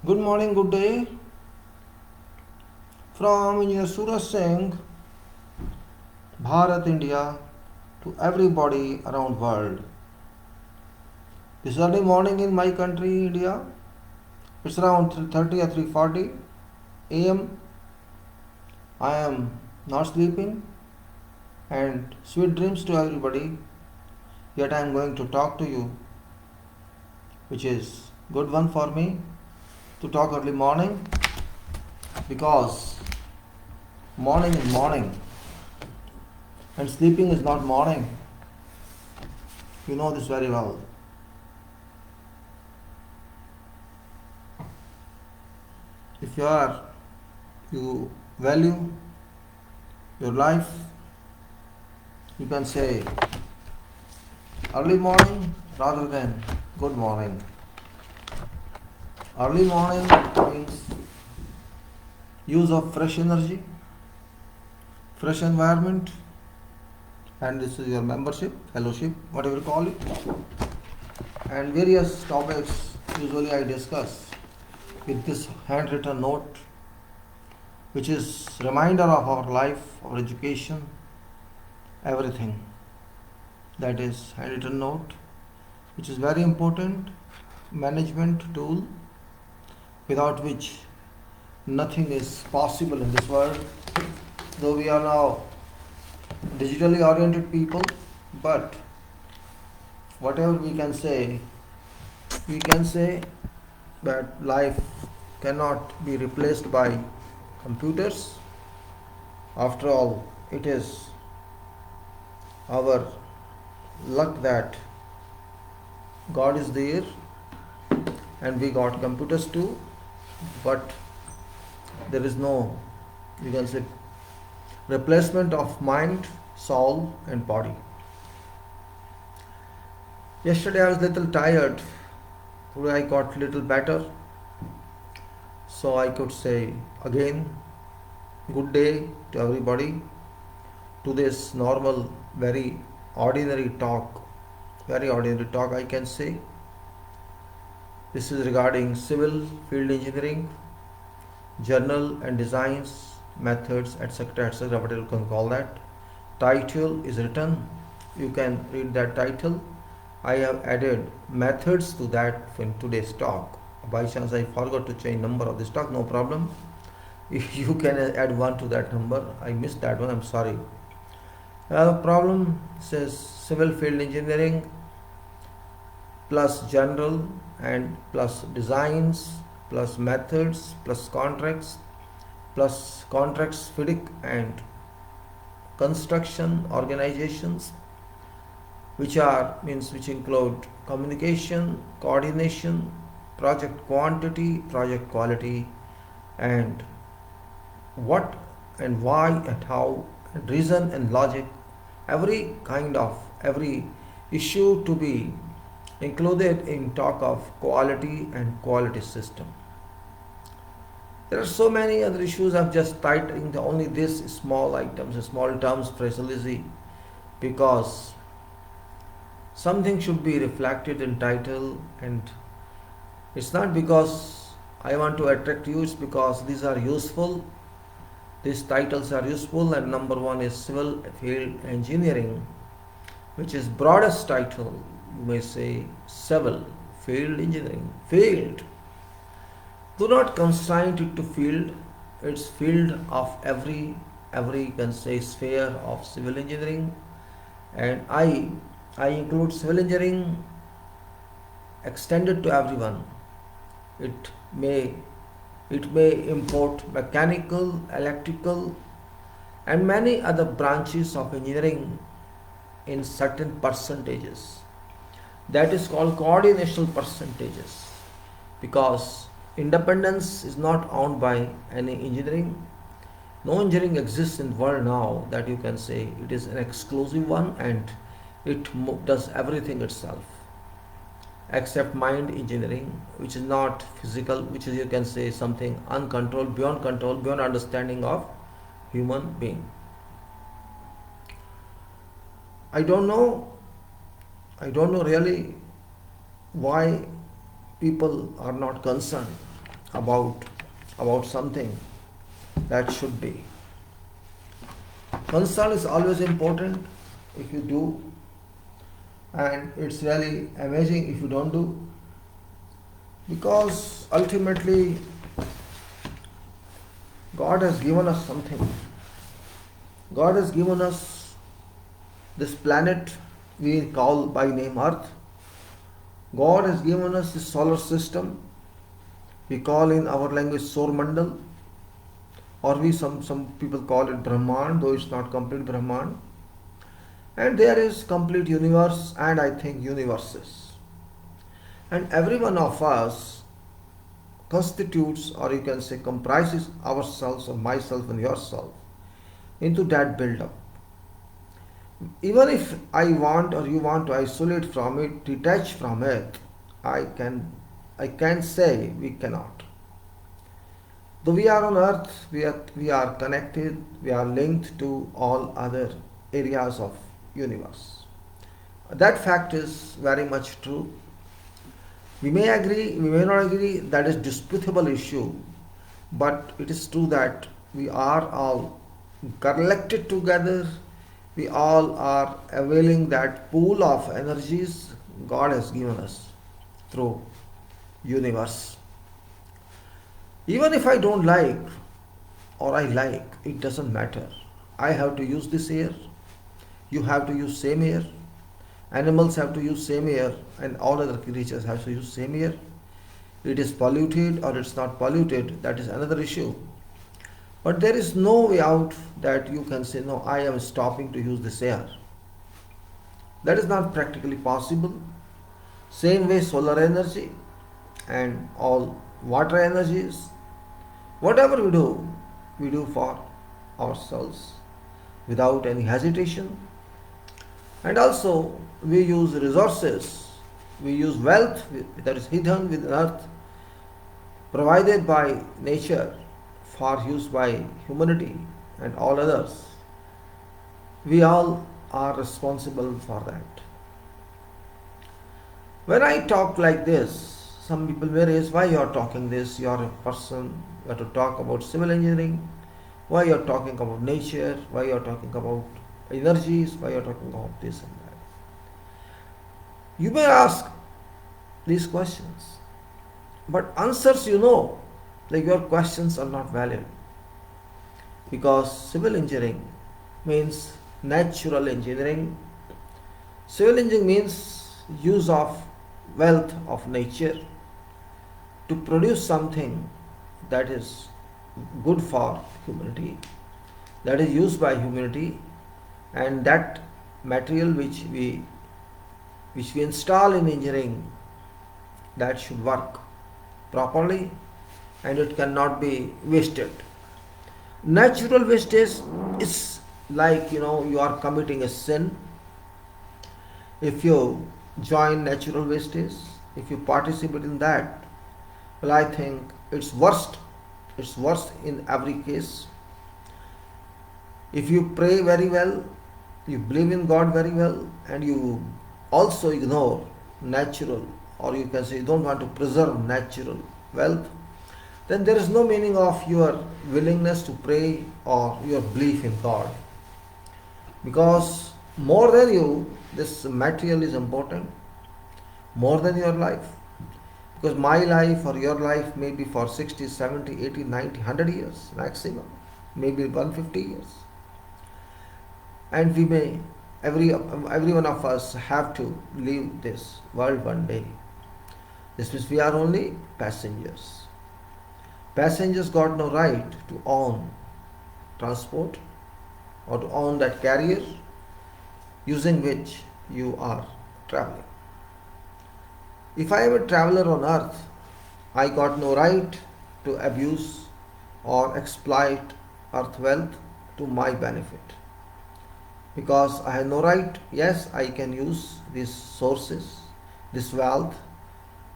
Good morning, good day. From Engineer Suraj Singh, Bharat, India, to everybody around world. This early morning in my country, India. It's around 3:30 or 3:40 a.m. I am not sleeping and sweet dreams to everybody. Yet I am going to talk to you, which is good one for me to talk early morning because morning is morning and sleeping is not morning. You know this very well. If you value your life, you can say early morning rather than good morning. Early morning means use of fresh energy, fresh environment, and this is your membership, fellowship, whatever you call it, and various topics usually I discuss with this handwritten note, which is reminder of our life, our education, everything. That is handwritten note, which is very important management tool without which nothing is possible in this world. Though we are now digitally oriented people, but whatever we can say that life cannot be replaced by computers. After all, it is our luck that God is there and we got computers too, but there is no, you can say, replacement of mind, soul and body. Yesterday I was little tired. Today I got little better. So I could say again, good day to everybody, to this normal, very ordinary talk I can say. This is regarding civil field engineering, journal and designs, methods, etc., etc., whatever you can call that. Title is written, you can read that title. I have added methods to that in today's talk. By chance I forgot to change number of this talk, no problem. If you can add one to that number, I missed that one, I'm sorry. Problem says civil field engineering plus general and plus designs plus methods plus contracts FIDIC and construction organizations, which include communication, coordination, project quantity, project quality, and what and why and how and reason and logic, every issue to be included in talk of quality and quality system. There are so many other issues. I'm just titling only this small items, small terms, phraseology, because something should be reflected in title, and it's not because I want to attract you, it's because these are useful. These titles are useful, and number one is civil field engineering, which is broadest title. You may say civil field engineering. Field. Do not constrain it to field. It's field of every you can say sphere of civil engineering, and I include civil engineering extended to everyone. It may import mechanical, electrical, and many other branches of engineering in certain percentages. That is called coordination percentages, because independence is not owned by any engineering. No engineering exists in the world now that you can say it is an exclusive one and it does everything itself, except mind engineering, which is not physical, which is, you can say, something uncontrolled, beyond understanding of human being. I don't know really why people are not concerned about something that should be. Concern is always important if you do, and it's really amazing if you don't do, because ultimately God has given us something. God has given us this planet we call by name Earth. God has given us this solar system we call in our language Saur Mandal, or some people call it Brahman, though it's not complete Brahman. And there is complete universe, and I think universes. And every one of us constitutes, or you can say comprises ourselves or myself and yourself into that build-up. Even if I want or you want to isolate from it, detach from it, I can't say we cannot. Though we are on earth, we are connected, we are linked to all other areas of universe. That fact is very much true. We may agree, we may not agree, that is disputable issue, but it is true that we are all collected together, we all are availing that pool of energies God has given us through universe. Even if I don't like or I like, it doesn't matter. I have to use this air, you have to use same air, animals have to use same air, and all other creatures have to use same air. It is polluted or it's not polluted, that is another issue. But there is no way out that you can say, no, I am stopping to use this air. That is not practically possible. Same way solar energy and all water energies, whatever we do for ourselves without any hesitation. And also we use resources, we use wealth that is hidden within earth, provided by nature for use by humanity and all others. We all are responsible for that. When I talk like this, some people may raise, why you are talking this? You are a person, you have to talk about civil engineering. Why you are talking about nature? Why you are talking about energies? Why you are talking about this and that? You may ask these questions, but answers like your questions are not valid, because civil engineering means natural engineering. Civil engineering means use of wealth of nature to produce something that is good for humanity, that is used by humanity, and that material which we install in engineering, that should work properly and it cannot be wasted. Natural wastage is like you are committing a sin. If you join natural wastage, if you participate in that, well, I think it's worst in every case. If you pray very well, you believe in God very well, and you also ignore natural, or you can say you don't want to preserve natural wealth, then there is no meaning of your willingness to pray or your belief in God. Because more than you, this material is important, more than your life. Because my life or your life may be for 60, 70, 80, 90, 100 years maximum, maybe 150 years. And we may, every one of us have to leave this world one day. This means we are only passengers. Passengers got no right to own transport or to own that carrier using which you are traveling. If I am a traveler on earth, I got no right to abuse or exploit earth wealth to my benefit. Because I have no right, yes, I can use these sources, this wealth,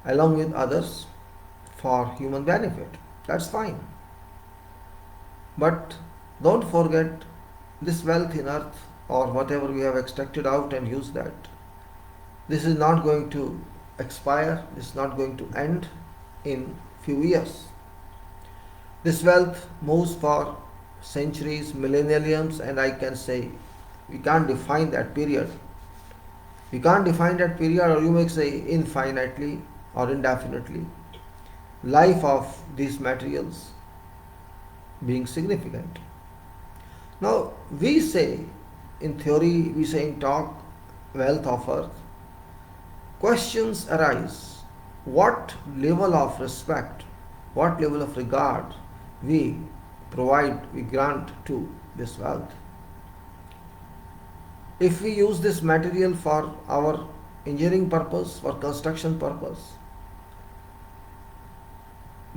along with others for human benefit. That's fine. But don't forget, this wealth in earth or whatever we have extracted out and use that, this is not going to expire, this is not going to end in few years. This wealth moves for centuries, millenniums, and I can say we can't define that period. We can't define that period, or you may say infinitely or indefinitely. Life of these materials being significant. Now, we say in theory, we say in talk, wealth of earth. Questions arise. What level of respect, what level of regard we provide, we grant to this wealth? If we use this material for our engineering purpose, for construction purpose,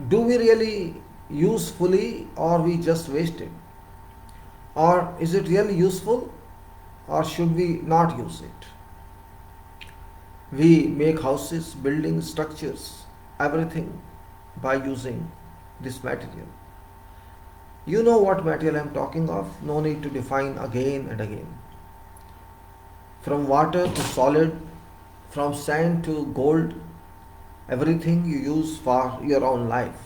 do we really use fully, or we just waste it? Or is it really useful, or should we not use it? We make houses, buildings, structures, everything by using this material. You know what material I am talking of, no need to define again and again. From water to solid, from sand to gold, everything you use for your own life.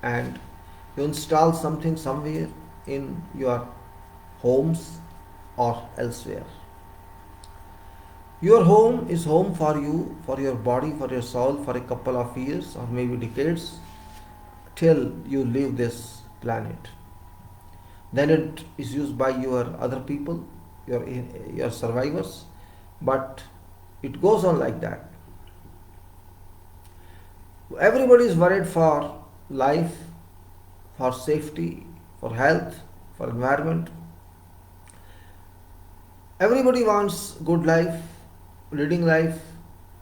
And you install something somewhere in your homes or elsewhere. Your home is home for you, for your body, for your soul, for a couple of years or maybe decades till you leave this planet. Then it is used by your other people, your survivors, but it goes on like that. Everybody is worried for life, for safety, for health, for environment. Everybody wants good life, leading life,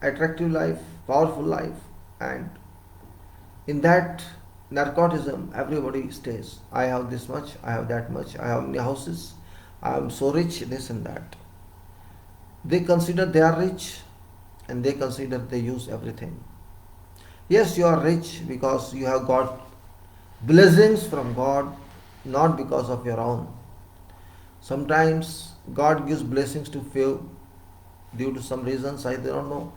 attractive life, powerful life, and in that narcotism everybody stays. I have this much, I have that much, I have many houses, I am so rich, this and that. They consider they are rich and they consider they use everything. Yes, you are rich because you have got blessings from God, not because of your own. Sometimes God gives blessings to few due to some reasons I do not know.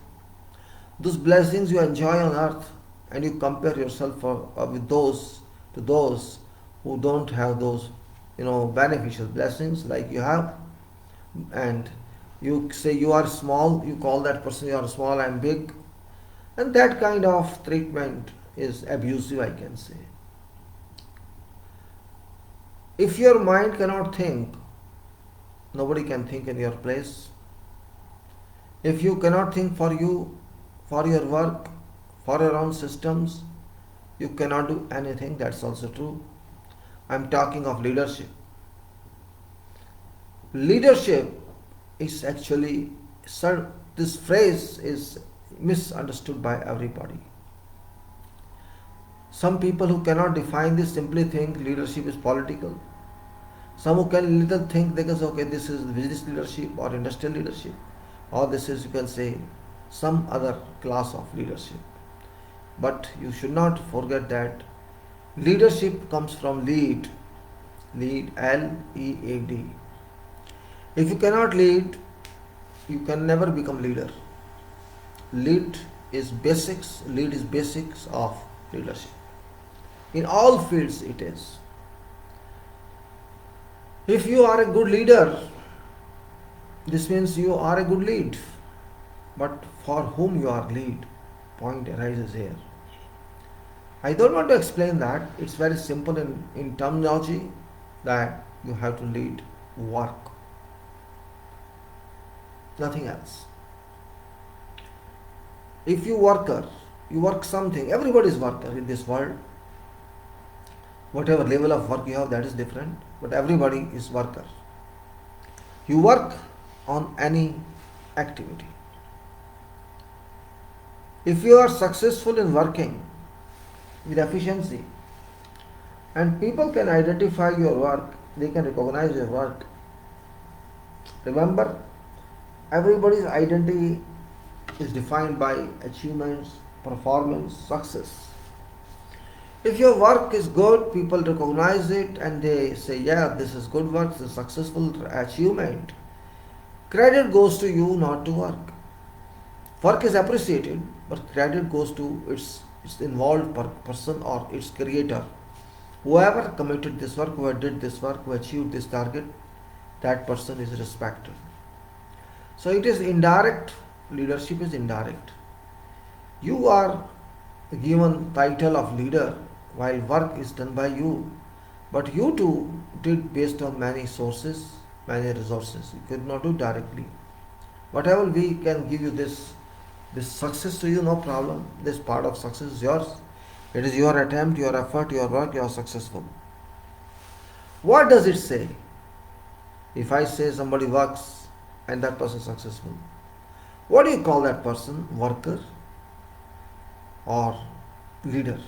Those blessings you enjoy on earth, and you compare yourself with those who don't have those beneficial blessings like you have, and you say you are small, you call that person you are small and big, and that kind of treatment is abusive, I can say. If your mind cannot think, nobody can think in your place. If you cannot think for you, for your work, for your own systems, you cannot do anything. That's also true. I'm talking of leadership. Leadership is actually, this phrase is misunderstood by everybody. Some people who cannot define this simply think leadership is political. Some who can little think, they can say, okay, this is business leadership or industrial leadership, or this is, you can say, some other class of leadership. But you should not forget that leadership comes from lead, L-E-A-D. If you cannot lead, you can never become leader. Lead is basics of leadership. In all fields it is. If you are a good leader, this means you are a good lead. But for whom you are lead, point arises here. I don't want to explain that. It's very simple in terminology that you have to lead work. Nothing else. If you work something, everybody is worker in this world. Whatever level of work you have, that is different, but everybody is worker. You work on any activity. If you are successful in working with efficiency, and people can identify your work, they can recognize your work. Remember, everybody's identity is defined by achievements, performance, success. If your work is good, people recognize it and they say, yeah, this is good work, this is successful achievement. Credit goes to you, not to work. Work is appreciated, but credit goes to its involved person or its creator, Whoever committed this work, who did this work, who achieved this target, that person is respected. So it is indirect, leadership is indirect. You are given title of leader while work is done by you, but you too did based on many sources, many resources. You could not do directly. Whatever we can give you this success to you, no problem. This part of success is yours. It is your attempt, your effort, your work, you are successful. What does it say? If I say somebody works and that person is successful, what do you call that person? Worker or leader?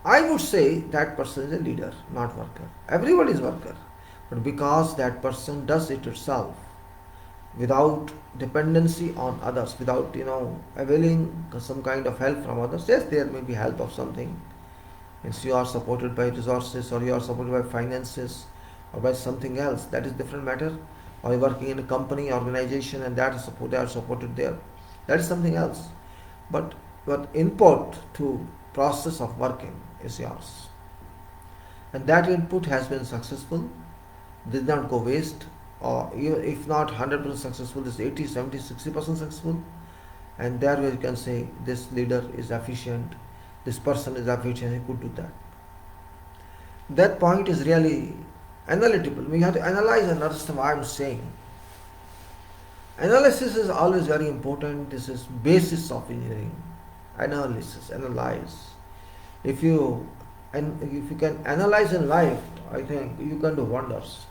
I would say that person is a leader, not worker. Everybody is worker. But because that person does it itself, without dependency on others, without availing some kind of help from others. Yes, there may be help of something. Means you are supported by resources, or you are supported by finances, or by something else. That is different matter. Or you are working in a company, organization, and that is support. They are supported there. That is something else. But your input to process of working is yours, and that input has been successful. Did not go waste. Or if not 100% successful, this 80, 70, 60% successful, and there you can say this leader is efficient, this person is efficient, he could do that. That point is really analytical. We have to analyze and understand what I am saying. Analysis is always very important. This is basis of engineering. Analysis, analyze. If you can analyze in life, I think you can do wonders.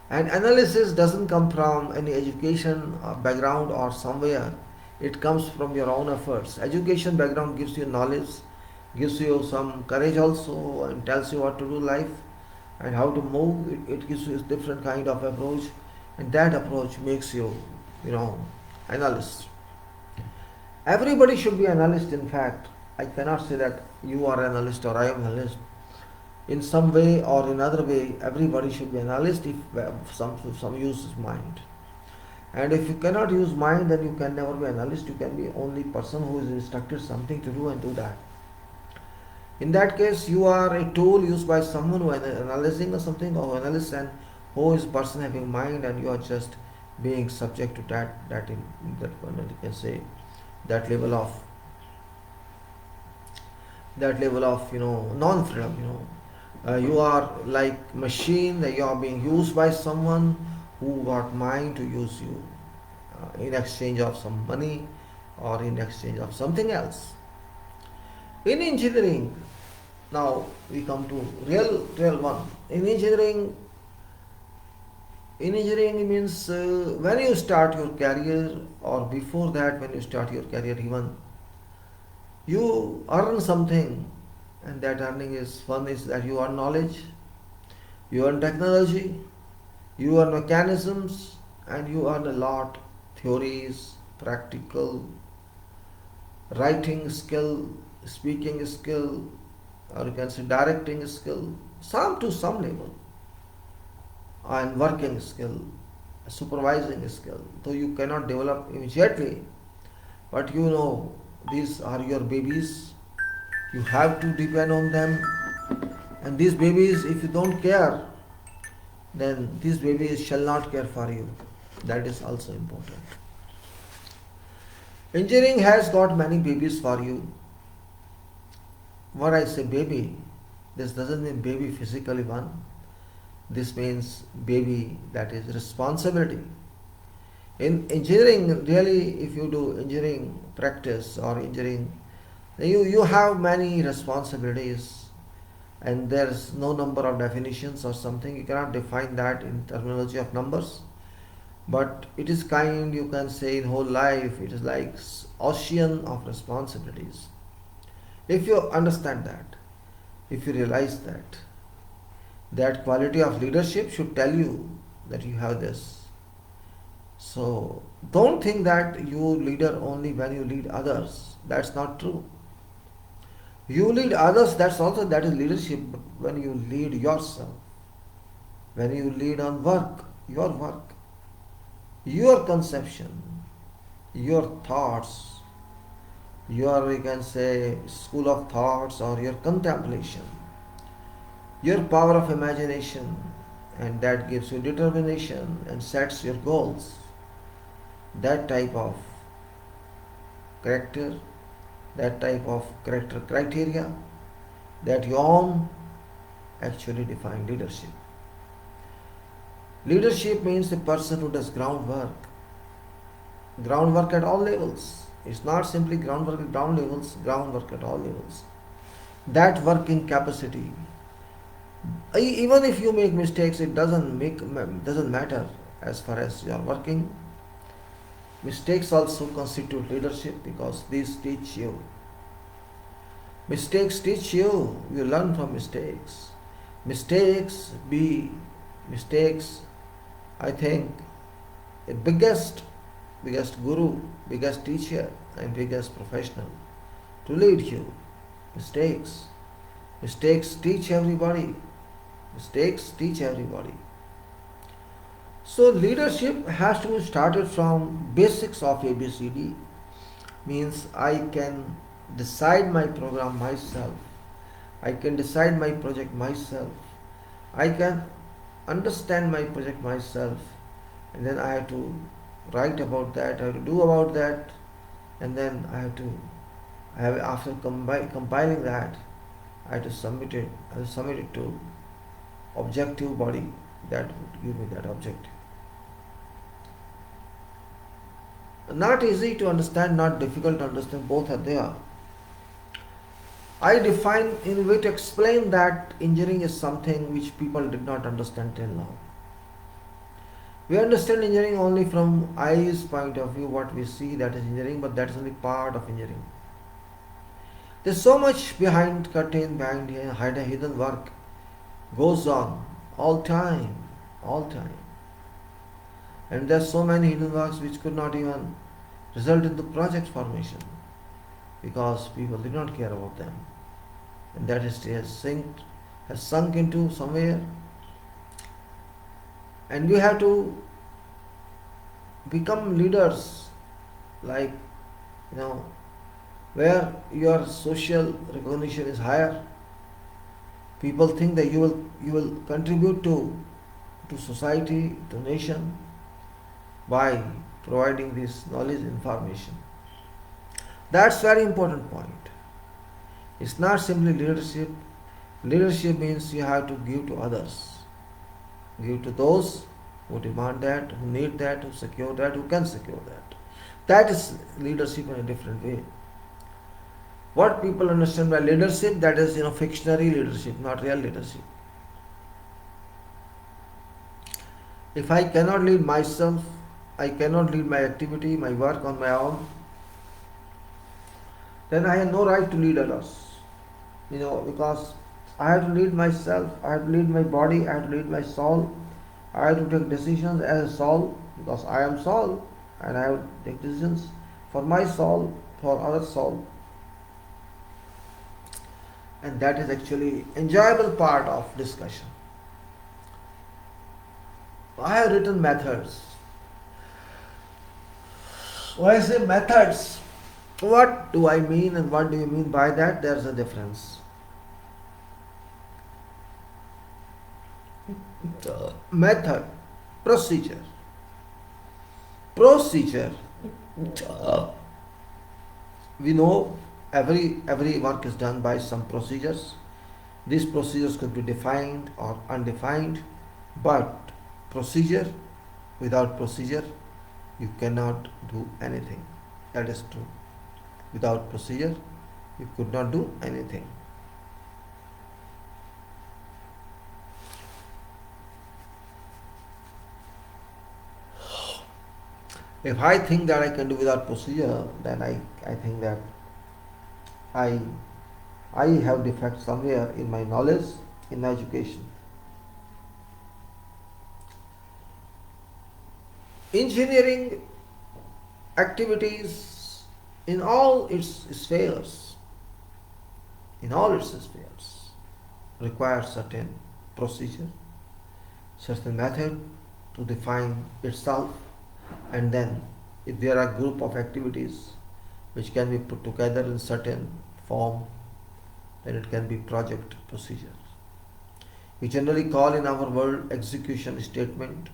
And analysis doesn't come from any education background or somewhere. It comes from your own efforts. Education background gives you knowledge, gives you some courage also, and tells you what to do life and how to move. It gives you a different kind of approach, and that approach makes you, analyst. Everybody should be analyst. In fact, I cannot say that you are analyst or I am analyst. In some way or in other way, everybody should be analyst if some uses mind. And if you cannot use mind, then you can never be analyst. You can be only person who is instructed something to do and do that. In that case, you are a tool used by someone who is analyzing or something, or analyst, and who is person having mind, and you are just being subject to that you can say that level of non-freedom. You are like machine, that you are being used by someone who got mind to use you in exchange of some money or in exchange of something else. In engineering, now we come to real one. In engineering means when you start your career, or before that when you start your career even, you earn something. And that earning is, one is that you earn knowledge, you earn technology, you earn mechanisms, and you earn a lot, theories, practical, writing skill, speaking skill, or you can say directing skill, some to some level, and working skill, supervising skill. Though you cannot develop immediately, but these are your babies. You have to depend on them, and these babies, if you don't care, then these babies shall not care for you. That is also important. Engineering has got many babies for you. What I say baby, this doesn't mean baby physically one. This means baby, that is responsibility. In engineering, really, if you do engineering practice or engineering, you have many responsibilities, and there is no number of definitions or something. You cannot define that in terminology of numbers, but it is kind, you can say, in whole life it is like ocean of responsibilities. If you understand that, if you realize that quality of leadership should tell you that you have this. So don't think that you leader only when you lead others. That's not true. You lead others, that is leadership. But when you lead yourself, when you lead on work, your conception, your thoughts, your, you can say, school of thoughts or your contemplation, your power of imagination, and that gives you determination and sets your goals. That type of character, that type of character criteria that you own actually define leadership. Leadership means the person who does groundwork at all levels. It's not simply groundwork at ground levels, groundwork at all levels. That working capacity. Even if you make mistakes, it doesn't matter as far as you are working. Mistakes also constitute leadership because these teach you. Mistakes teach you. You learn from mistakes. Mistakes. I think the biggest guru, biggest teacher, and biggest professional to lead you. Mistakes. Mistakes teach everybody. Mistakes teach everybody. So leadership has to be started from basics of ABCD. Means I can decide my program myself. I can decide my project myself. I can understand my project myself. And then I have to write about that, I have to do about that, and then after compiling that, I have to submit it to objective body that would give me that objective. Not easy to understand, not difficult to understand, both are there. I define in a way to explain that engineering is something which people did not understand till now. We understand engineering only from eyes point of view, what we see, that is engineering, but that is only part of engineering. There's so much behind curtain, behind hidden work goes on all time. And there's so many hidden works which could not even result in the project formation because people did not care about them. And that history has sunk into somewhere. And you have to become leaders, like, where your social recognition is higher. People think that you will contribute to society, to nation, by providing this knowledge, information. That's very important point. It's not simply leadership. Leadership means you have to give to others. Give to those who demand that, who need that, who secure that, who can secure that. That is leadership in a different way. What people understand by leadership, that is fictionary leadership, not real leadership. If I cannot lead myself, I cannot lead my activity, my work on my own, then I have no right to lead others. Because I have to lead myself, I have to lead my body, I have to lead my soul, I have to take decisions as a soul, because I am soul, and I have to take decisions for my soul, for other soul. And that is actually enjoyable part of discussion. I have written methods. When I say methods, what do I mean and what do you mean by that? There's a difference. Method, procedure. We know every work is done by some procedures. These procedures could be defined or undefined, but procedure, without procedure, you cannot do anything. That is true. Without procedure, you could not do anything. If I think that I can do without procedure, then I think that I have defect somewhere in my knowledge, in my education. Engineering activities in all its spheres require certain procedure, certain method to define itself, and then if there are group of activities which can be put together in certain form, then it can be project procedure. We generally call in our world execution statement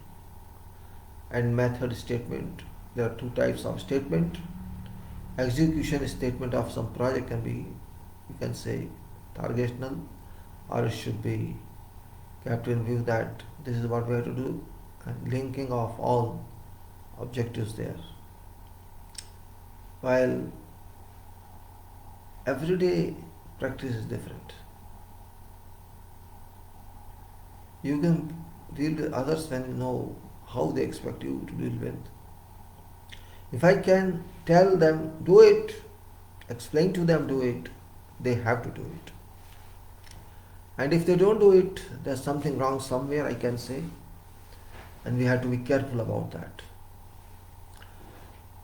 and method statement. There are two types of statement. Execution statement of some project can be, you can say, targetable, or it should be kept in view that this is what we have to do, and linking of all objectives there. While everyday practice is different. You can deal with others when you know how they expect you to deal with. If I can tell them do it, explain to them do it, they have to do it. And if they don't do it, there's something wrong somewhere, I can say, and we have to be careful about that.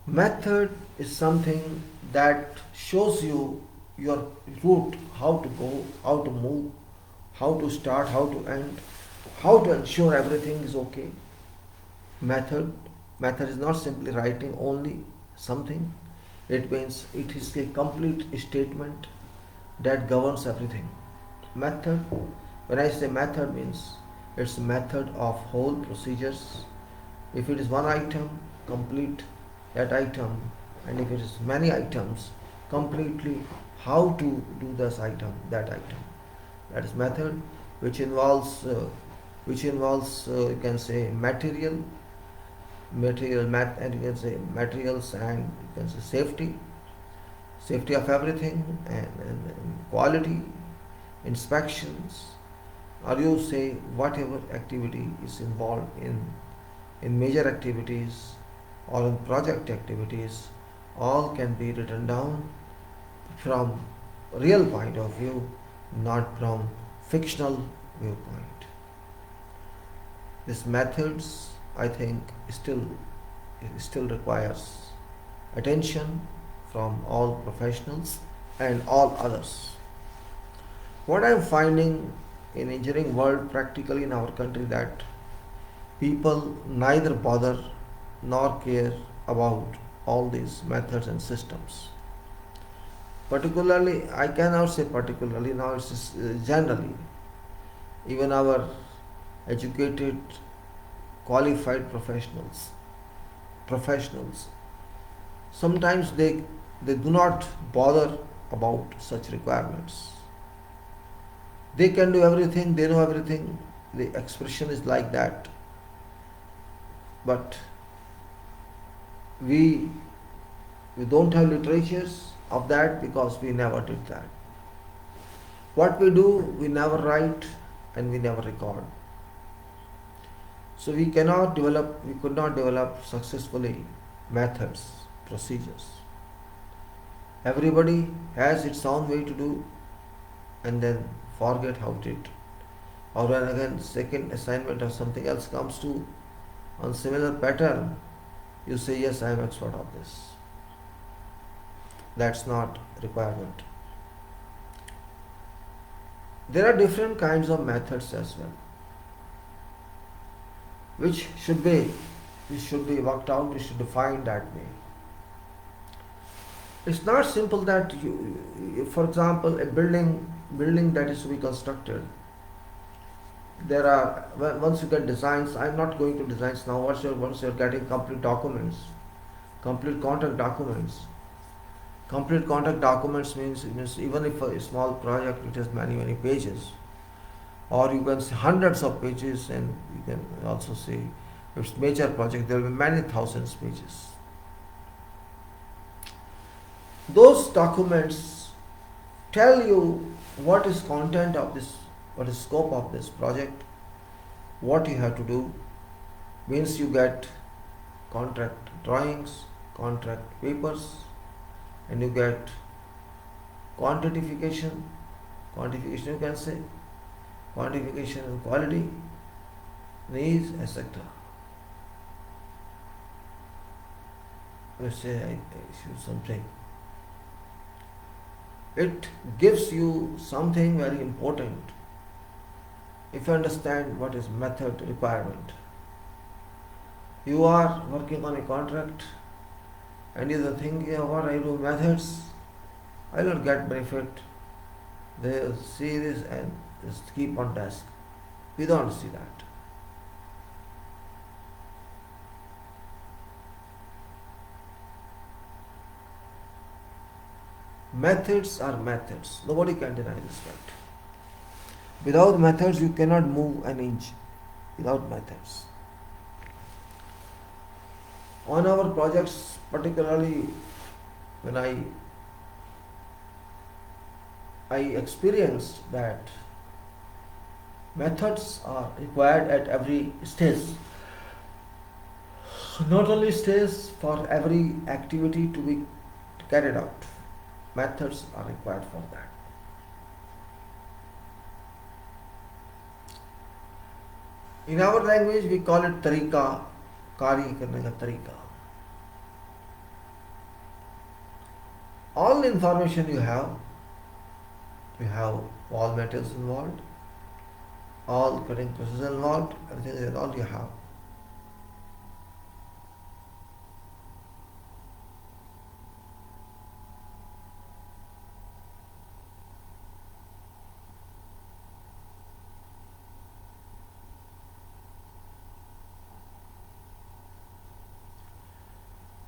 Method is something that shows you your route, how to go, how to move, how to start, how to end, how to ensure everything is okay. Method is not simply writing only something. It means it is a complete statement that governs everything. Method, when I say method, means it's a method of whole procedures. If it is one item, complete that item, and if it is many items, completely how to do this item, that item. That is method, which involves you can say materials, and you can say materials, and you can say safety of everything, and quality, inspections, or you say whatever activity is involved in major activities or in project activities, all can be written down from real point of view, not from fictional viewpoint. These methods, I think, still requires attention from all professionals and all others. What I am finding in engineering world, practically in our country, that people neither bother nor care about all these methods and systems. Particularly, I cannot say particularly, now it's just, generally, even our educated, qualified professionals, sometimes they do not bother about such requirements. They can do everything, they know everything, the expression is like that. But we don't have literatures of that because we never did that. What we do, we never write and we never record. So we could not develop successfully methods, procedures. Everybody has its own way to do and then forget how to do it. Or when again second assignment or something else comes to on similar pattern, you say, yes, I am expert of this. That's not requirement. There are different kinds of methods as well, which should be worked out, we should define that way. It's not simple that you for example, a building that is to be constructed, there are, once you get designs, I'm not going to designs now, once you're getting complete documents, complete contract documents. Complete contract documents means even if a small project, it has many pages, or you can see hundreds of pages, and you can also see if it's major project, there will be many thousands pages. Those documents tell you what is content of this, what is scope of this project, what you have to do. Means you get contract drawings, contract papers, and you get quantification you can say, quantification and quality, needs, etc. Let's say I issue something. It gives you something very important if you understand what is method requirement. You are working on a contract, And if they think, what I do methods, I will not get benefit. They see this and just keep on task. We don't see that. Methods are methods. Nobody can deny this fact. Without methods, you cannot move an inch. Without methods. On our projects, particularly when I experienced that methods are required at every stage. Not only stage, for every activity to be carried out, methods are required for that. In our language, we call it tarika, कार्य करने का तरीका. All information you have all metals involved, all cutting processes involved, everything is all you have.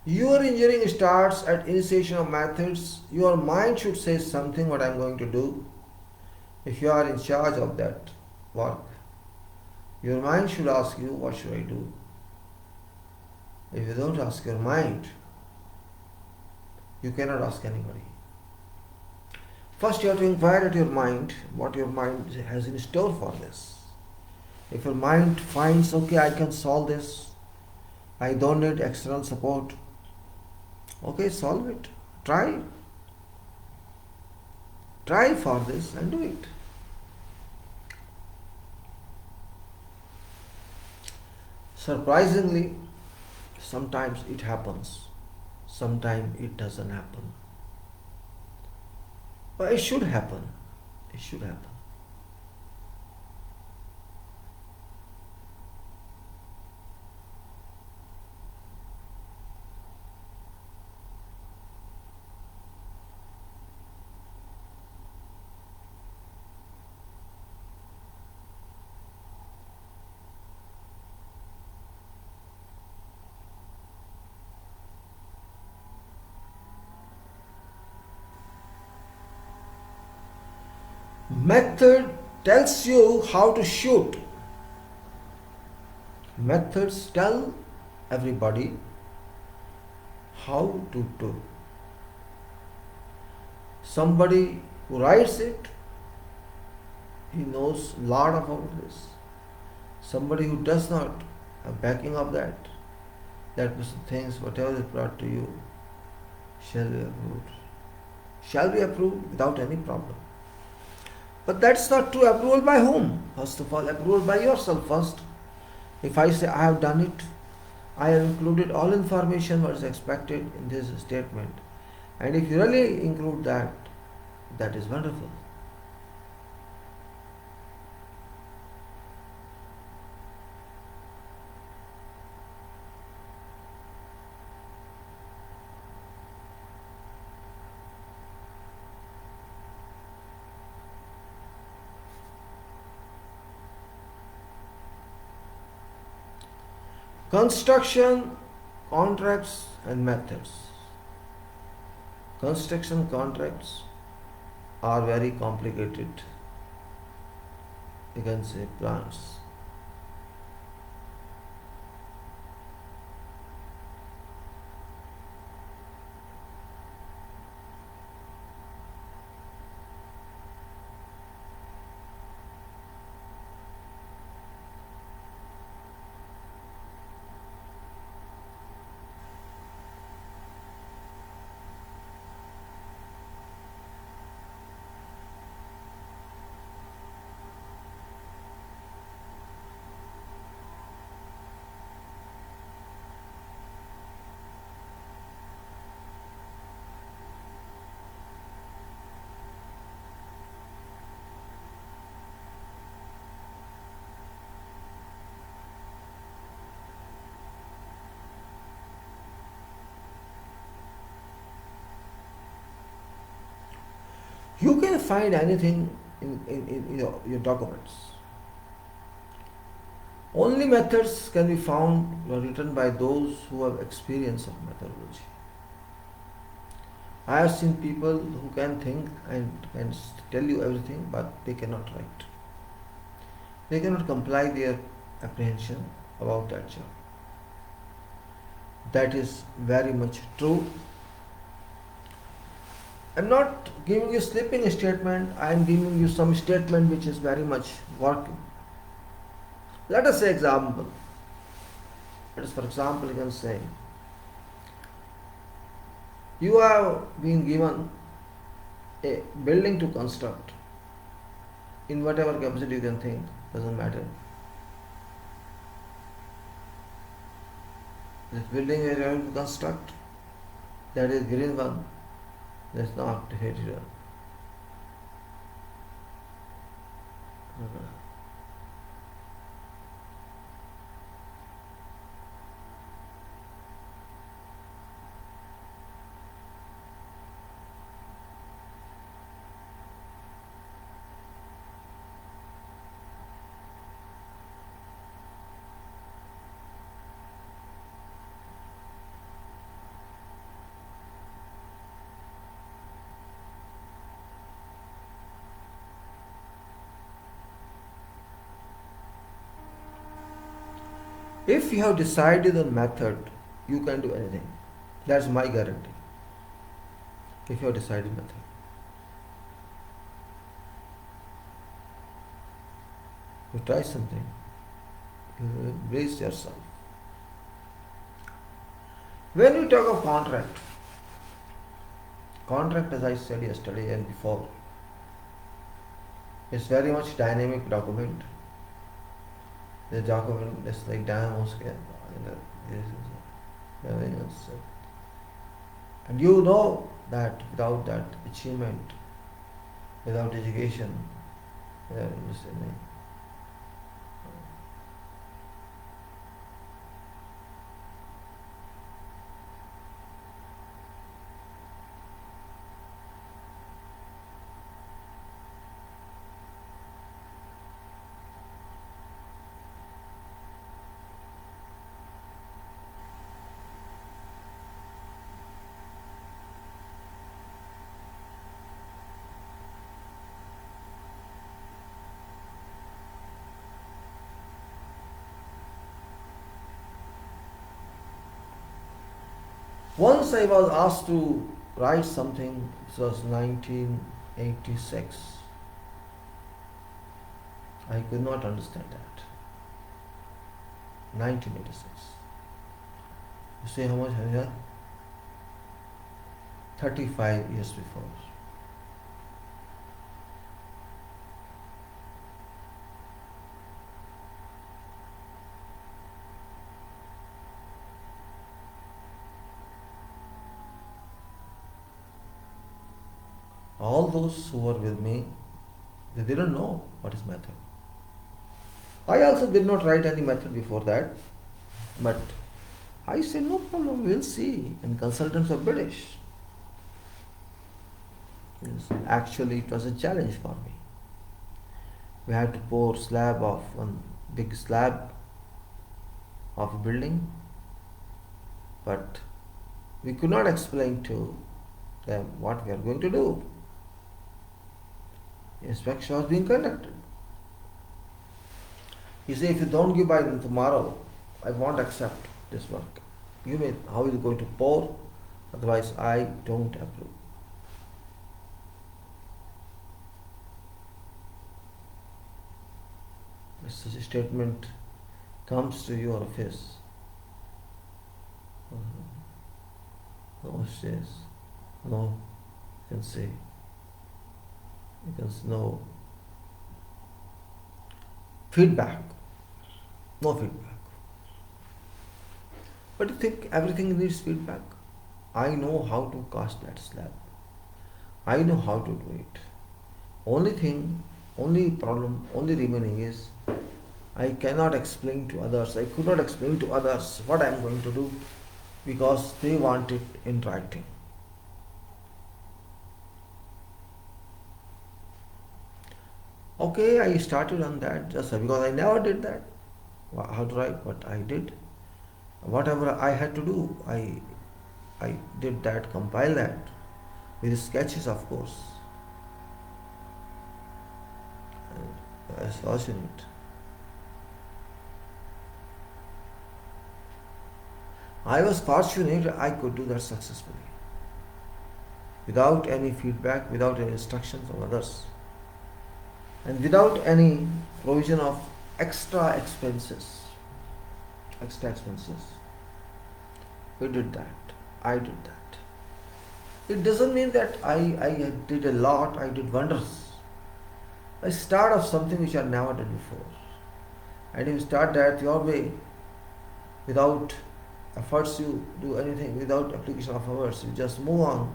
Your engineering starts at initiation of methods. Your mind should say something what I am going to do. If you are in charge of that work, your mind should ask you, what should I do? If you don't ask your mind, you cannot ask anybody. First you have to inquire at your mind what your mind has in store for this. If your mind finds, okay, I can solve this, I don't need external support, okay, solve it. Try for this and do it. Surprisingly, sometimes it happens, sometimes it doesn't happen. But it should happen. It should happen. Method tells you how to shoot. Methods tell everybody how to do. Somebody who writes it, he knows a lot about this. Somebody who does not have backing of that person thinks whatever is brought to you shall be approved. Shall be approved without any problem. But that's not true. Approval by whom? First of all, approval by yourself first. If I say I have done it, I have included all information what is expected in this statement. And if you really include that, that is wonderful. Construction, contracts and methods. Construction contracts are very complicated, you can say, plans. You can find anything in your documents. Only methods can be found or written by those who have experience of methodology. I have seen people who can think and can tell you everything, but they cannot write. They cannot comply their apprehension about that job. That is very much true. I am not giving you sleeping statement, I am giving you some statement which is very much working. Let us say example. Let us, for example, you can say, you have been given a building to construct in whatever capacity you can think, doesn't matter. This building you are going to construct, that is green one, that's not heated. If you have decided on method, you can do anything. That's my guarantee. If you have decided method. You try something, you brace yourself. When you talk of contract as I said yesterday and before, is very much dynamic document. The document is like dynamo scale. And you know that without that achievement, without education, without understanding, once I was asked to write something, it was 1986. I could not understand that. 1986. You see how much I had? 35 years before. All those who were with me, they didn't know what is method. I also did not write any method before that, but I said no problem, we'll see. And consultants are British. Yes, actually, it was a challenge for me. We had to pour one big slab of a building, but we could not explain to them what we are going to do. Inspection was being conducted. He said, if you don't give by tomorrow, I won't accept this work. Give me how you going to pour, otherwise I don't approve. If such a statement comes to your office, no says, no, you can say, because no feedback. No feedback. But you think everything needs feedback? I know how to cast that slab. I know how to do it. Only problem, only remaining is I cannot explain to others. I could not explain to others what I am going to do because they want it in writing. Okay, I started on that just because I never did that. How to write? But I did. Whatever I had to do, I did that, compile that with sketches, of course. And I was fortunate. I was fortunate I could do that successfully without any feedback, without any instructions from others, and without any provision of extra expenses. Extra expenses. We did that. I did that. It doesn't mean that I did a lot, I did wonders. I start off something which I never did before. And if you start that your way, without efforts you do anything, without application of efforts, you just move on.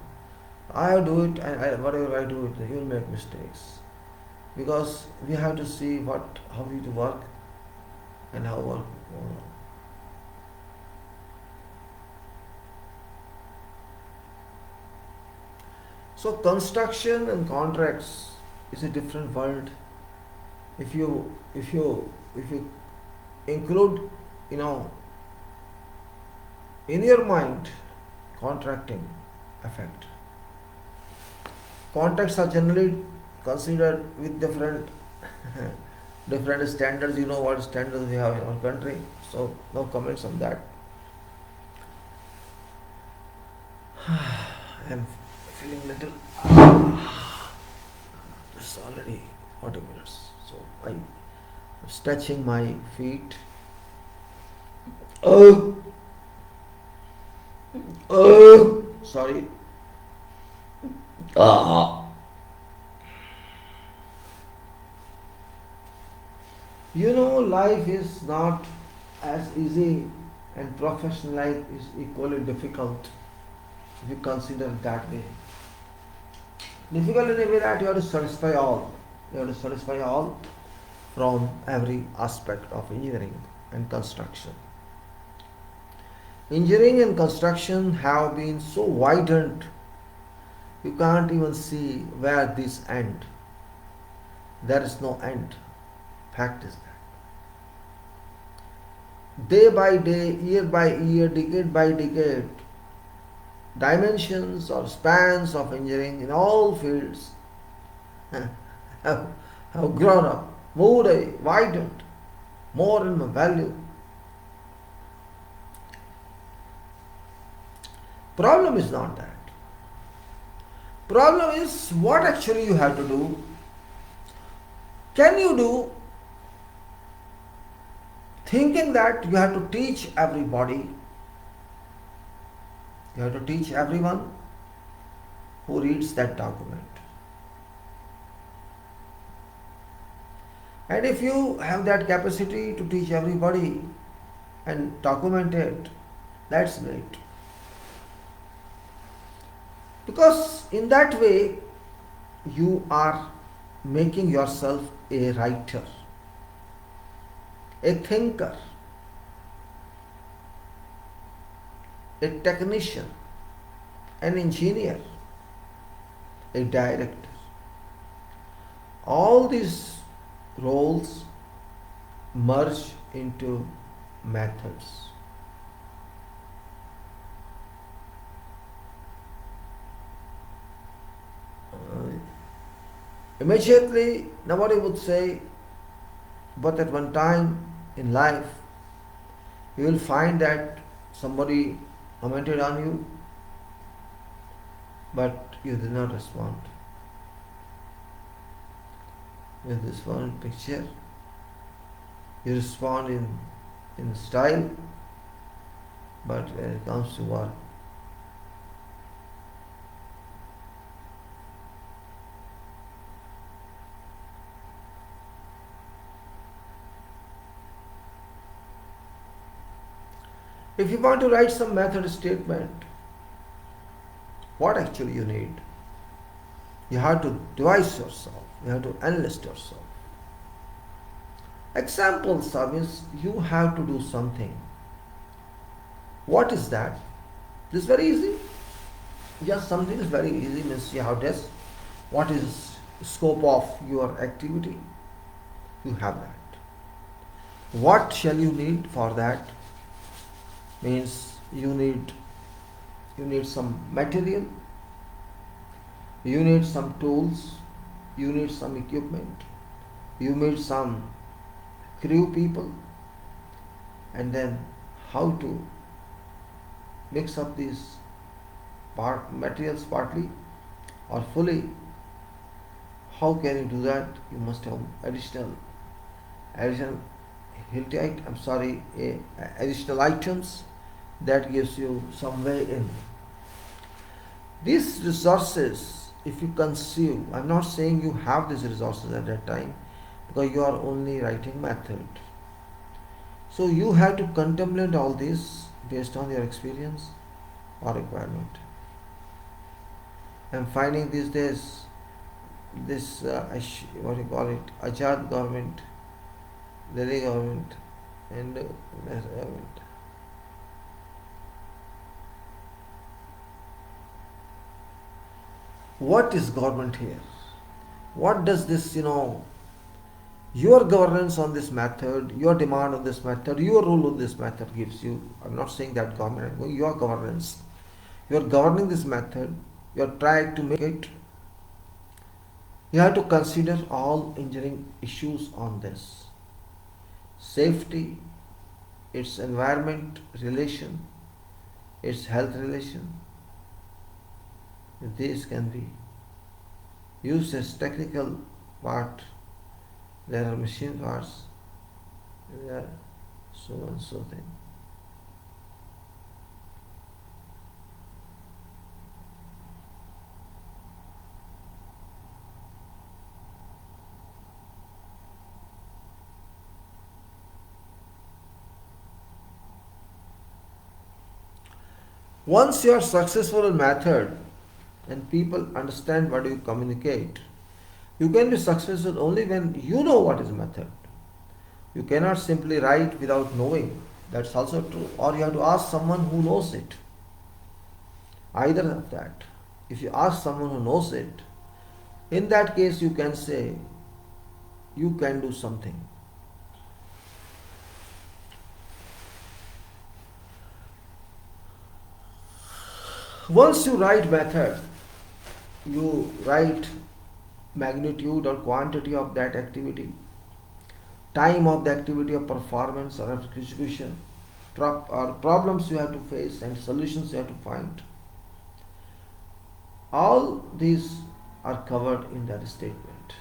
I do it, and whatever I do it, you will make mistakes. Because we have to see how we do work and how work goes on. So construction and contracts is a different world. If you include, in your mind, contracting effect. Contracts are generally considered with different different standards. You know what standards we have in our country. So no comments on that. I'm feeling little. It's already 40 minutes. So I'm stretching my feet. Sorry. Life is not as easy, and professional life is equally difficult if you consider it that way. Difficult in a way that you have to satisfy all. You have to satisfy all from every aspect of engineering and construction. Engineering and construction have been so widened, you can't even see where these end. There is no end. Fact is that. Day by day, year by year, decade by decade, dimensions or spans of engineering in all fields have grown up, moved, widened, more in value. Problem is not that. Problem is what actually you have to do. Can you do thinking that you have to teach everybody, you have to teach everyone who reads that document. And if you have that capacity to teach everybody and document it, that's great. Because in that way, you are making yourself a writer, a thinker, a technician, an engineer, a director. All these roles merge into methods. Immediately, nobody would say, but at one time in life, you will find that somebody commented on you, but you did not respond. With this one picture, you respond in style, but when it comes to work, if you want to write some method statement, what actually you need? You have to devise yourself. You have to enlist yourself. Examples means you have to do something. What is that? This is very easy. Just something is very easy means you have this. What is scope of your activity? You have that. What shall you need for that? Means you need some material, you need some tools, you need some equipment, you need some crew people, and then how to mix up these materials partly or fully. How can you do that? You must have additional additional items that gives you some way in. These resources, if you consume, I'm not saying you have these resources at that time because you are only writing method. So you have to contemplate all this based on your experience or requirement. I'm finding these days this Ajad government, Delhi government, and government. What is government here? What does this, your governance on this method, your demand on this method, your rule on this method gives you? I'm not saying that government, your governance. You are governing this method, you are trying to make it. You have to consider all engineering issues on this. Safety, its environment relation, its health relation. These can be used as technical part. There are machine parts. There are so and so thing. Once you are successful in method and people understand what you communicate, you can be successful only when you know what is method. You cannot simply write without knowing. That's also true. Or you have to ask someone who knows it. Either of that. If you ask someone who knows it, in that case you can say you can do something. Once you write method, you write magnitude or quantity of that activity, time of the activity of performance or execution, or problems you have to face and solutions you have to find. All these are covered in that statement.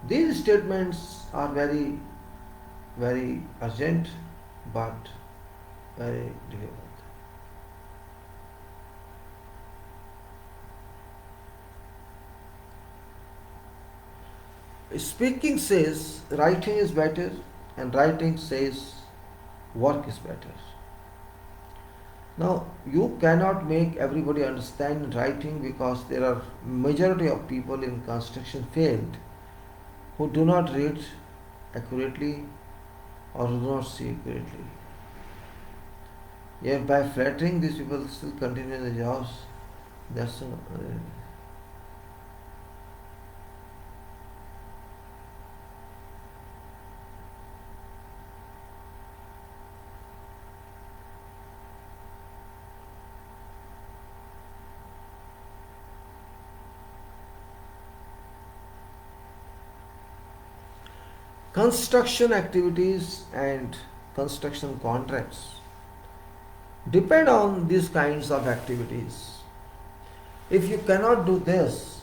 These statements are very, very urgent but very difficult. Speaking says writing is better, and writing says work is better. Now you cannot make everybody understand writing because there are majority of people in construction field who do not read accurately or do not see accurately. Yet by flattering these people still continue the jobs. That's construction activities and construction contracts depend on these kinds of activities. If you cannot do this,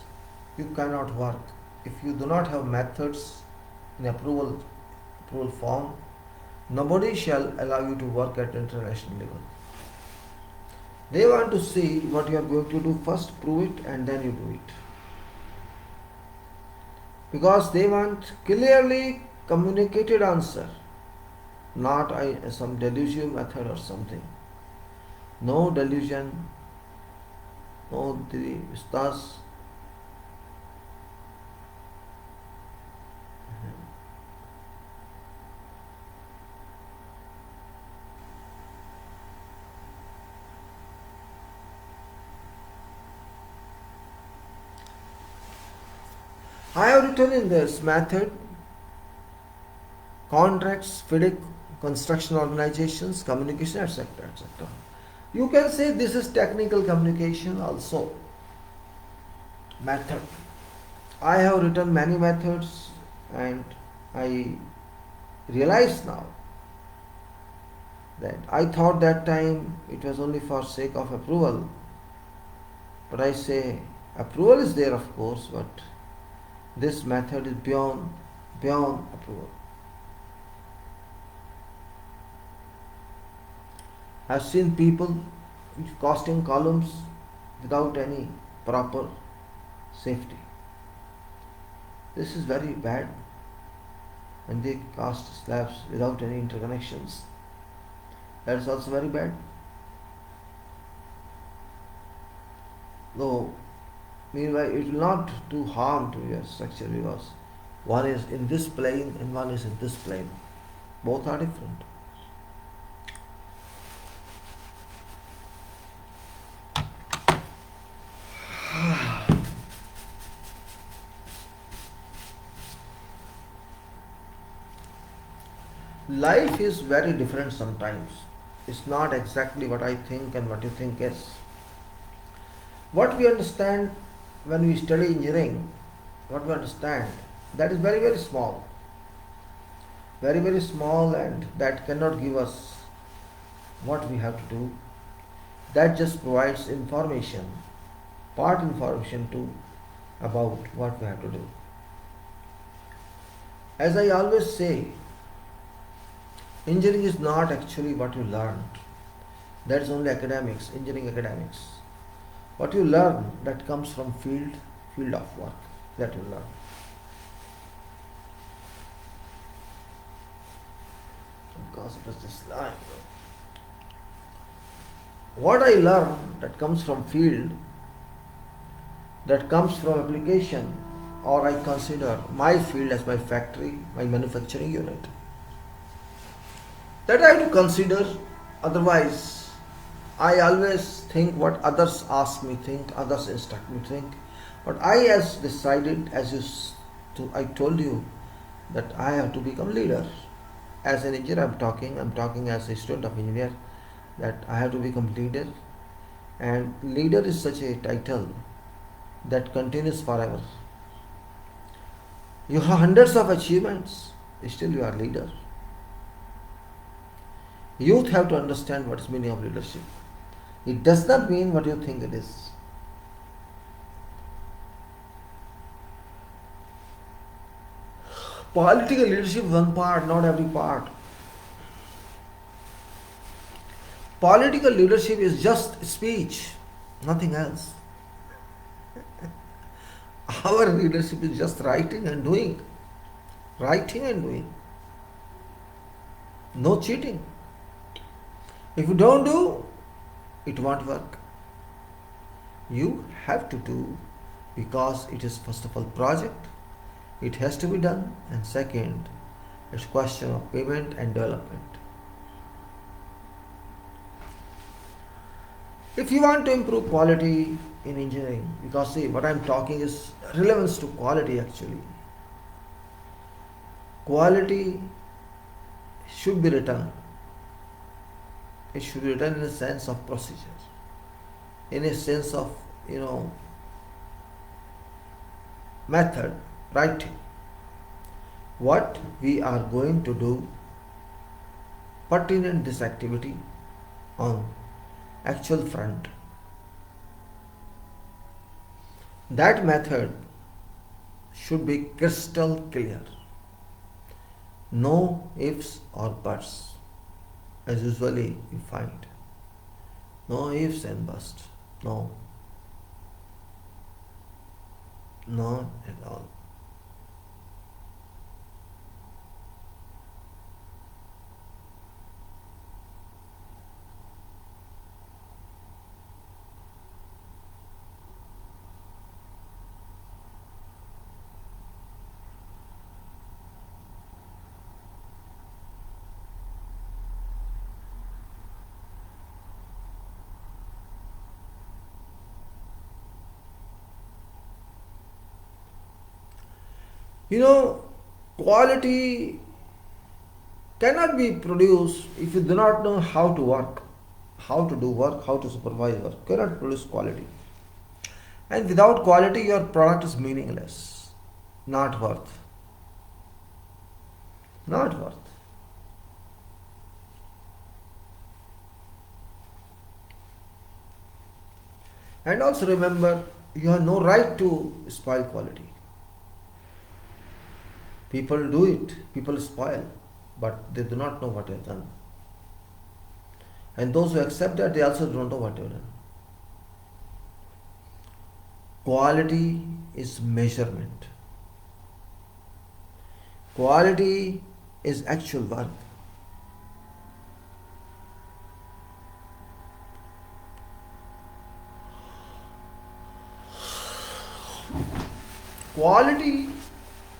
you cannot work. If you do not have methods in approval form, nobody shall allow you to work at international level. They want to see what you are going to do first, prove it, and then you do it. Because they want clearly communicated answer, not some delusion method or something. No delusion, no vistas. I have written in this method contracts, FIDIC, construction organizations, communication, etc. etc. You can say this is technical communication also. Method. I have written many methods and I realize now that I thought that time it was only for sake of approval. But I say approval is there of course, but this method is beyond approval. I've seen people casting columns without any proper safety. This is very bad. And they cast slabs without any interconnections. That is also very bad. Though, meanwhile, it will not do harm to your structure because one is in this plane and one is in this plane. Both are different. Life is very different sometimes. It's not exactly what I think and what you think is. What we understand when we study engineering, what we understand, that is very, very small. Very, very small, and that cannot give us what we have to do. That just provides information, part information too, about what we have to do. As I always say, engineering is not actually what you learn. That is only academics, engineering academics. What you learn, that comes from field of work, that you learn. Because it was this line. What I learn, that comes from field, that comes from application, or I consider my field as my factory, my manufacturing unit. That I have to consider, otherwise I always think what others ask me think, others instruct me think. But I has decided, I told you, that I have to become leader. As an engineer I'm talking as a student of engineer, that I have to become leader. And leader is such a title that continues forever. You have hundreds of achievements, still you are leader. Youth have to understand what is meaning of leadership. It does not mean what you think it is. Political leadership is one part, not every part. Political leadership is just speech, nothing else. Our leadership is just writing and doing. Writing and doing. No cheating. If you don't do, it won't work. You have to do because it is first of all project. It has to be done, and second, it's question of payment and development. If you want to improve quality in engineering, because see, what I'm talking is relevance to quality actually. Quality should be written. It should be written in a sense of procedure, in a sense of, method, writing. What we are going to do pertinent this activity on actual front. That method should be crystal clear. No ifs or buts, as usually you find. No ifs and buts. No. Not at all. You know, quality cannot be produced if you do not know how to work, how to do work, how to supervise work. Cannot produce quality. And without quality, your product is meaningless, not worth. Not worth. And also remember, you have no right to spoil quality. People do it, people spoil, but they do not know what they have done. And those who accept that, they also don't know what they have done. Quality is measurement. Quality is actual work. Quality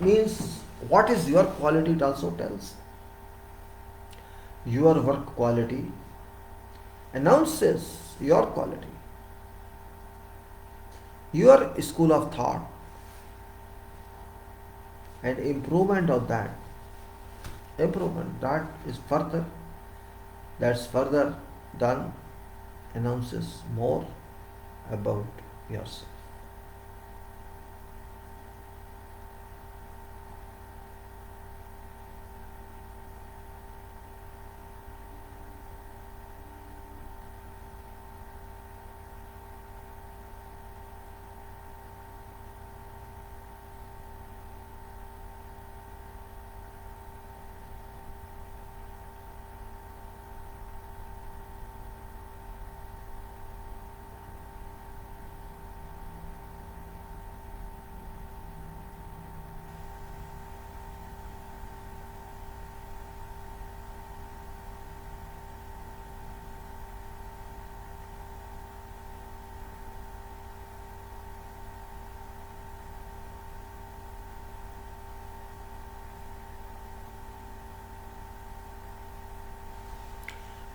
means what is your quality, it also tells. Your work quality announces your quality. Your school of thought and improvement of that, that's further done, announces more about yourself.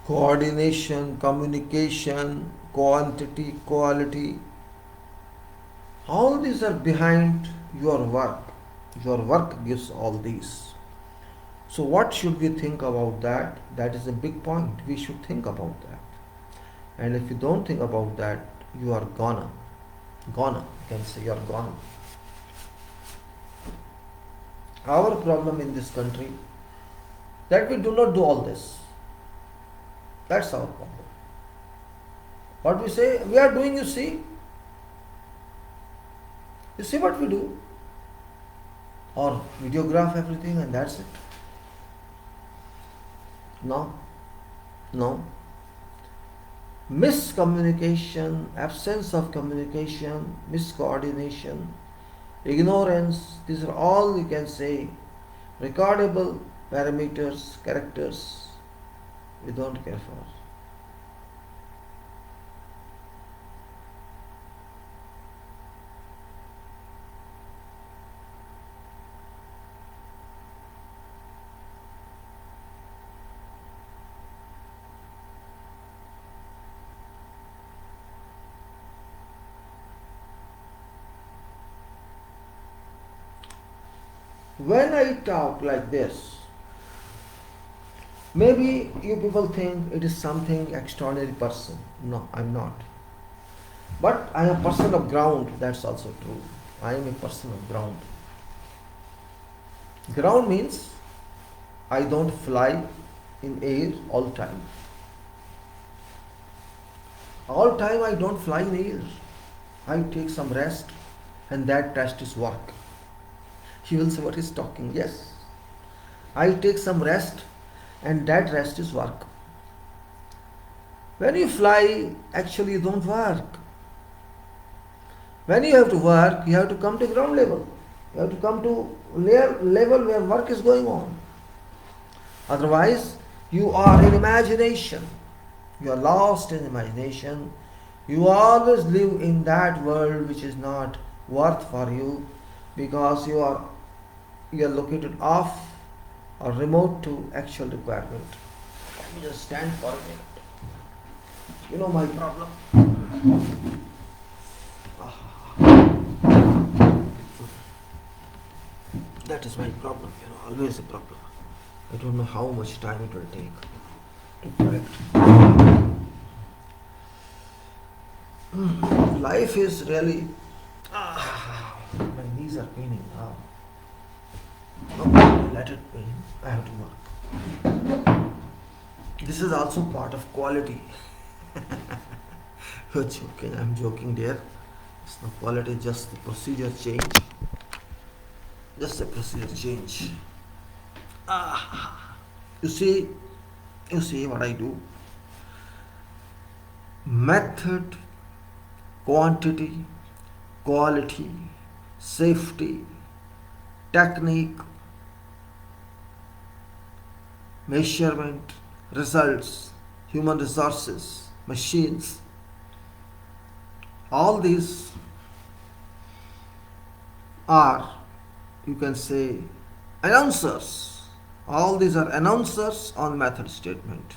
Coordination, communication, quantity, quality, all these are behind your work. Your work gives all these. So what should we think about that? That is a big point. We should think about that. And if you don't think about that, you are gone. Gone. You can say you are gone. Our problem in this country that we do not do all this. That's our problem. What we say, we are doing, you see. You see what we do. Or videograph everything and that's it. No. No. Miscommunication, absence of communication, miscoordination, ignorance, these are all, you can say, recordable parameters, characters we don't care for. When I talk like this, maybe you people think it is something extraordinary person. No, I'm not. But I am a person of ground, that's also true. I am a person of ground. Ground means I don't fly in air all time. All time I don't fly in air. I take some rest and that rest is work. You will say what is talking. Yes. I take some rest and that rest is work. When you fly, actually you don't work. When you have to work, you have to come to ground level. You have to come to level where work is going on. Otherwise, you are in imagination. You are lost in imagination. You always live in that world which is not worth for you because you are located off or remote to actual requirement. Let me just stand for a minute. You know my problem. That is my problem, always a problem. I don't know how much time it will take to correct. Life is really. My knees are paining now. Okay, let it pain. I have to work. This is also part of quality. You're joking, I'm joking there. It's not quality, just the procedure change. Just a procedure change. You see what I do? Method, quantity, quality, safety, technique, measurement, results, human resources, machines. All these are, you can say, announcers. All these are announcers on method statement.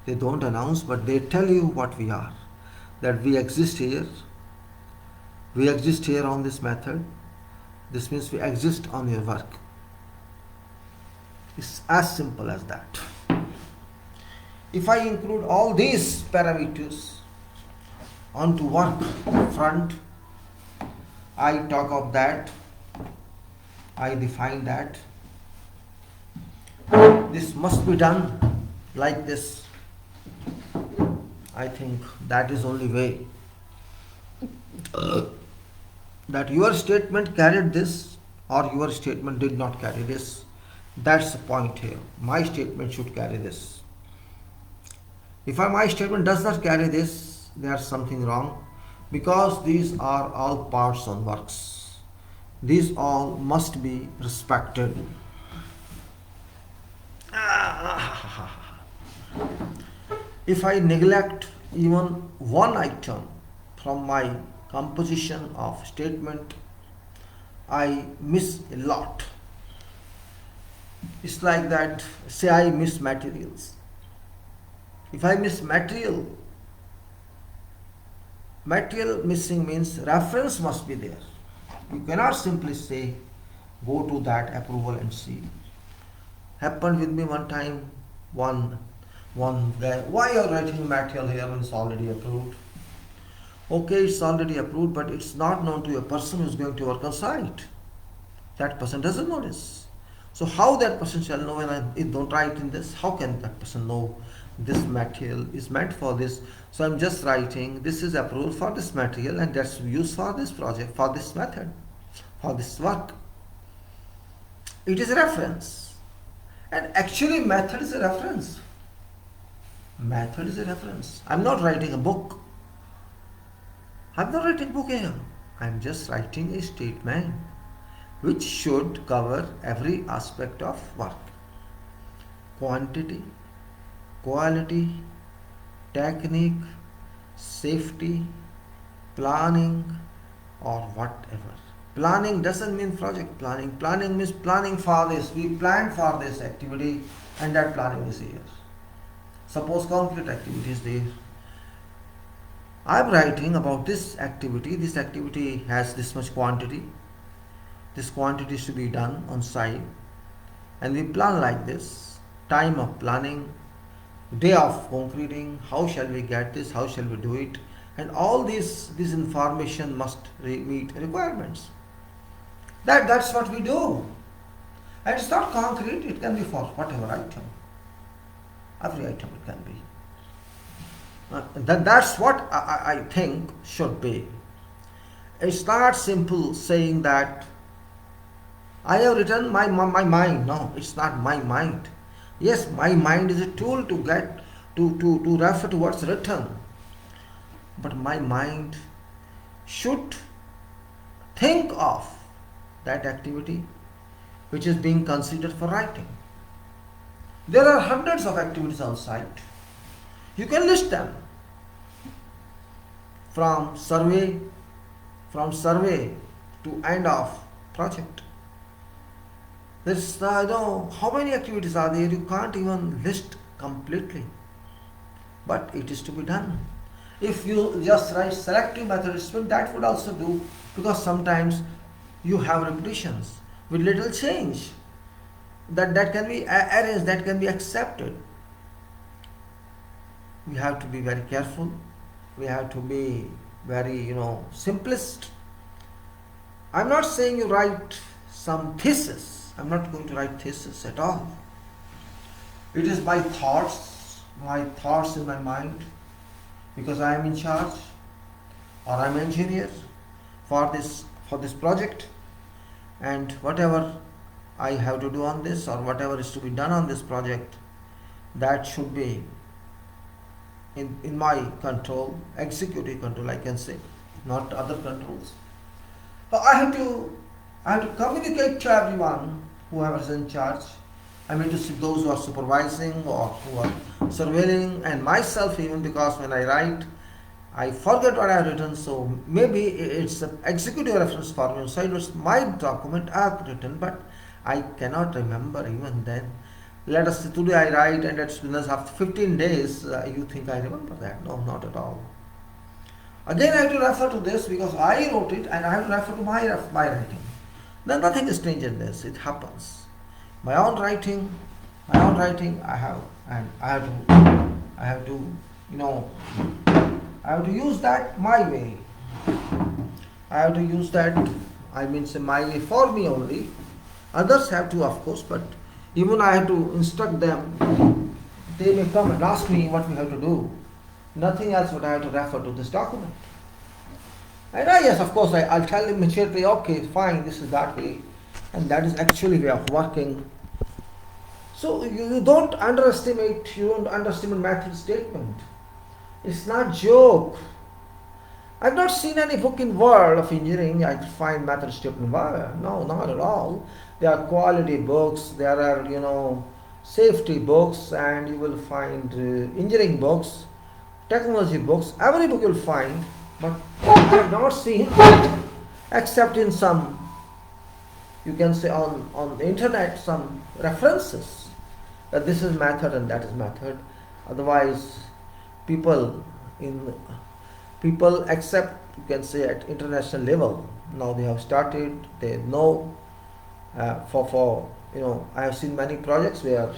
They don't announce, but they tell you what we are. That we exist here. We exist here on this method. This means we exist on your work. It's as simple as that. If I include all these parameters onto work front, I talk of that, I define that. This must be done like this. I think that is only way. That your statement carried this or your statement did not carry this. That's the point here. My statement should carry this. If my statement does not carry this, there's something wrong, because these are all parts on works. These all must be respected. If I neglect even one item from my composition of statement, I miss a lot. It's like that, say I miss materials. If I miss material missing means reference must be there. You cannot simply say, go to that approval and see. Happened with me one time, one guy, why you are writing material here when it's already approved? Okay, it's already approved, but it's not known to a person who is going to work on site. That person doesn't know this. So how that person shall know when I don't write in this? How can that person know this material is meant for this? So I'm just writing, this is approved for this material and that's used for this project, for this method, for this work. It is a reference. And actually method is a reference. Method is a reference. I'm not writing a book. I'm not writing a book here. I'm just writing a statement which should cover every aspect of work. Quantity, quality, technique, safety, planning, or whatever. Planning doesn't mean project planning. Planning means planning for this. We planned for this activity and that planning is here. Suppose concrete activity is there. I'm writing about this activity. This activity has this much quantity. This quantity is to be done on site. And we plan like this. Time of planning, day of concreting, how shall we get this, how shall we do it, and all this information must meet requirements. That's what we do. And it's not concrete, it can be for whatever item. Every item it can be. That's what I think should be. It's not simple saying that I have written my mind. No, it's not my mind. Yes, my mind is a tool to get to refer to what's written. But my mind should think of that activity which is being considered for writing. There are hundreds of activities on site. You can list them. From survey to end of project. There's how many activities are there, you can't even list completely. But it is to be done. If you just write selective method statement, that would also do, because sometimes you have repetitions. with little change that can be arranged, that can be accepted. We have to be very careful. We have to be very, simplest. I'm not saying you write some thesis. I'm not going to write thesis at all. It is my thoughts in my mind, because I am in charge, or I'm an engineer for this project, and whatever I have to do on this, or whatever is to be done on this project, that should be in my control, executive control, I can say, not other controls. So I have to communicate to everyone, whoever is in charge. I mean to see those who are supervising or who are surveilling, and myself even, because when I write, I forget what I have written, so maybe it's an executive reference for me, so it was my document I have written, but I cannot remember even then. Let us say today I write, and after 15 days you think I remember that. No, not at all. Again I have to refer to this because I wrote it, and I have to refer to my writing. Then nothing is strange in this, it happens. My own writing I have, and I have to use that my way. I have to use that, say my way for me only. Others have to, of course, but even I have to instruct them. They may come and ask me what we have to do. Nothing else would I have to refer to this document. And yes, of course, I'll tell them immediately, okay, fine, this is that way. And that is actually way of working. So you don't underestimate method statement. It's not joke. I've not seen any book in world of engineering I find method statement. No, not at all. There are quality books, there are safety books, and you will find engineering books, technology books. Every book you'll find, but I have not seen, except in some, you can say on the internet, some references that this is method and that is method. Otherwise, people accept, you can say, at international level. Now they have started, they know. I have seen many projects where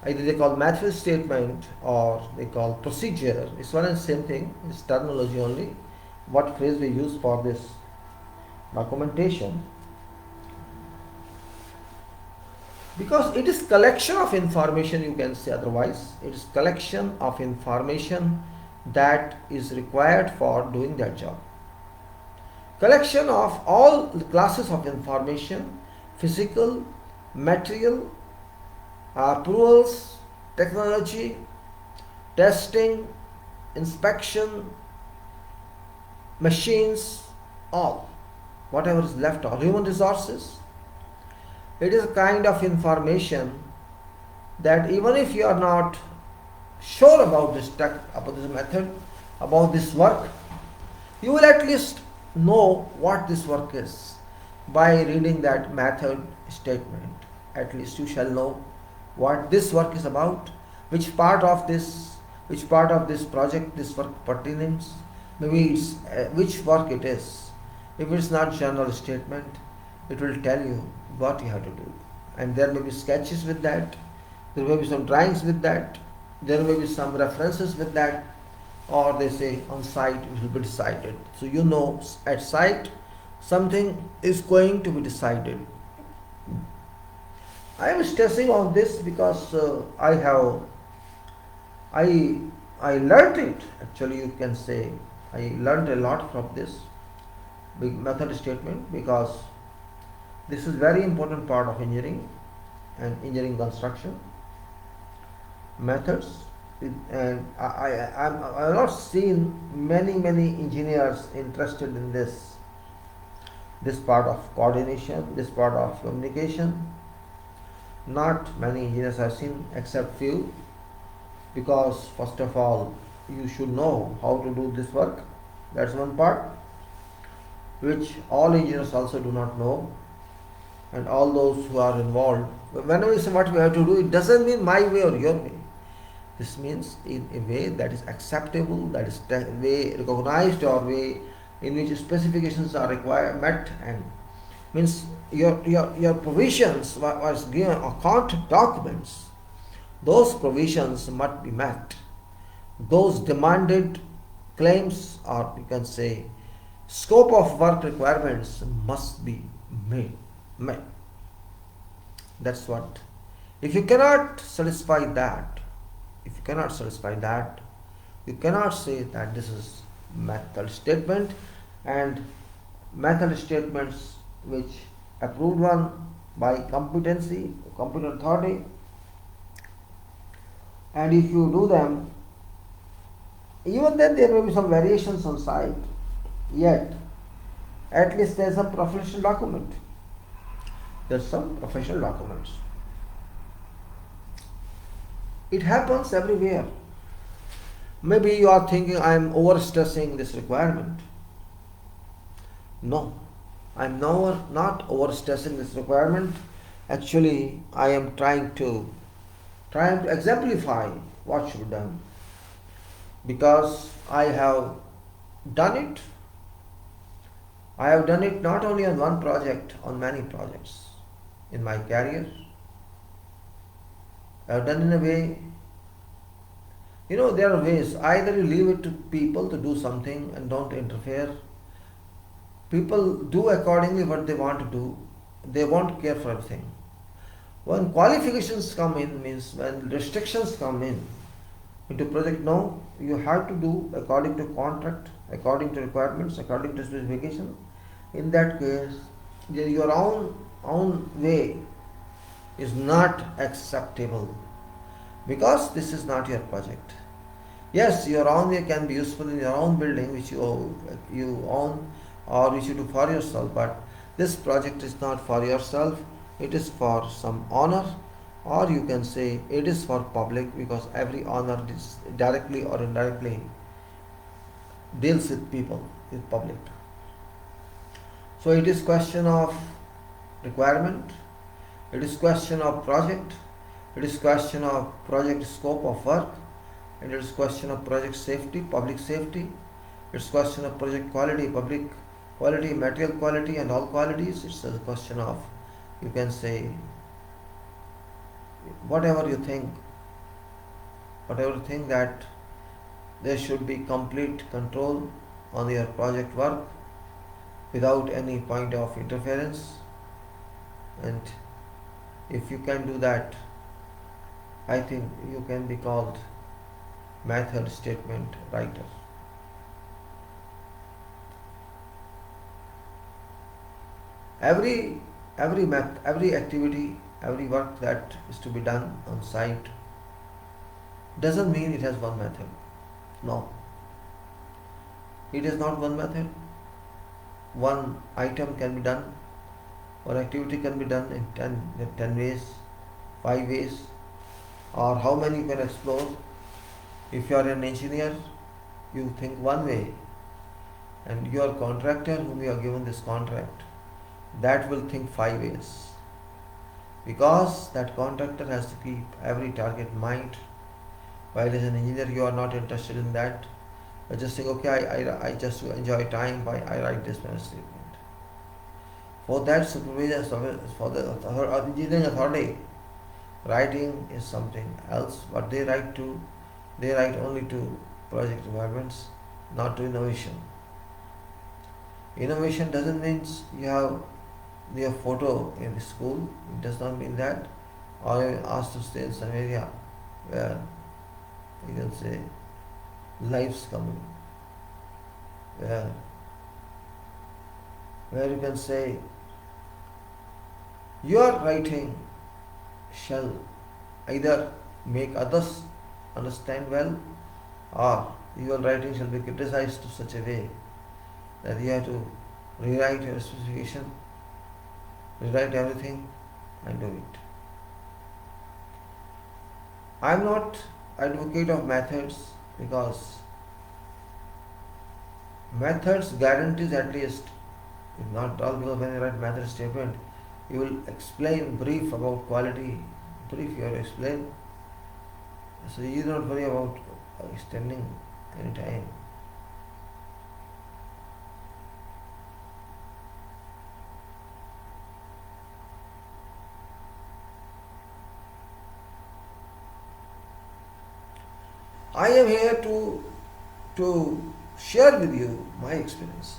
either they call method statement or they call procedure. It's one and same thing. It's terminology only. What phrase we use for this documentation? Because it is collection of information, you can say otherwise. It is collection of information that is required for doing that job. Collection of all the classes of information: physical, material, approvals, technology, testing, inspection, machines, all. Whatever is left, all human resources. It is a kind of information that even if you are not sure about this method, about this work, you will at least know what this work is by reading that method statement. At least you shall know what this work is about, which part of this project this work pertains, maybe it's which work it is. If it's not general statement, it will tell you what you have to do, and there may be sketches with that, there may be some drawings with that, there may be some references with that, or they say on site it will be decided. So you know at site something is going to be decided. I am stressing on this because I learned it. Actually, you can say I learned a lot from this big method statement, because this is very important part of engineering and engineering construction methods. And I have not seen many engineers interested in this part of coordination, this part of communication. Not many engineers I've seen, except few, because first of all you should know how to do this work. That's one part which all engineers also do not know, and all those who are involved. Whenever we say what we have to do, it doesn't mean my way or your way. This means in a way that is acceptable, that is way recognized, or way in which specifications are met, and Means your provisions was given or contract documents, those provisions must be met. Those demanded claims, or you can say scope of work requirements, must be met. That's what. If you cannot satisfy that, you cannot say that this is method statement, and method statements which approved one by competent authority, and if you do them, even then there may be some variations on site, yet at least there is a professional document. There's some professional documents. It happens everywhere. Maybe you are thinking I am overstressing this requirement. No, I am not overstressing this requirement. Actually, I am trying to exemplify what should be done, because I have done it. I have done it not only on one project, on many projects in my career. I have done in a way, there are ways. Either you leave it to people to do something and don't interfere. People do accordingly what they want to do. They won't care for everything. When qualifications come in, means when restrictions come into project, no, you have to do according to contract, according to requirements, according to specification. In that case, your own way is not acceptable, because this is not your project. Yes, your own way can be useful in your own building which you own, or which you do for yourself, but this project is not for yourself. It is for some honor, or you can say it is for public, because every honor is directly or indirectly deals with people, with public. So it is question of requirement, it is question of project, it is question of project scope of work, and it is question of project safety, public safety. It's question of project quality, public quality, material quality, and all qualities. It's a question of, you can say, whatever you think that there should be complete control on your project work without any point of interference. And if you can do that, I think you can be called method statement writer. Every activity, every work that is to be done on site doesn't mean it has one method. No, it is not one method. One item can be done, one activity can be done in 10 ways, 5 ways, or how many you can explore. If you are an engineer, you think one way, and your contractor whom you are given this contract, that will think 5 ways, because that contractor has to keep every target in mind. While as an engineer you are not interested in that. You just think, okay, I just enjoy time by I write this method statement. For that supervisor, for the engineering authority, writing is something else. But they write only to project requirements, not to innovation. Innovation doesn't mean you have your photo in the school. It does not mean that. Or you are asked to stay in some area where you can say lives coming, where you can say your writing shall either make others understand well, or your writing shall be criticized to such a way that you have to rewrite your specification, rewrite everything and do it. I am not advocate of methods, because methods guarantees at least, if not all, because when you write method statement, you will explain brief about quality, brief you have to explain. So you do not worry about extending any time. I am here to share with you my experiences.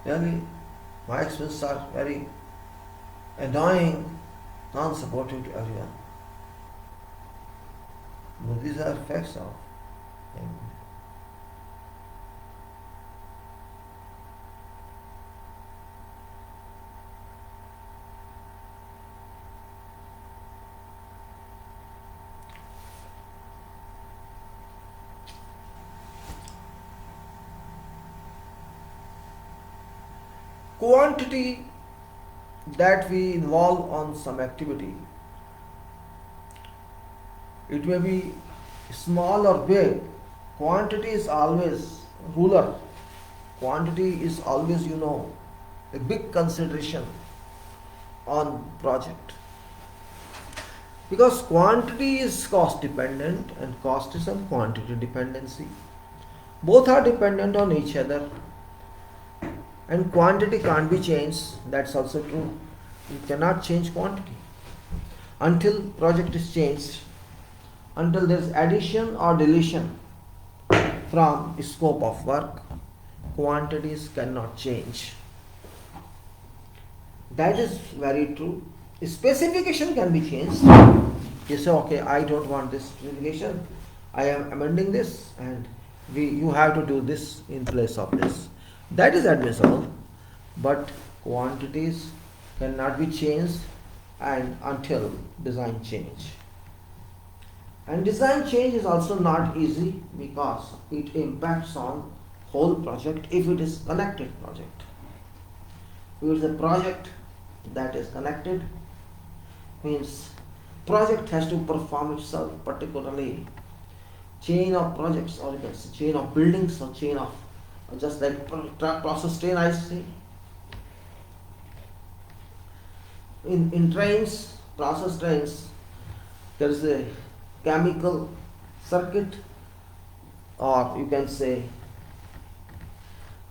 Really, my experiences are very annoying, non-supportive to everyone. But these are facts of. And quantity that we involve on some activity, it may be small or big, quantity is always ruler. Quantity is always, a big consideration on project. Because quantity is cost dependent and cost is on quantity dependency. Both are dependent on each other. And quantity can't be changed, that's also true. You cannot change quantity until project is changed, until there is addition or deletion from scope of work, quantities cannot change. That is very true. Specification can be changed. You say, okay, I don't want this specification, I am amending this, and you have to do this in place of this. That is admissible, but quantities cannot be changed and until design change. And design change is also not easy because it impacts on whole project if it is connected project. If it is a project that is connected, means project has to perform itself, particularly chain of projects, or you can say chain of buildings, or chain of just like process train I see. In trains, process trains, there is a chemical circuit, or you can say,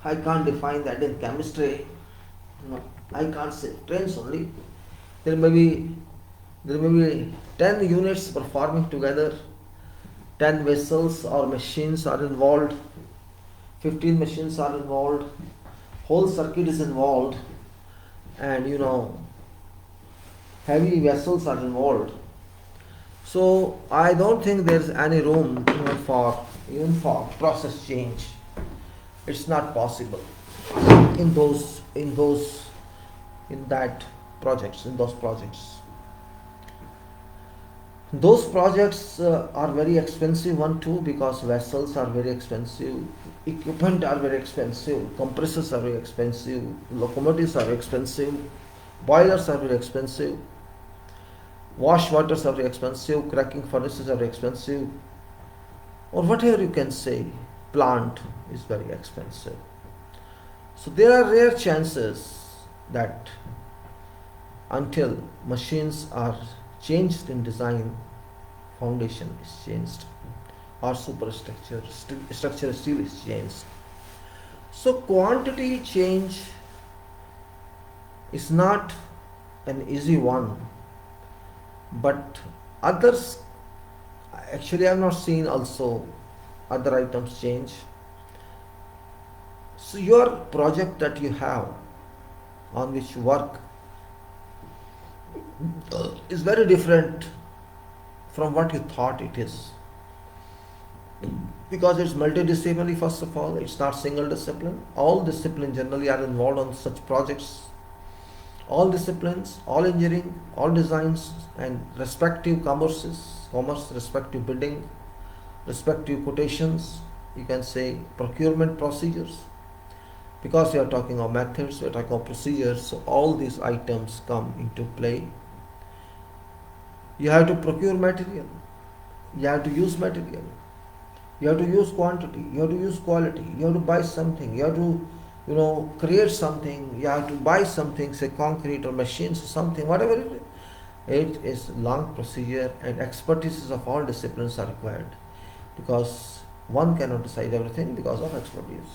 I can't define that in chemistry. No, I can't say trains only. There may be 10 units performing together, 10 vessels or machines are involved, 15 machines are involved, whole circuit is involved, and heavy vessels are involved. So I don't think there is any room for process change. It's not possible in those projects. Those projects are very expensive one too, because vessels are very expensive, equipment are very expensive, compressors are very expensive, locomotives are expensive, boilers are very expensive, wash waters are very expensive, cracking furnaces are very expensive, or whatever you can say, plant is very expensive. So there are rare chances that until machines are changed in design, foundation is changed, or superstructure structure still is changed. So quantity change is not an easy one, but others, actually I have not seen also other items change. So your project that you have on which you work is very different from what you thought it is, because it's multidisciplinary. First of all, it's not single discipline. All disciplines generally are involved on such projects. All disciplines, all engineering, all designs, and respective commerce, respective bidding, respective quotations, you can say procurement procedures, because we are talking of methods, we are talking of procedures, so all these items come into play. You have to procure material, you have to use material, you have to use quantity, you have to use quality, you have to buy something, you have to create something, you have to buy something, say concrete or machines or something, whatever it is. It is long procedure, and expertise of all disciplines are required, because one cannot decide everything because of expertise.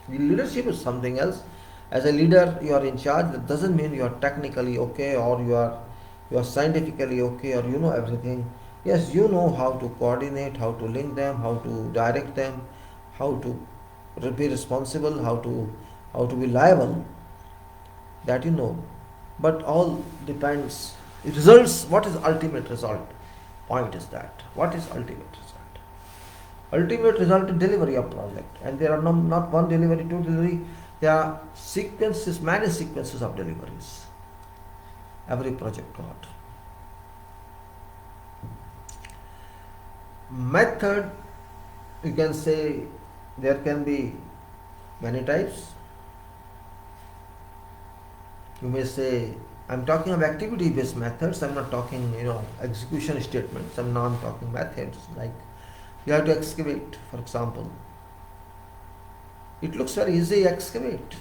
The leadership is something else. As a leader, you are in charge. That doesn't mean you are technically okay, or you are scientifically okay, or you know everything. Yes, you know how to coordinate, how to link them, how to direct them, how to be responsible, how to be liable. That you know, but all depends. It results. What is ultimate result? Point is that. What is ultimate result? Ultimate result is delivery of project, and there are not one delivery, two delivery. There are sequences, many sequences of deliveries. Every project got. Method, you can say there can be many types. You may say, I'm talking of activity based methods, I'm not talking, execution statements, I'm not talking methods like you have to excavate, for example. It looks very easy, excavate.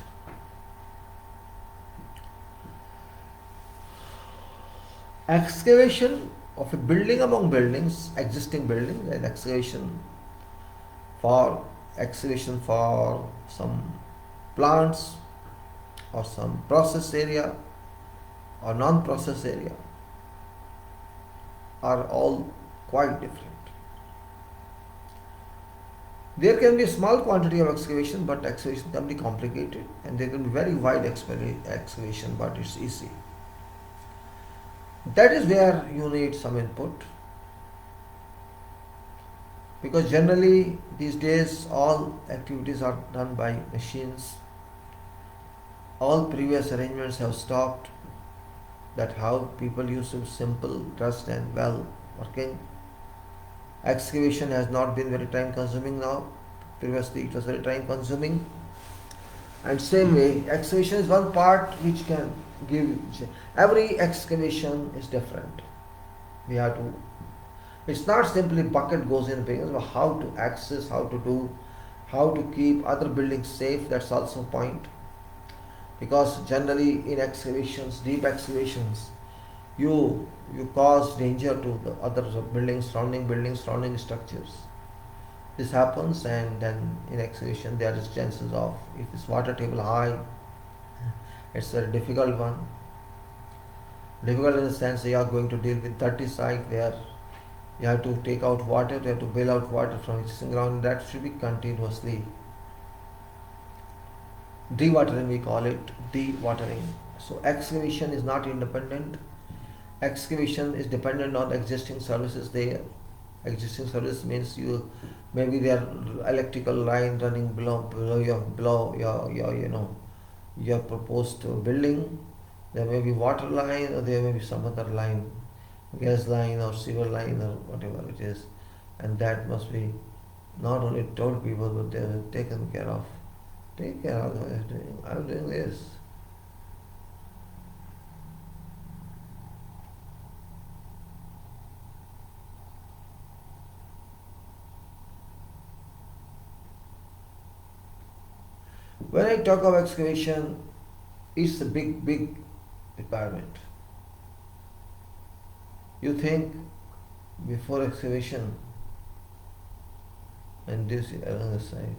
Excavation of a building among buildings, existing buildings, and excavation for some plants or some process area or non-process area are all quite different. There can be a small quantity of excavation, but excavation can be complicated, and there can be very wide excavation, but it's easy. That is where you need some input, because generally these days all activities are done by machines. All previous arrangements have stopped. That how people used to be simple, just and well working. Excavation has not been very time consuming now. Previously it was very time consuming. And same way, excavation is one part which can give. Every excavation is different. We have to. It's not simply bucket goes in begins, but how to access, how to do, how to keep other buildings safe. That's also a point. Because generally in excavations, deep excavations, you cause danger to the other buildings, surrounding structures. This happens, and then in excavation there is chances of, if it's water table high, it's a difficult one. Difficult in the sense you are going to deal with dirty site where you have to take out water, you have to bail out water from existing ground. That should be continuously. Dewatering, we call it dewatering. So excavation is not independent. Excavation is dependent on existing services there. Existing service means maybe there are electrical line running below your proposed building. There may be water line, or there may be some other line, gas line or sewer line or whatever it is, and that must be not only told people, but they are taken care of. Take care of what I'm doing. I'm doing this. When I talk of excavation, it's a big requirement. You think before excavation, and this along the side.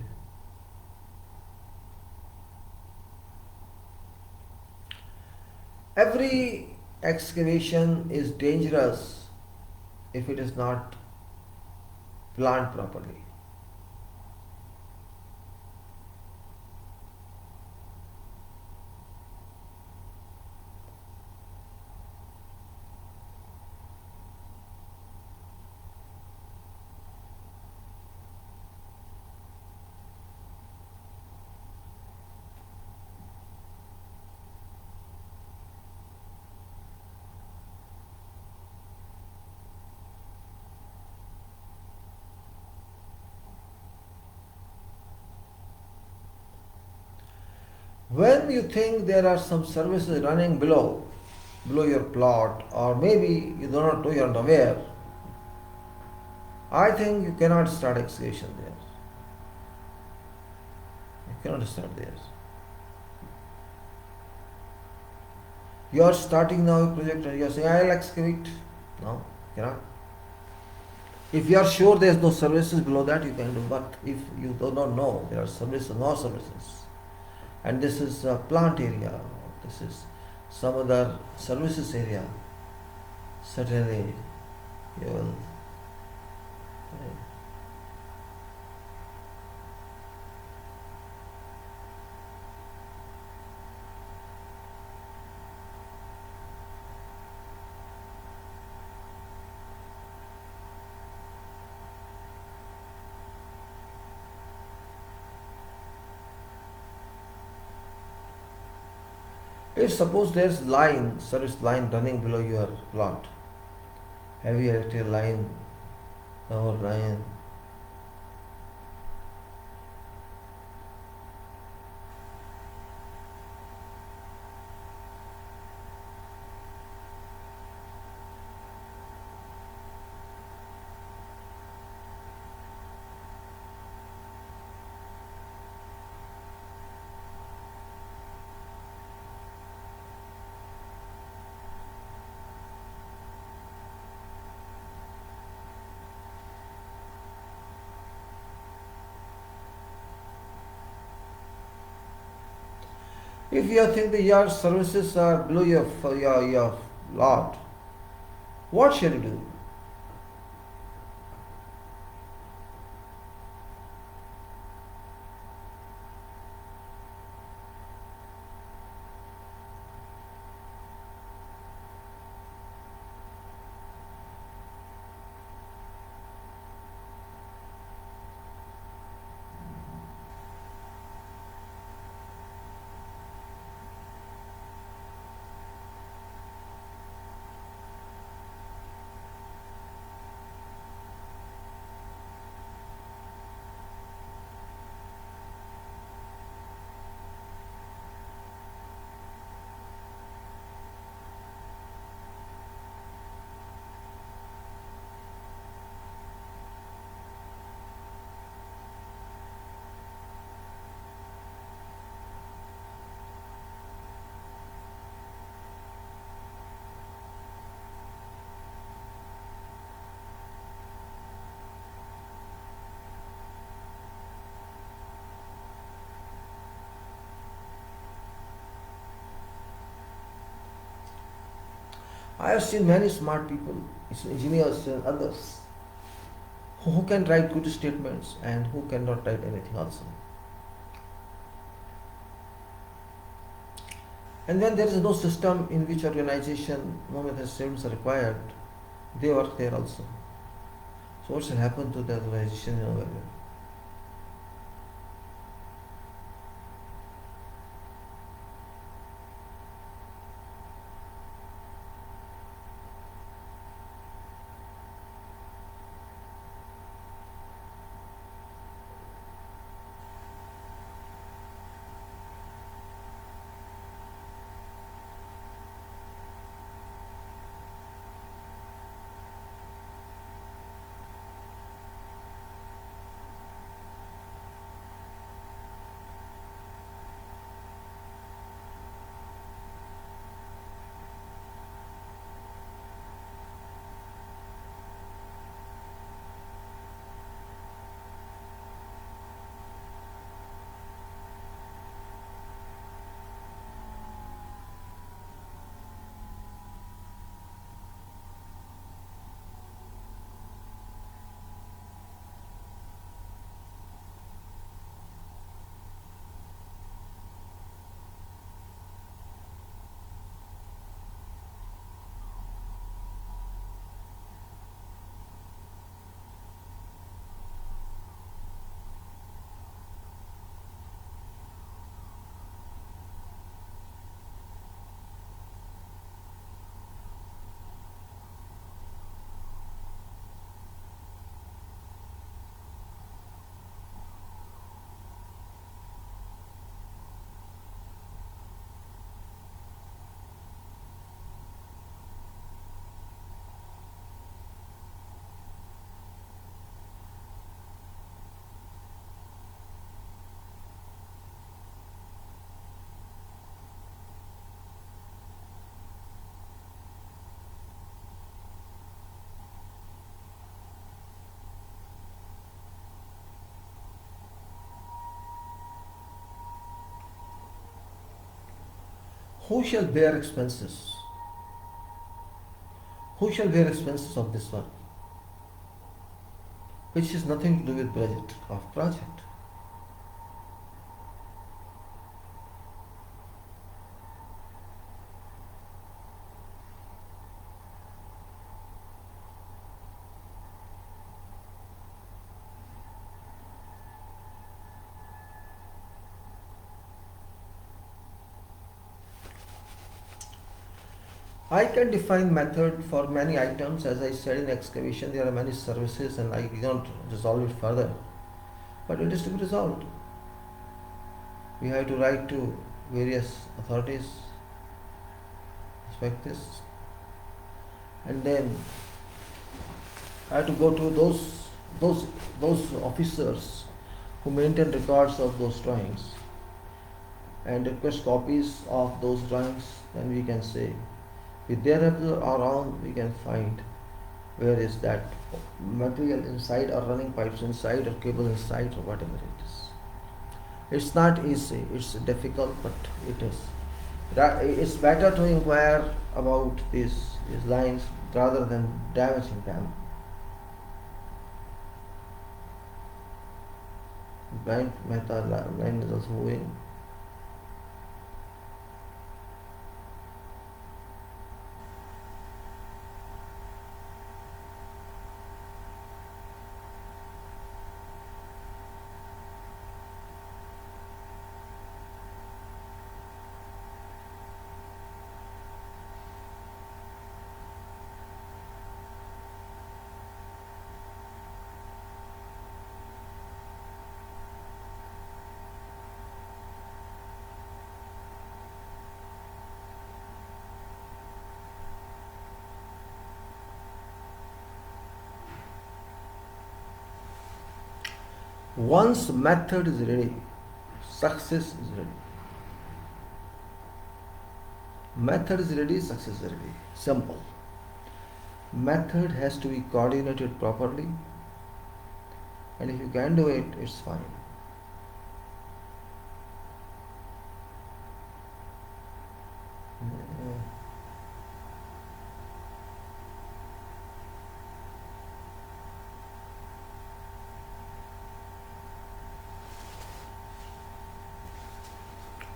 Every excavation is dangerous if it is not planned properly. When you think there are some services running below your plot, or maybe you do not know, you are not aware, I think you cannot start excavation there. You cannot start there. You are starting now a project and you are saying, I will excavate. No, you cannot. If you are sure there is no services below that, you can do. But if you do not know there are services, no services, and this is a plant area, this is some other services area, certainly you will If suppose there's service line running below your plot, heavy electrical line, power line. If you think that your services are below your lot, what shall you do? I have seen many smart people, engineers and others, who can write good statements and who cannot write anything also. And when there is no system in which organization, no method statements are required, they work there also. So what shall happen to the organization in our way? Who shall bear expenses? Who shall bear expenses of this work? which is nothing to do with budget of project. I can define method for many items. As I said, in excavation there are many services and I cannot resolve it further, but it is to be resolved. We have to write to various authorities, inspect this, and then I have to go to those officers who maintain records of those drawings and request copies of those drawings. Then we can say, with their help around, we can find where is that material inside, or running pipes inside, or cable inside, or whatever it is. It's not easy, it's difficult, but it is. It's better to inquire about these lines rather than damaging them. Blind method line is also moving. Once method is ready, success is ready. Method is ready, success is ready. Simple. Method has to be coordinated properly, and if you can do it, it's fine.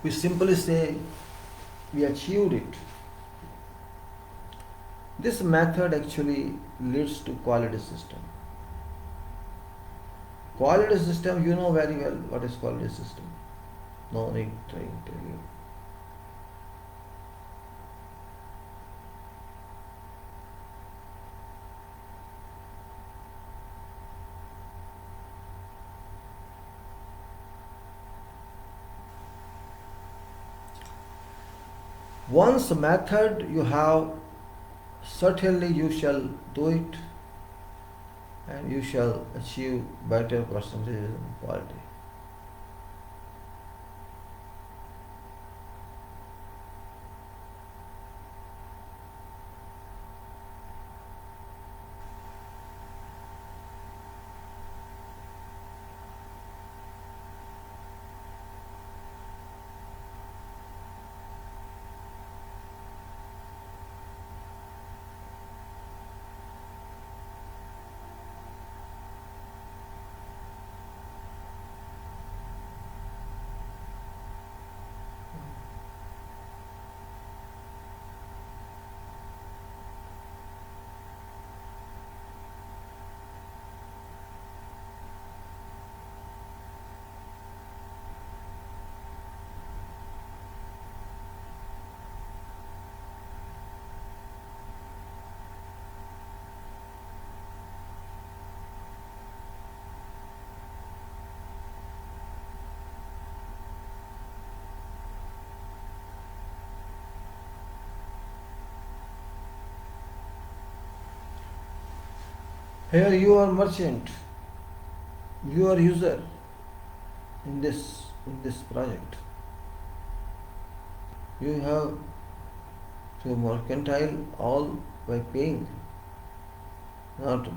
We simply say we achieved it. This method actually leads to quality system. Quality system, you know very well what is quality system. No need trying to tell you. Once a method you have, certainly you shall do it, and you shall achieve better percentages in quality. Here you are merchant, you are user in this project. You have to mercantile all by paying, not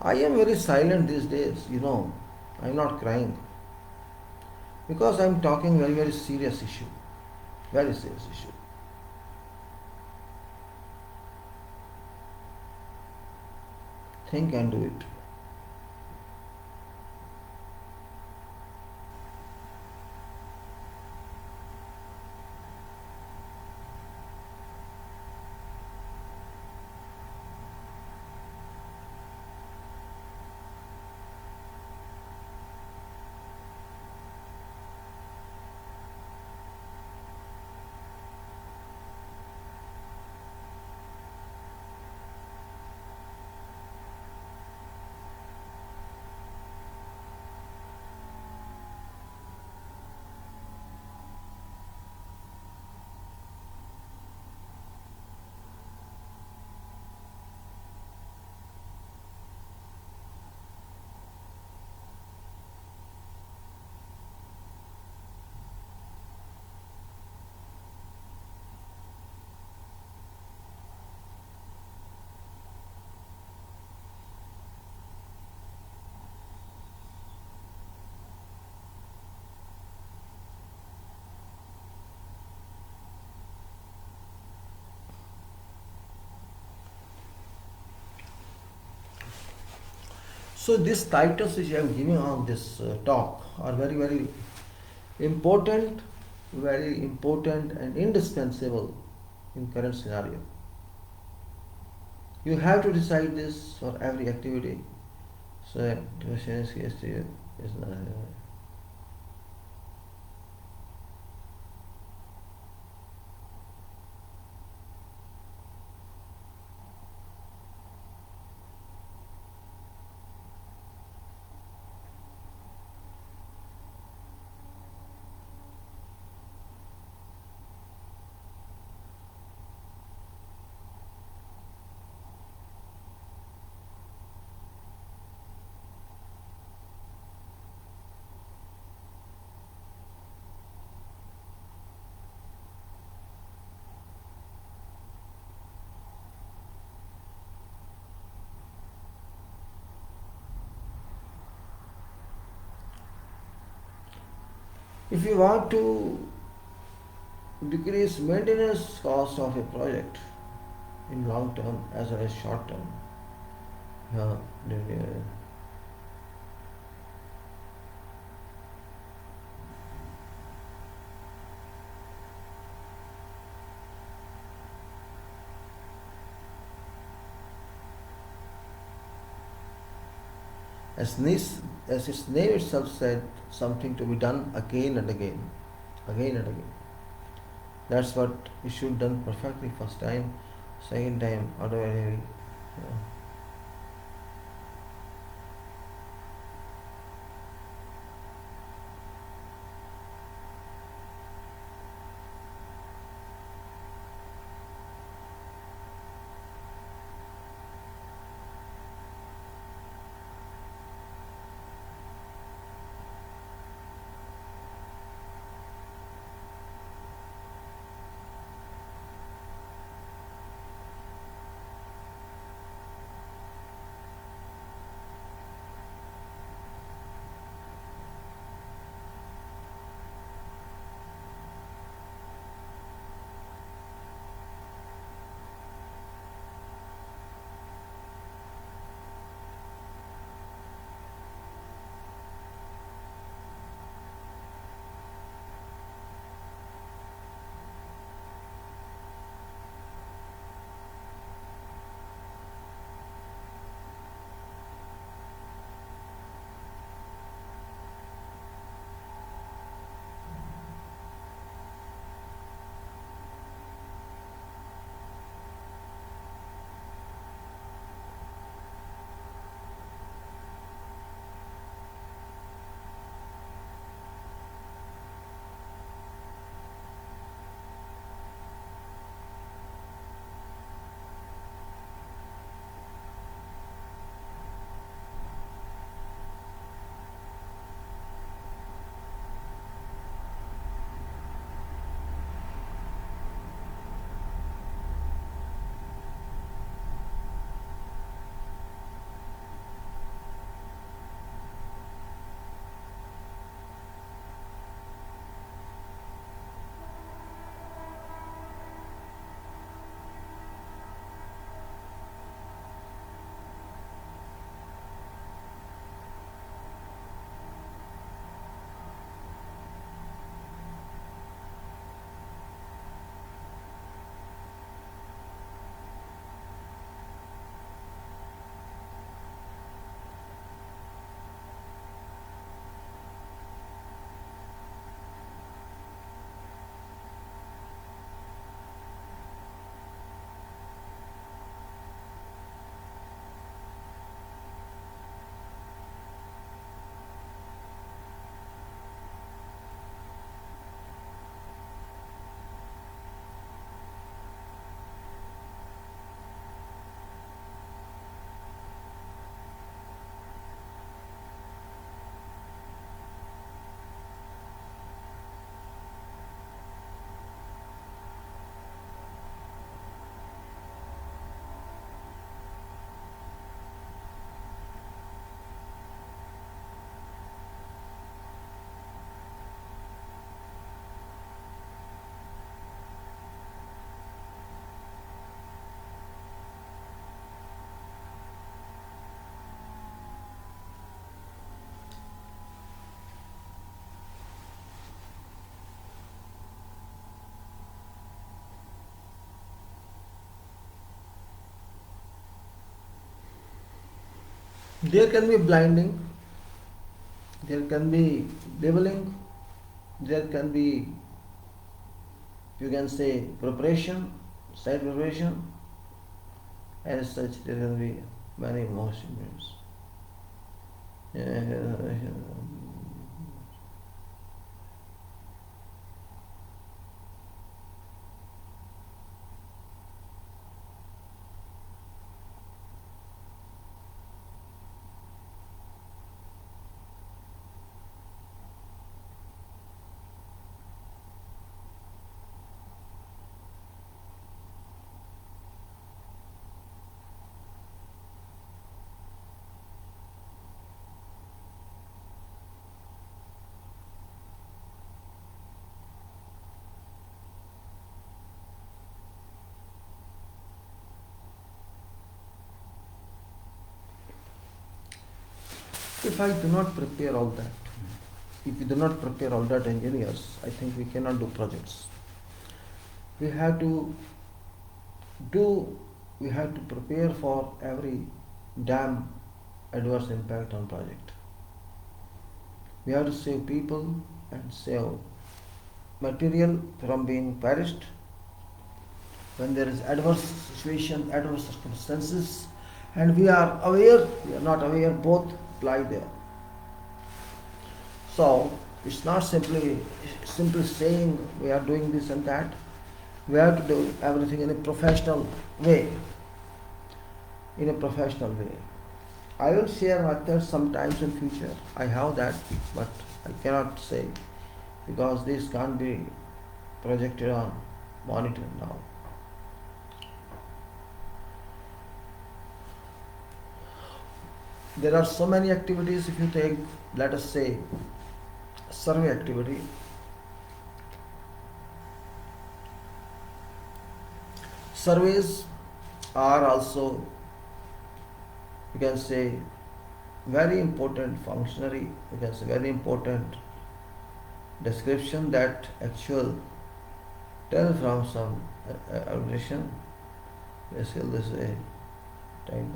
I am very silent these days, you know. I'm not crying because I'm talking very, very serious issue. Very serious issue. Think and do it. So these titles which I am giving on this talk are very, very important and indispensable in current scenario. You have to decide this for every activity. So the question is not. If you want to decrease maintenance cost of a project in long term as well as short term, yeah, as its name itself said, something to be done again and again, again and again. That's what you should done perfectly first time, second time, otherwise, yeah. There can be blinding, there can be labeling, there can be, you can say, preparation, site preparation. As such, there can be many more statements. If I do not prepare all that, if we do not prepare all that engineers, I think we cannot do projects. We have to prepare for every damn adverse impact on project. We have to save people and save material from being perished. When there is adverse situation, adverse circumstances, and we are aware, we are not aware, both apply there. So it's not simply saying we are doing this and that. We have to do everything in a professional way. In a professional way. I will share methods sometimes in future. I have that, but I cannot say because this can't be projected on monitor now. There are so many activities. If you take, let us say, survey activity. Surveys are also, you can say, very important functionary, you can say very important description that actual tell from some organization. Basically this is a time.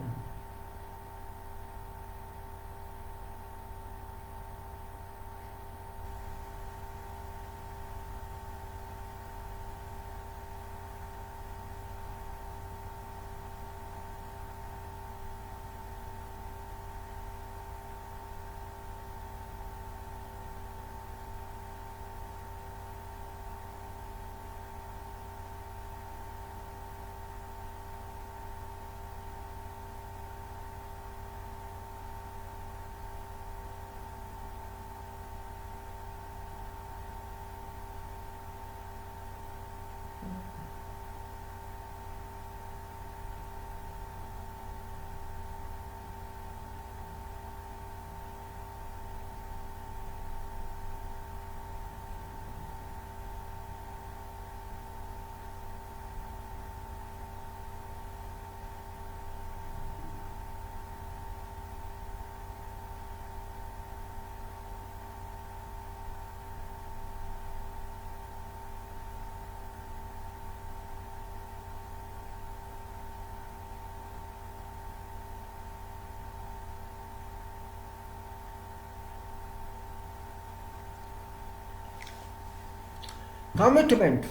Commitment,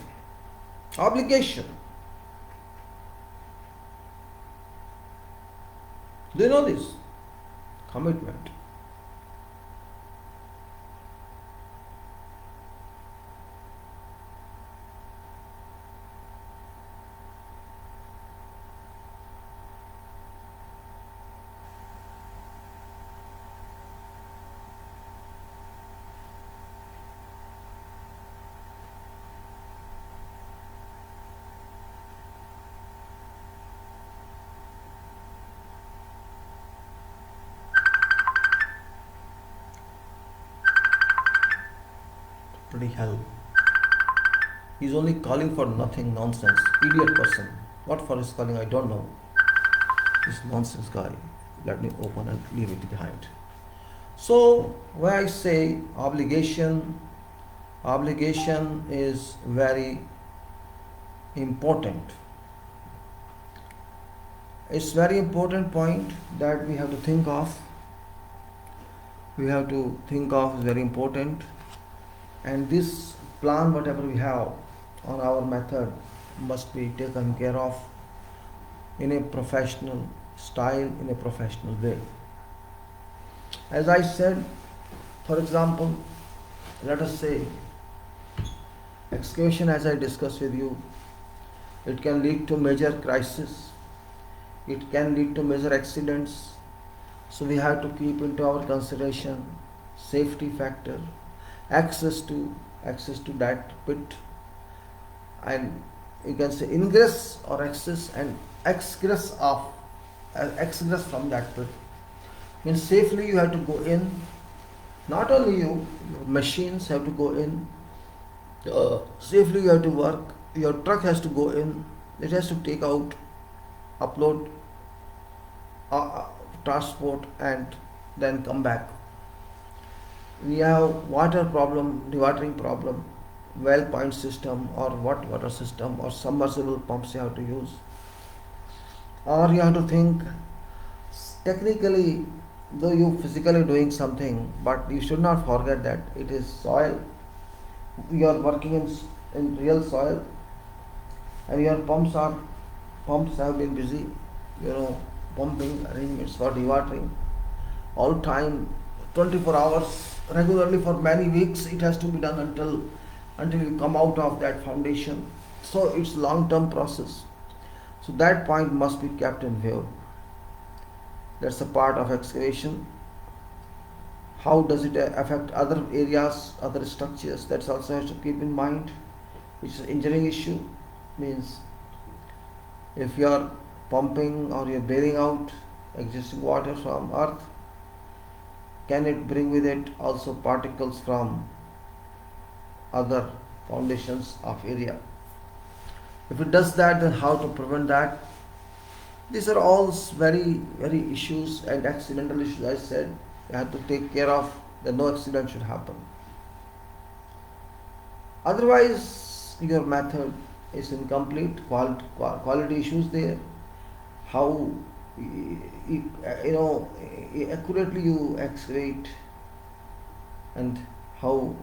obligation. Do you know this? Commitment. Bloody hell. He's only calling for nothing, nonsense. Idiot person. What for is calling, I don't know. This nonsense guy. Let me open and leave it behind. So, when I say obligation is very important. It's very important point that we have to think of. we have to think of is very important, and this plan whatever we have on our method must be taken care of in a professional style, in a professional way. As I said, for example, let us say excavation, as I discussed with you, it can lead to major crisis, it can lead to major accidents. So we have to keep into our consideration safety factor, access to that pit, and you can say ingress or access and egress from that pit. Means safely you have to go in. Not only you, your machines have to go in. Safely you have to work. Your truck has to go in. It has to take out, upload, transport, and then come back. We have water problem, dewatering problem, well point system or water system or submersible pumps you have to use. Or you have to think technically, though you physically doing something, but you should not forget that it is soil. You are working in real soil, and your pumps have been busy, pumping arrangements for dewatering all time, 24 hours regularly for many weeks. It has to be done until you come out of that foundation. So it's long-term process. So that point must be kept in view. That's a part of excavation. How does it affect other areas, other structures? That's also has to keep in mind. Which is engineering issue. Means if you are pumping or you're bailing out existing water from earth, can it bring with it also particles from other foundations of area? If it does that, then how to prevent that? These are all very, very issues and accidental issues. I said you have to take care of that no accident should happen. Otherwise, your method is incomplete. Quality issues there. How accurately you excavate, and how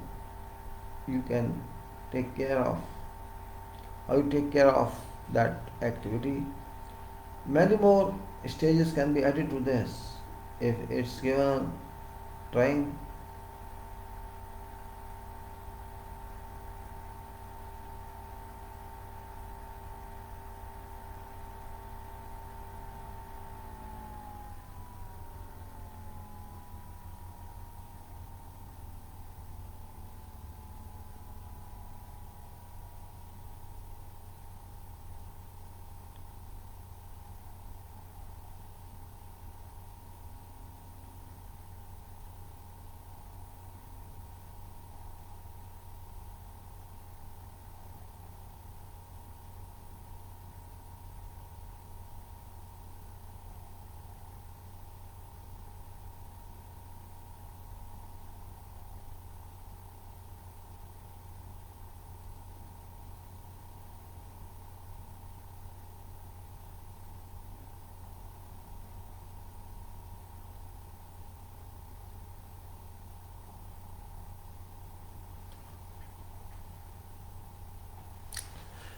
you can take care of that activity. Many more stages can be added to this if it's given trying.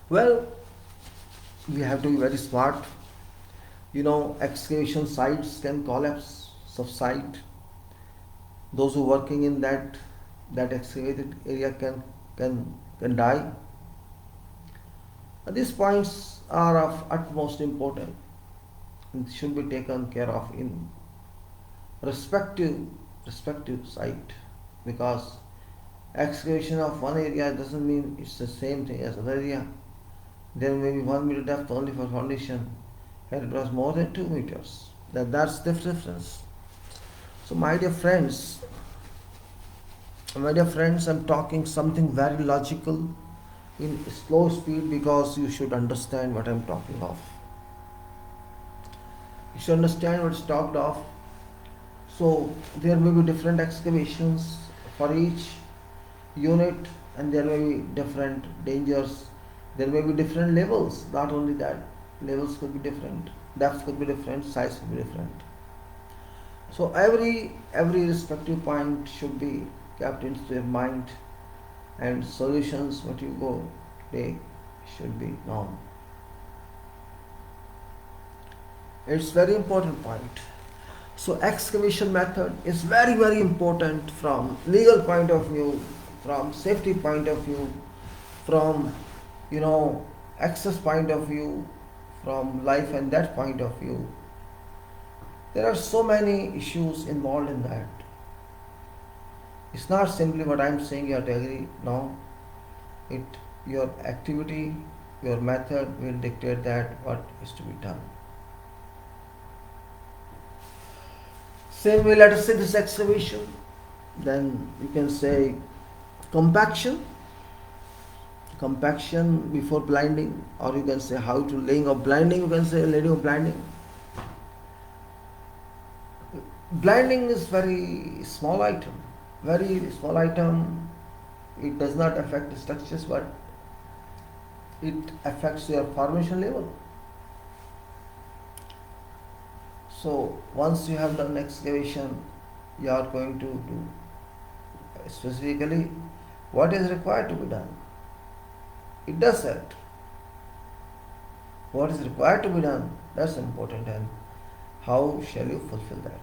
Well, we have to be very smart. Excavation sites can collapse, subside. Those who working in that excavated area can die. These points are of utmost importance and should be taken care of in respective site, because excavation of one area doesn't mean it's the same thing as other area. There may be 1 meter depth only for foundation. Here it was more than 2 meters. That's the difference. So my dear friends, I'm talking something very logical in slow speed, because you should understand what I'm talking of. You should understand what's talked of. So there may be different excavations for each unit, and there may be different dangers. There may be different levels. Not only that, levels could be different, depth could be different, size could be different. So every respective point should be kept into your mind, and solutions what you go take should be known. It's very important point. So excavation method is very important from legal point of view, from safety point of view, from you know access point of view, from life and death point of view. There are so many issues involved in that. It's not simply what I'm saying you have to agree. No, it your activity, your method will dictate that what is to be done. Same way, let us say this excavation, then you can say compaction, compaction before blinding, or you can say how to laying of blinding, you can say laying of blinding. Blinding is very small item, very small item. It does not affect the structures, but it affects your formation level. So once you have done excavation, you are going to do specifically what is required to be done. It does that. What is required to be done, that's important, and how shall you fulfill that?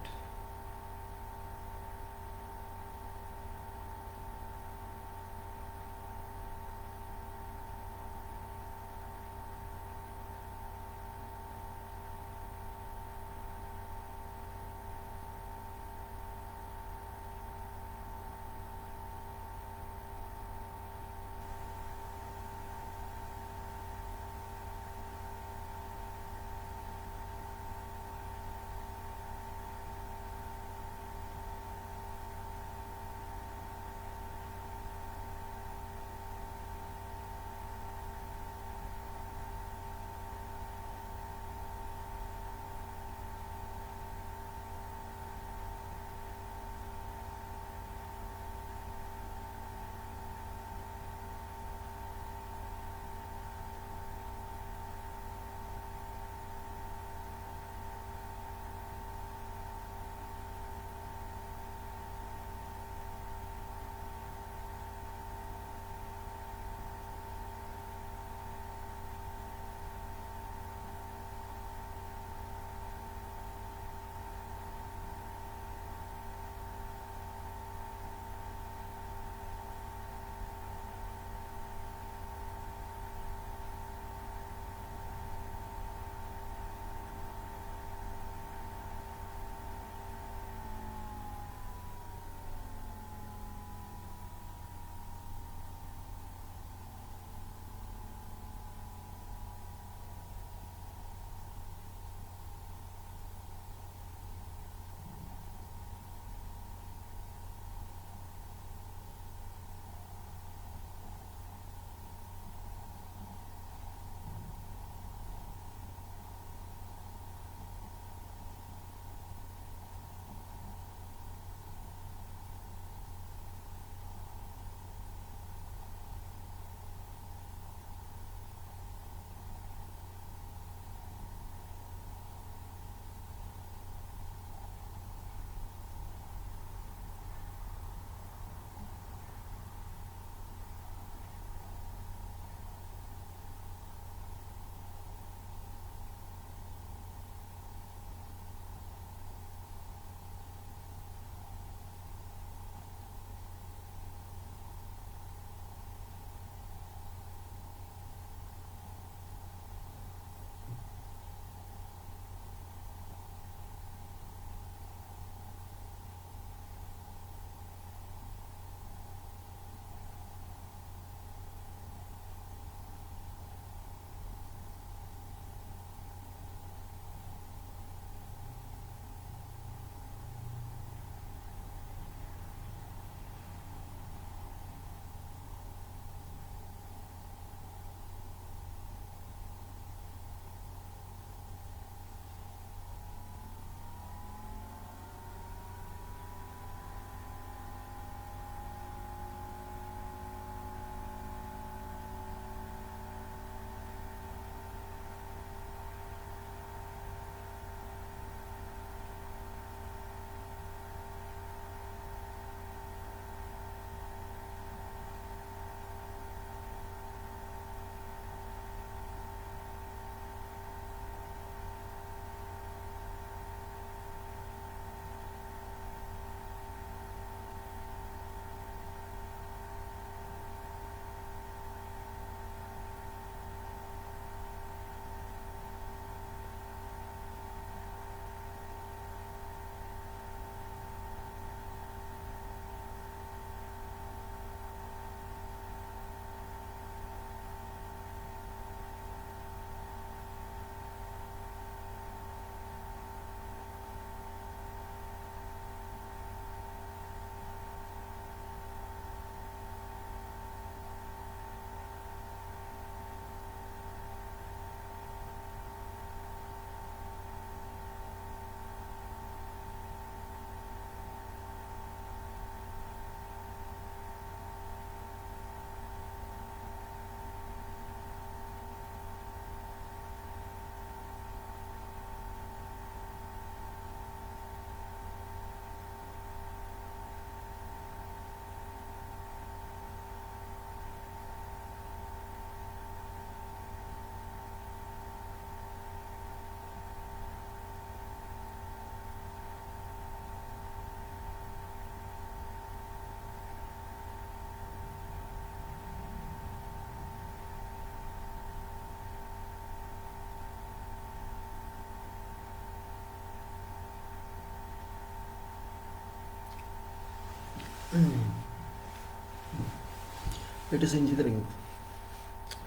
It is engineering,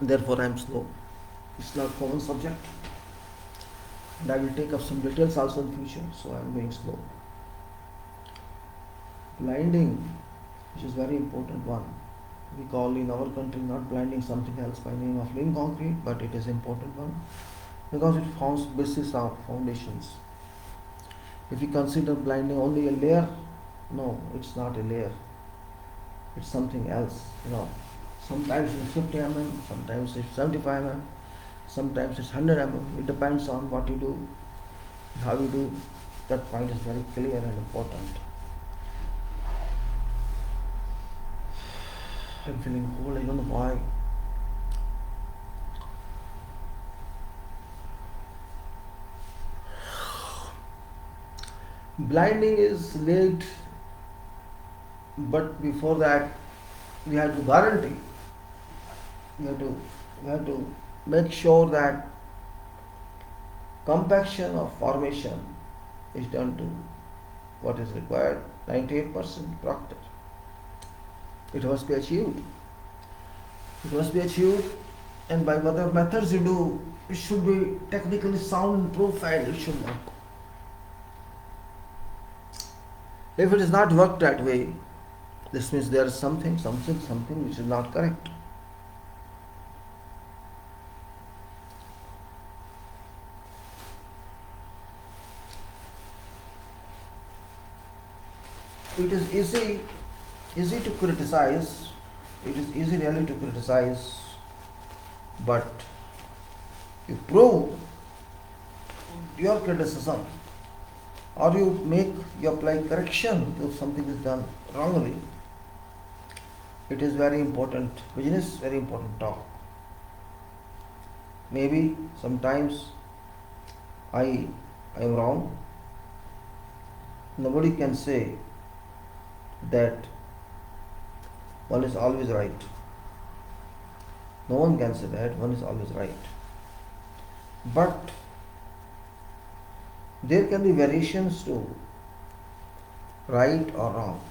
therefore I am slow. It's not common subject, and I will take up some details also in future, so I am going slow. Blinding, which is very important one. We call in our country not blinding, something else by name of laying concrete, but it is important one because it forms basis of foundations. If you consider blinding only a layer, no, it's not a layer. It's something else. Sometimes it's 50 mm, sometimes it's 75 mm, sometimes it's 100 mm. It depends on what you do, how you do. That point is very clear and important. I'm feeling cold, I don't know why. Blinding is late, but before that, we have to guarantee. We have to make sure that compaction of formation is done to what is required, 98% proctor. It must be achieved. It must be achieved, and by whatever methods you do, it should be technically sound and profile. It should work. If it is not worked that way, this means there is something which is not correct. It is easy to criticize. It is easy really to criticize, but you prove your criticism, or you apply correction if something is done wrongly. It is very important. Business, very important talk. Maybe sometimes I am wrong. Nobody can say that one is always right. No one can say that one is always right. But there can be variations to right or wrong.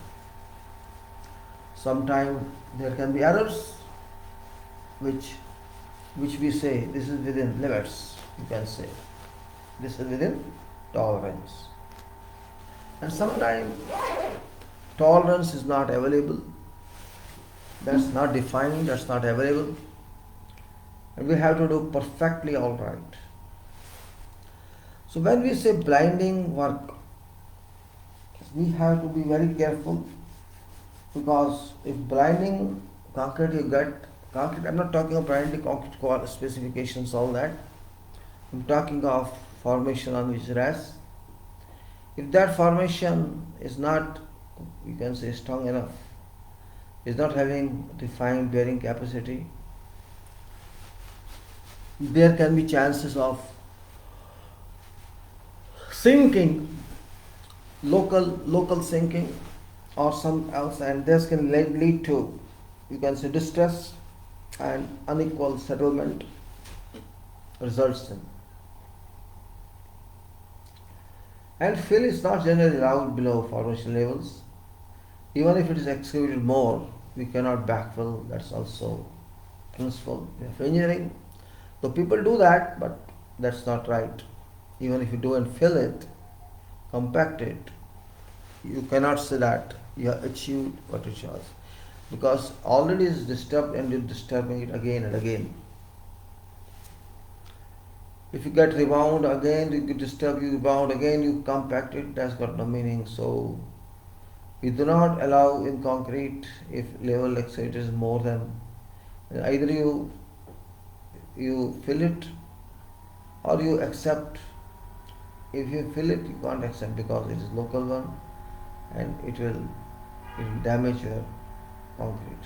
Sometimes there can be errors which we say this is within limits, you can say. This is within tolerance. And sometimes tolerance is not available, that's not defined, that's not available, and we have to do perfectly all right. So when we say blinding work, we have to be very careful, because if blinding concrete you get concrete, I'm not talking of blinding concrete core specifications, all that. I'm talking of formation on which rests. If that formation is not, you can say, strong enough, is not having defined bearing capacity, there can be chances of sinking, local sinking or some else, and this can lead to, you can say, distress and unequal settlement results in. And fill is not generally allowed below formation levels. Even if it is excavated more, we cannot backfill. That's also principle of engineering. So people do that, but that's not right. Even if you do and fill it, compact it, you cannot say that you have achieved what it was, because already is disturbed and you're disturbing it again and again. If you get rebound again, you disturb, you rebound again, you compact it, that's got no meaning. So we do not allow in concrete if level excavated is more than, either you fill it or you accept. If you fill it, you can't accept because it is local one, and it will damage your concrete.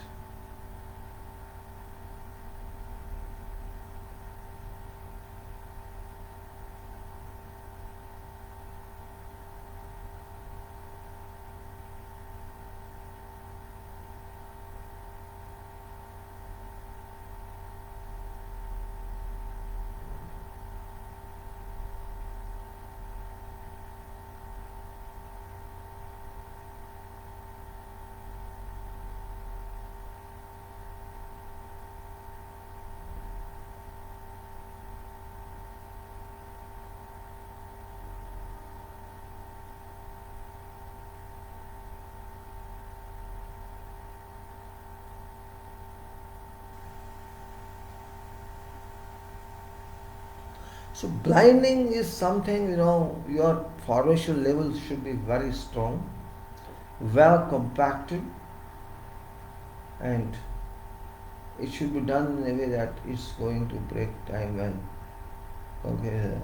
So blinding is something, your formation level should be very strong, well compacted, and it should be done in a way that it's going to break time concrete.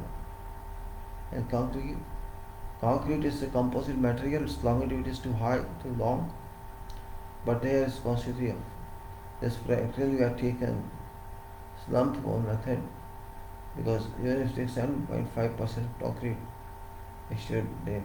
And concrete is a composite material, its longevity is too high, too long, but there is possibility of this practically we have taken slump form method, because even if it takes 7.5% concrete, it should date.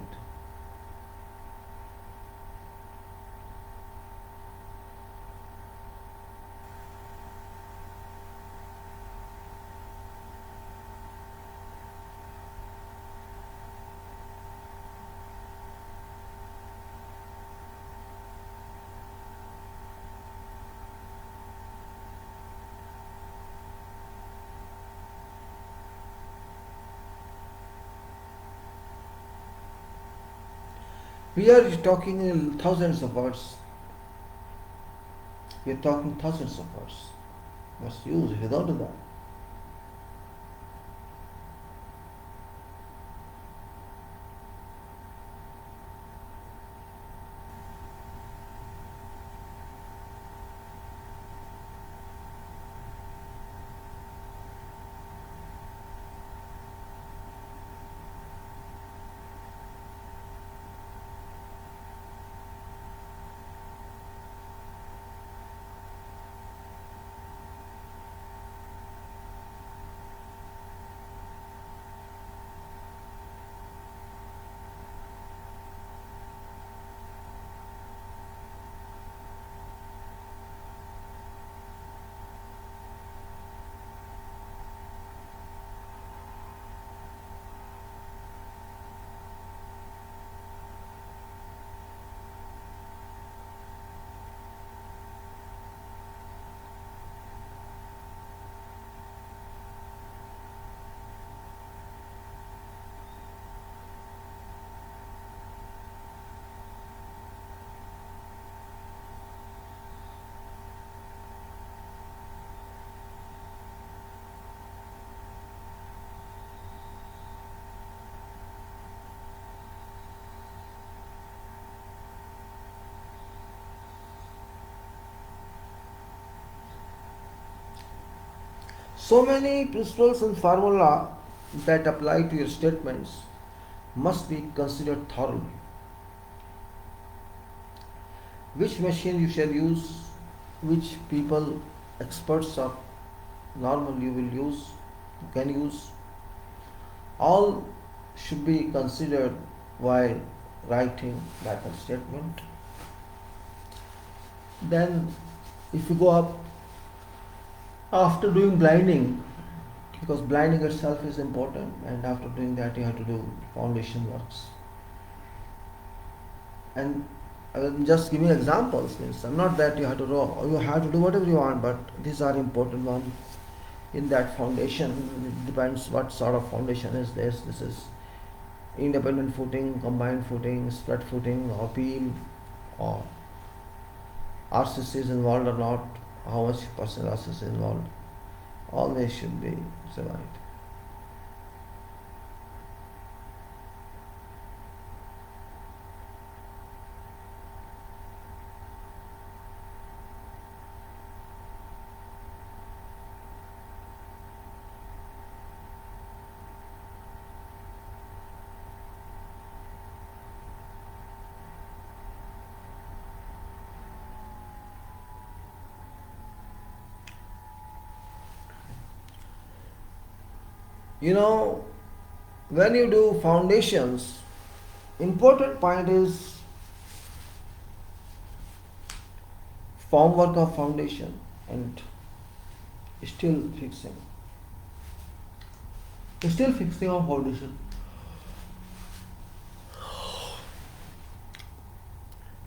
We are talking in thousands of words. We are talking thousands of words. Must use if you don't do that. So many principles and formula that apply to your statements must be considered thoroughly. Which machine you shall use, which people, experts or normal you will use, you can use, all should be considered while writing method statement. Then if you go up after doing blinding, because blinding itself is important, and after doing that you have to do foundation works. And I will just give you examples. Means I'm not that you have to do whatever you want, but these are important ones. In that foundation, it depends what sort of foundation is this. This is independent footing, combined footing, spread footing, or peel, or RCC is involved or not, how much percent RCC is involved. All this should be survived. When you do foundations, important point is formwork of foundation and still fixing. Still fixing of foundation.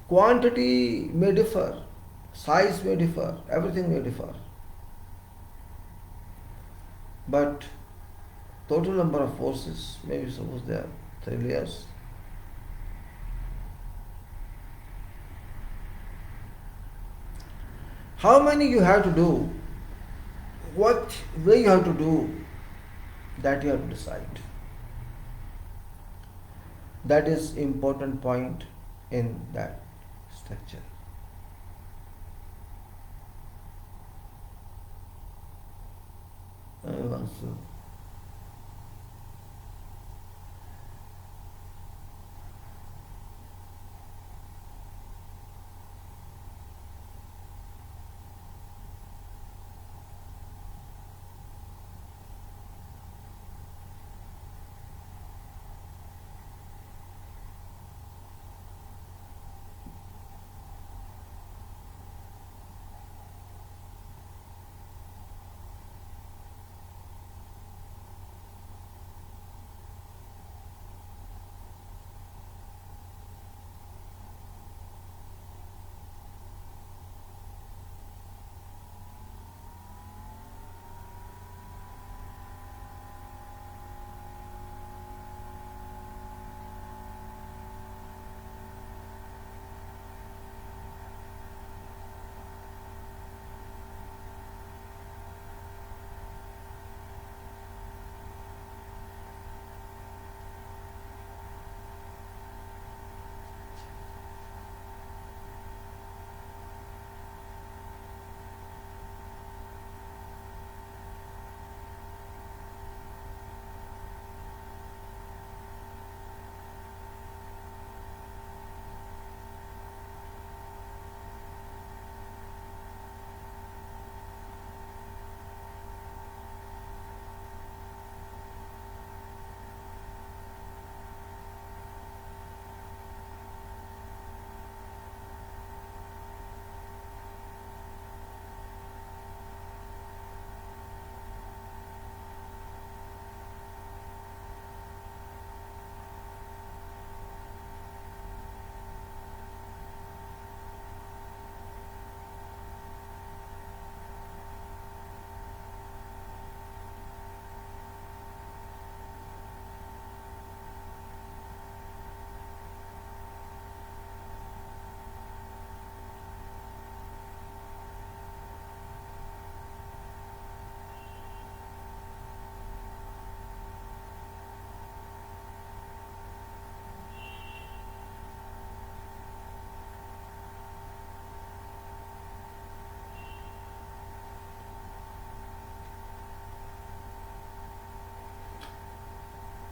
Quantity may differ, size may differ, everything may differ. But total number of forces, maybe suppose there are 3 layers. How many you have to do? What way you have to do? That you have to decide. That is important point in that structure. Also,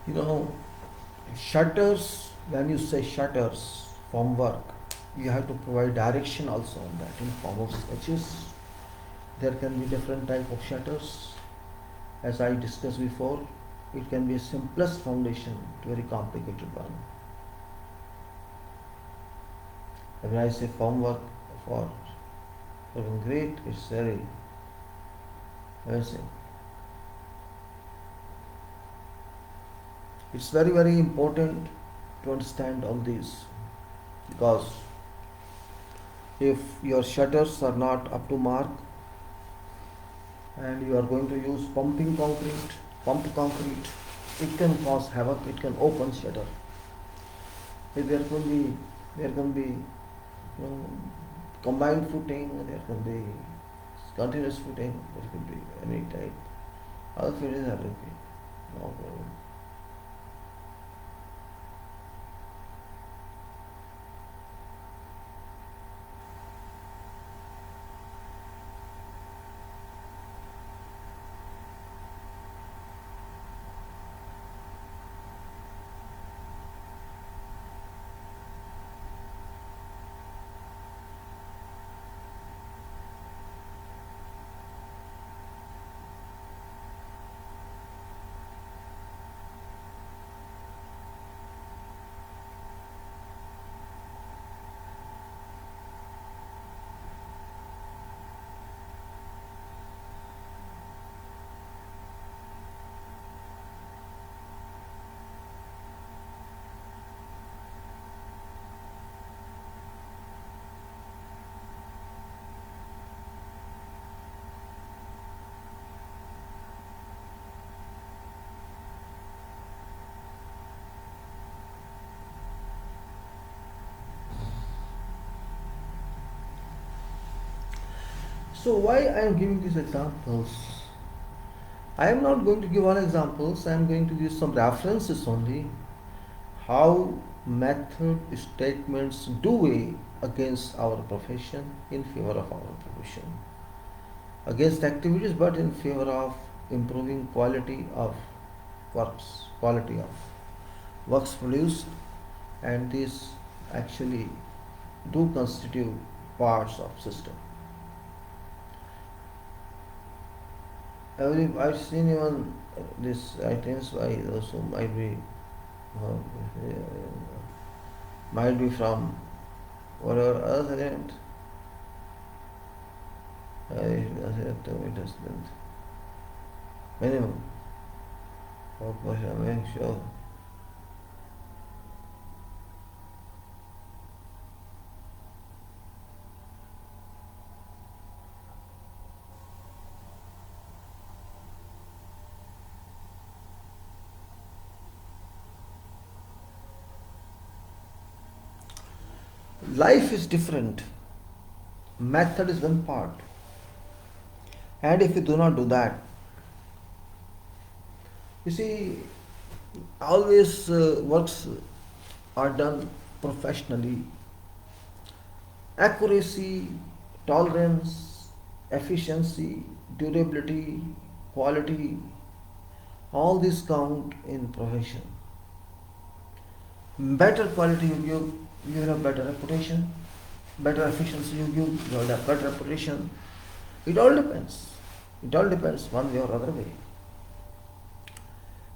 you know, shutters, when you say shutters, form work, you have to provide direction also on that in form of sketches. There can be different type of shutters. As I discussed before, it can be a simplest foundation to very complicated one. When I say form work for great, it's very amazing. It's very, very important to understand all these, because if your shutters are not up to mark and you are going to use pumped concrete, it can cause havoc, it can open shutter. If there can be combined footing, there can be continuous footing, there can be any type. Other fittings are okay, no problem. So why I am giving these examples? I am not going to give all examples, I am going to give some references only how method statements do weigh against our profession in favor of our profession, against activities but in favor of improving quality of works produced, and these actually do constitute parts of system. I've seen even these items by those who uh, might be from whatever other event. I minimum. Of course, I make sure. Life is different. Method is one part. And if you do not do that, you see, always works are done professionally. Accuracy, tolerance, efficiency, durability, quality, all these count in profession. Better quality you give, you have better reputation. Better efficiency you give, you have better reputation. It all depends. It all depends one way or other way.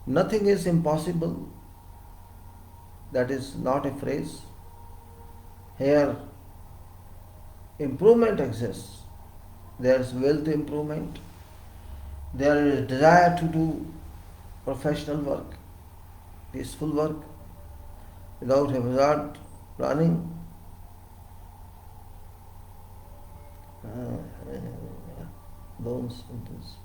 Nothing is impossible. That is not a phrase. Here, improvement exists. There is will to improvement. There is desire to do professional work, peaceful work, without hazard running. Those sentences.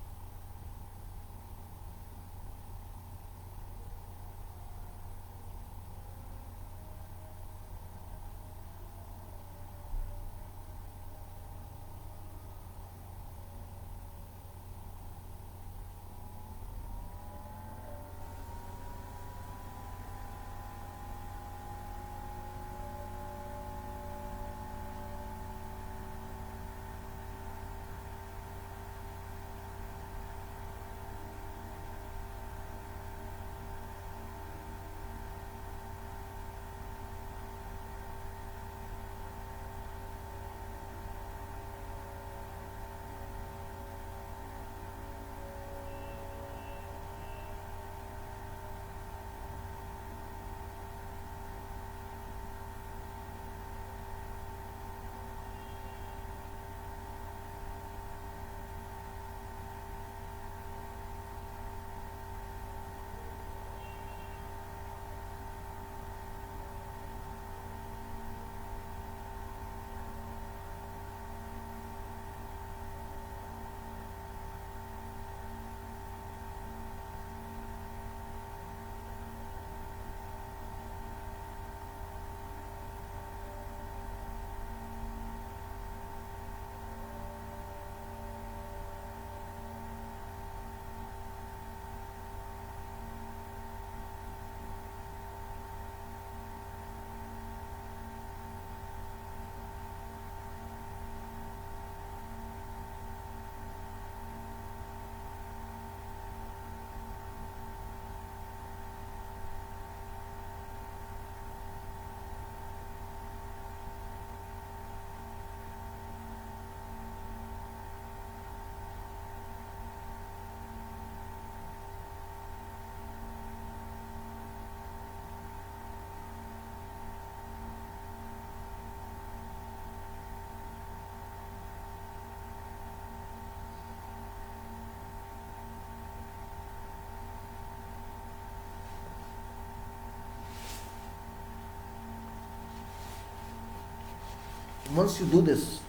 Once you do this,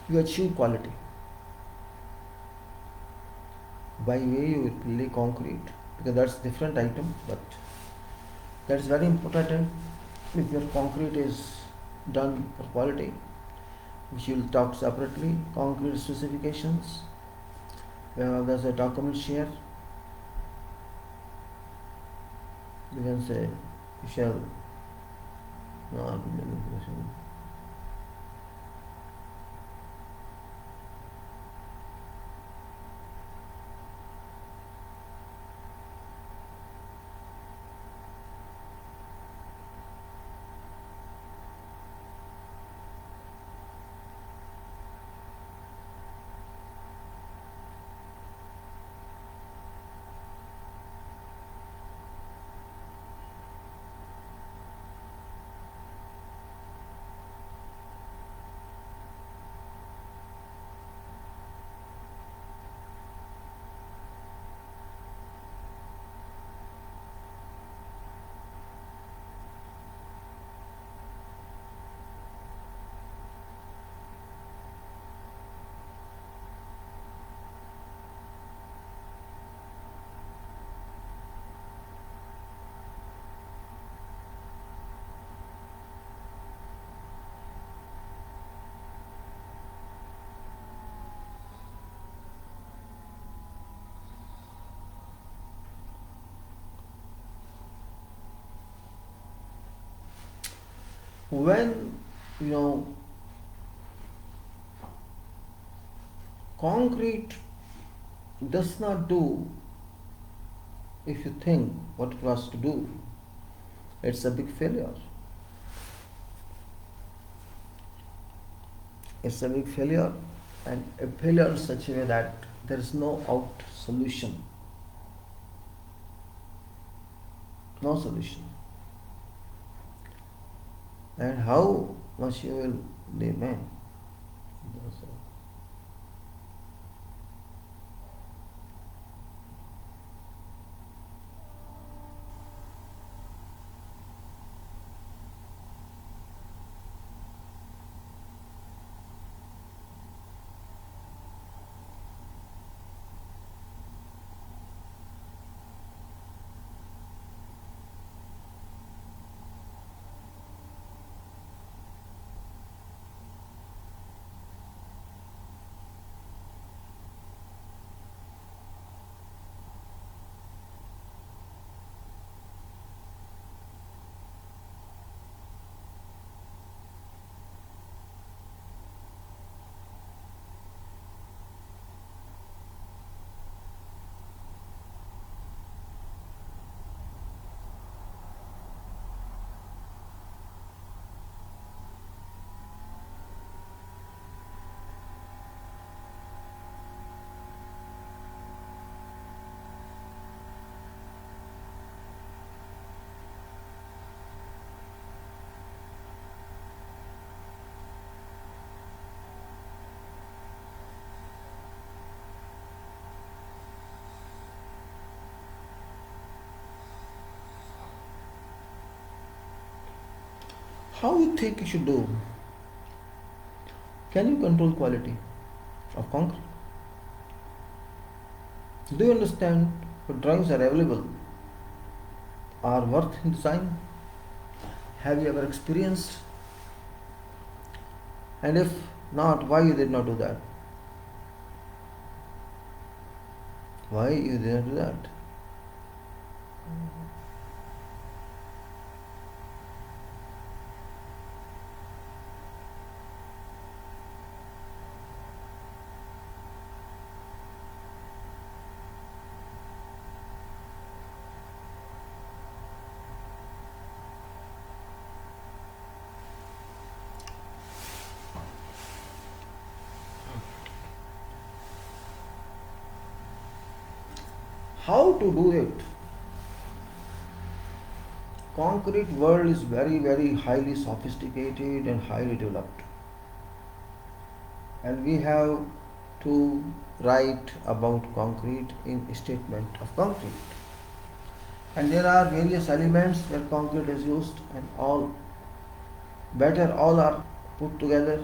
you achieve quality. By way you will lay concrete, because that's different item, but that's very important. If your concrete is done for quality, which you will talk separately, concrete specifications, There's a document share. You can say you shall not manipulation. When you know concrete does not do, if you think what it was to do, it's a big failure. It's a big failure, and a failure in such a way that there is no out solution. No solution. And how much you will demand. How you think you should do? Can you control quality of concrete? Do you understand what drawings are available are worth in design? Have you ever experienced? And if not, why you did not do that? Why you did not do that? How to do it? Concrete world is very highly sophisticated and highly developed, and we have to write about concrete in statement of concrete, and there are various elements where concrete is used, and all are put together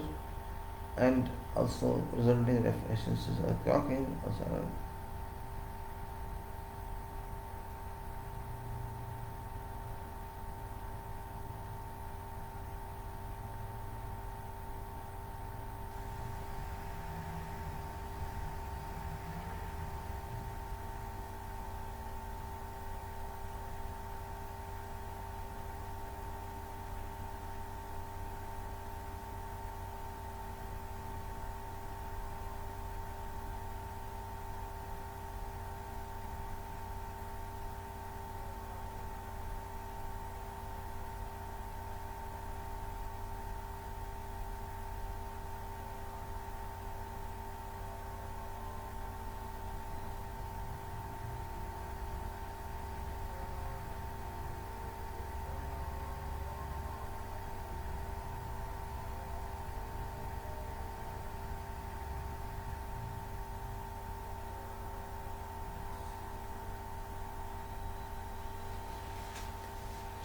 and also resulting in efficiencies of caulking also.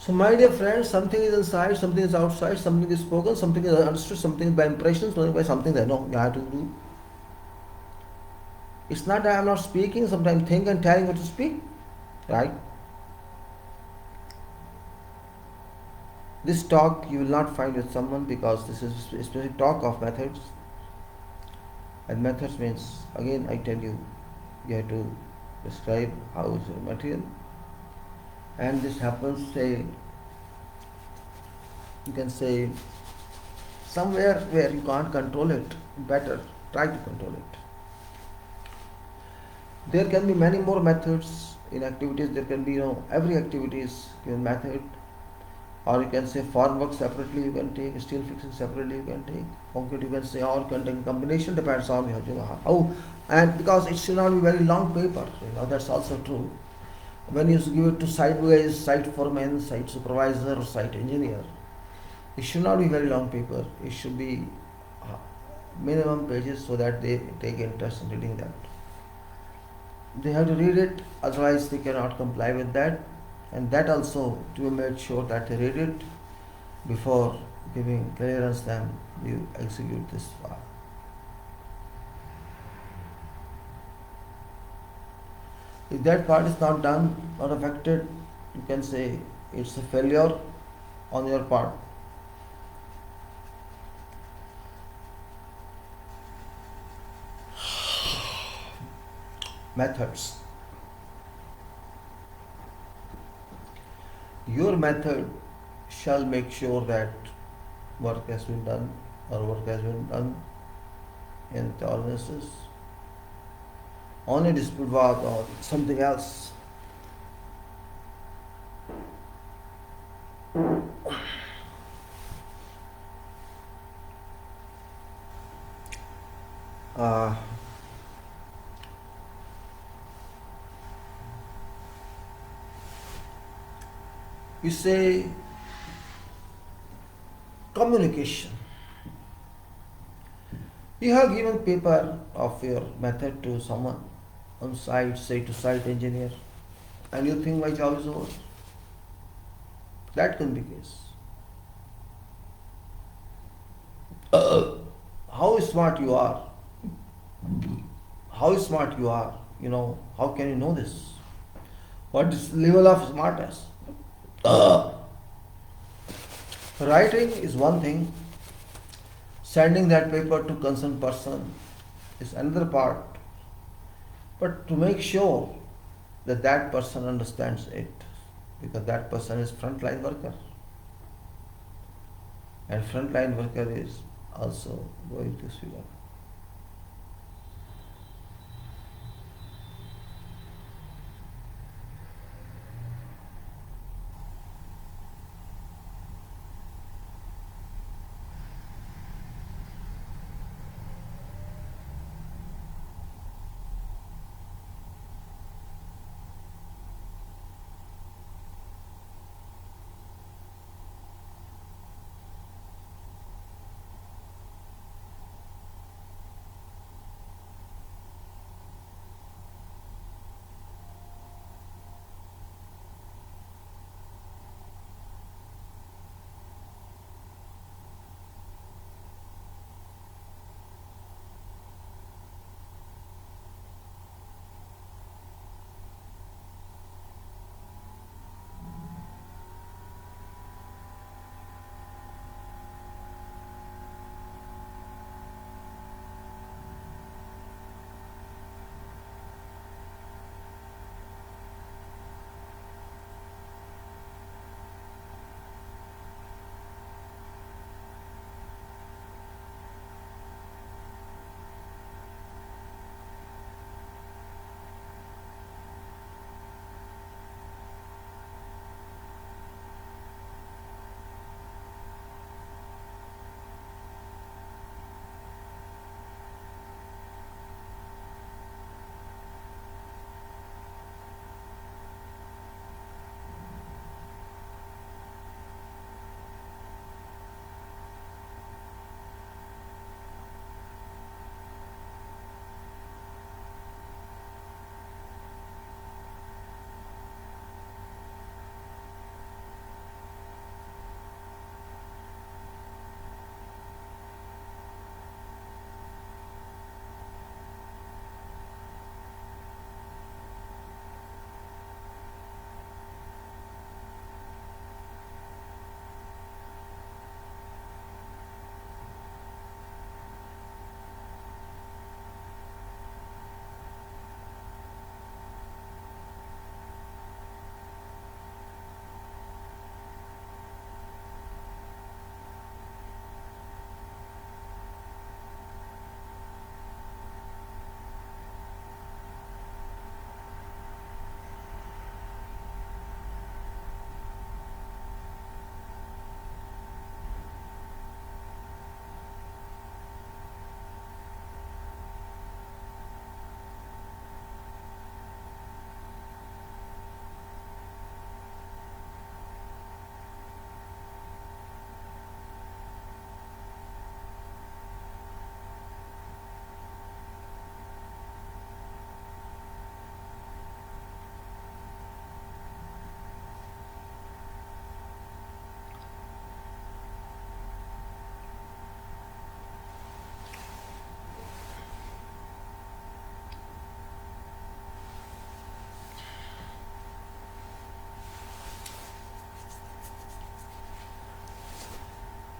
So, my dear friends, something is inside, something is outside, something is spoken, something is understood, something is by impression, something by something that no, you have to do. It's not that I'm not speaking, sometimes think and telling what to speak, right? This talk you will not find with someone because this is a specific talk of methods. And methods means, again, I tell you, you have to describe how is your material. And this happens, say, you can say, somewhere where you can't control it, better try to control it. There can be many more methods in activities. There can be, every activity is given method. Or you can say form work separately you can take, steel fixing separately you can take, concrete you can say, or can take combination, depends on how, and because it should not be very long paper, that's also true. When you give it to site guys, site foreman, site supervisor, or site engineer, it should not be very long paper. It should be minimum pages so that they take interest in reading that. They have to read it, otherwise they cannot comply with that. And that also to be made sure that they read it before giving clearance, then you execute this file. If that part is not done or affected, you can say it's a failure on your part. Methods. Your method shall make sure that work has been done or work has been done in tolerances, on a dispute work or something else. You say communication. You have given paper of your method to someone on site, say to site engineer, and you think my job is over. That can be the case. How smart you are? How smart you are? How can you know this? What is the level of smartness? Writing is one thing, sending that paper to concerned person is another part. But to make sure that that person understands it, because that person is frontline worker. And frontline worker is also going to speak up.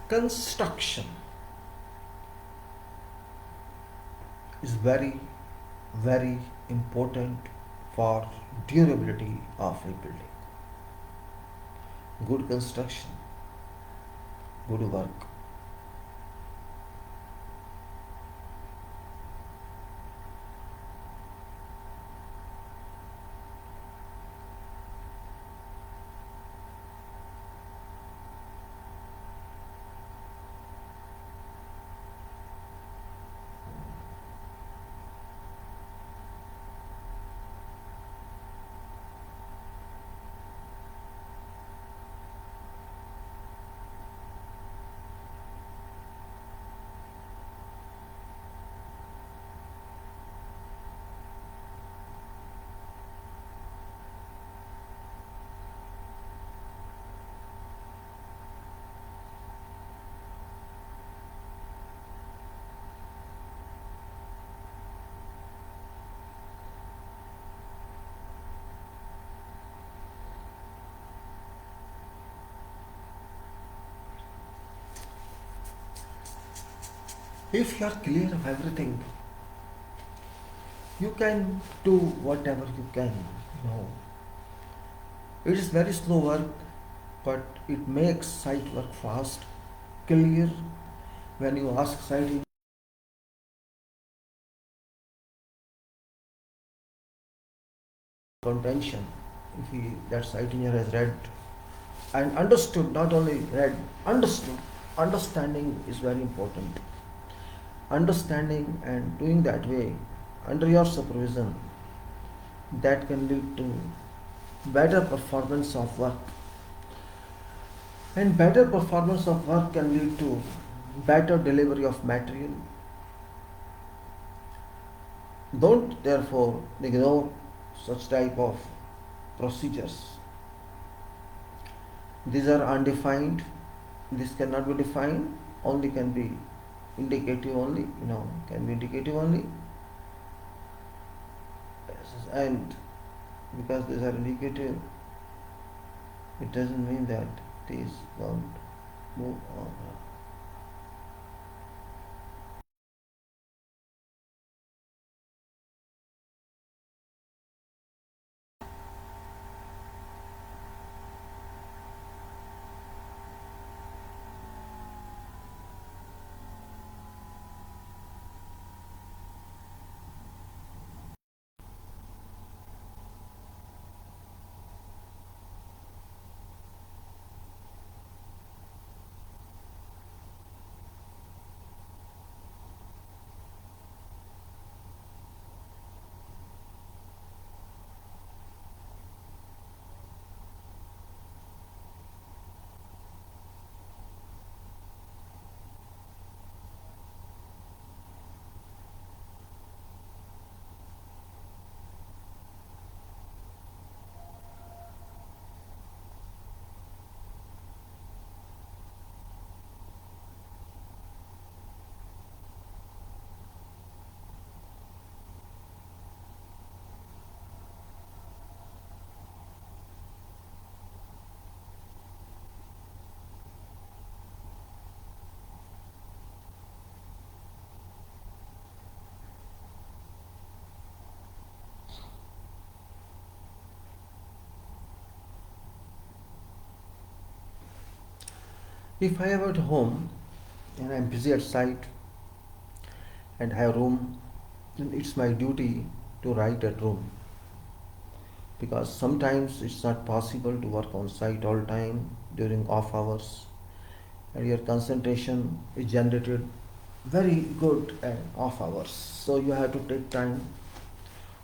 Construction is very, very important for durability of rebuilding. Good construction, good work. If you are clear of everything, you can do whatever you can. It is very slow work, but it makes site work fast, clear. When you ask site contention, if that site engineer has read and understood, not only read, understood. Understanding is very important. Understanding and doing that way under your supervision, that can lead to better performance of work, and better performance of work can lead to better delivery of material. Don't therefore ignore such type of procedures. These are undefined. This cannot be defined, only can be indicative only, can be indicative only. And because these are indicative, it doesn't mean that these won't move on. If I am at home and I am busy at site and have room, then it's my duty to write at room, because sometimes it's not possible to work on site all time during off hours, and your concentration is generated very good at off hours. So you have to take time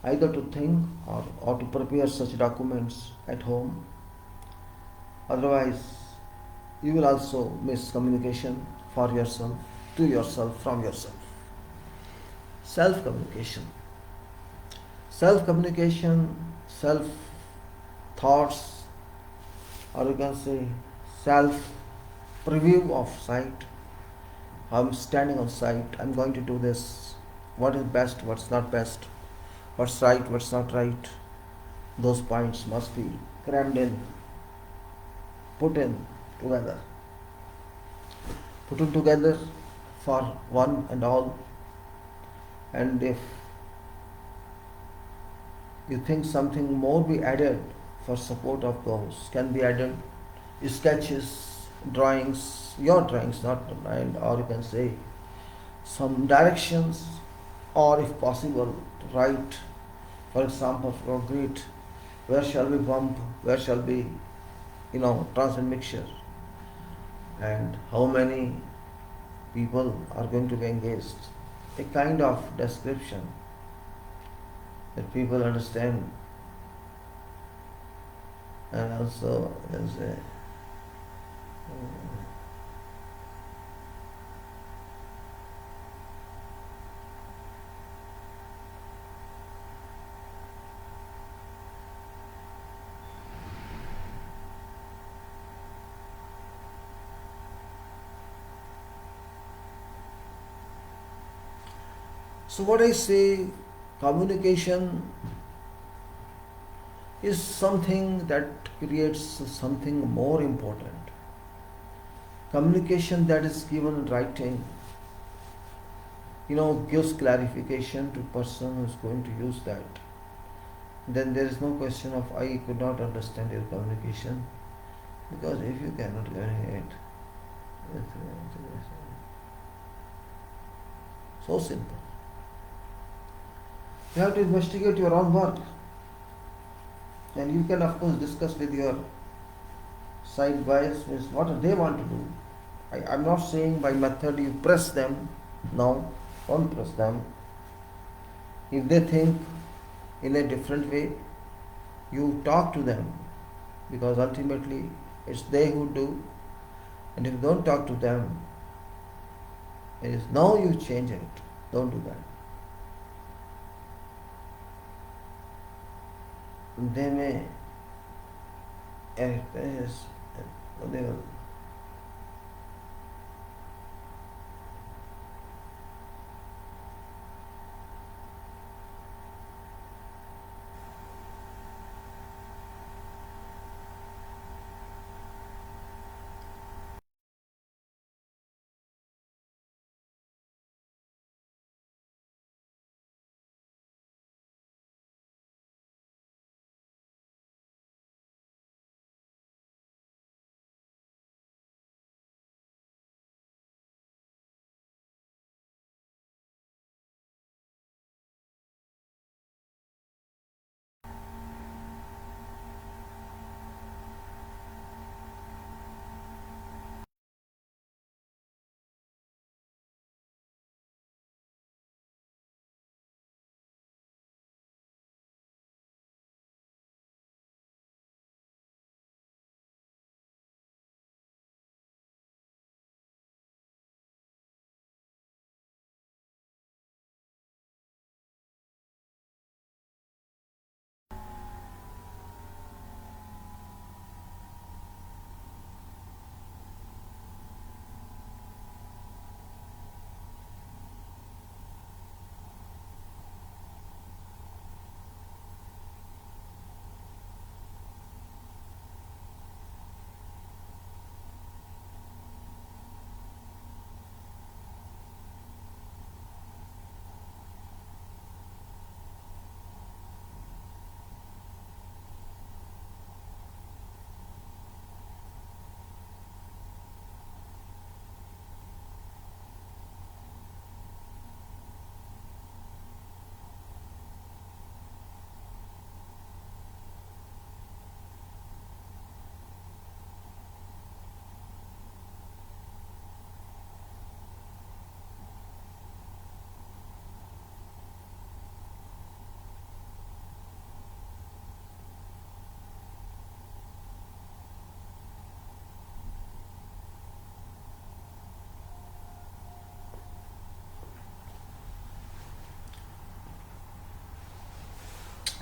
either to think or to prepare such documents at home. Otherwise, you will also miss communication for yourself, to yourself, from yourself. Self communication. Self communication, self thoughts, or you can say self preview of site. I'm standing on site, I'm going to do this. What is best, what's not best, what's right, what's not right. Those points must be crammed in, put in together. put together for one and all. And if you think something more be added for support of those, can be added sketches, drawings, your drawings, not mine, or you can say some directions, or if possible, write, for example, for grid, where shall we bump, where shall we, transient mixture, and how many people are going to be engaged. A kind of description that people understand, and also you can say so what I say, communication is something that creates something more important. Communication that is given in writing, gives clarification to person who is going to use that. Then there is no question of I could not understand your communication, because if you cannot communicate, so simple. You have to investigate your own work, and you can of course discuss with your side bias means what they want to do. I'm not saying by method you press them. No, don't press them. If they think in a different way, you talk to them, because ultimately it's they who do. And if you don't talk to them, it is now you change it. Don't do that. They may act as they will.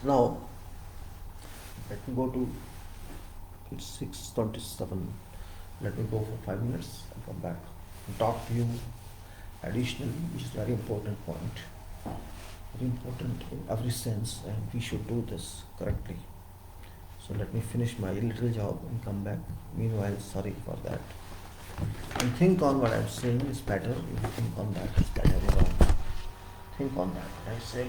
Now let me go to, it's 6:27. Let me go for 5 minutes and come back and talk to you additionally, which is very important point. Very important in every sense, and we should do this correctly. So let me finish my little job and come back. Meanwhile, sorry for that. And think on what I'm saying is better. If you think on that, it's better. You know. Think on that. What I say.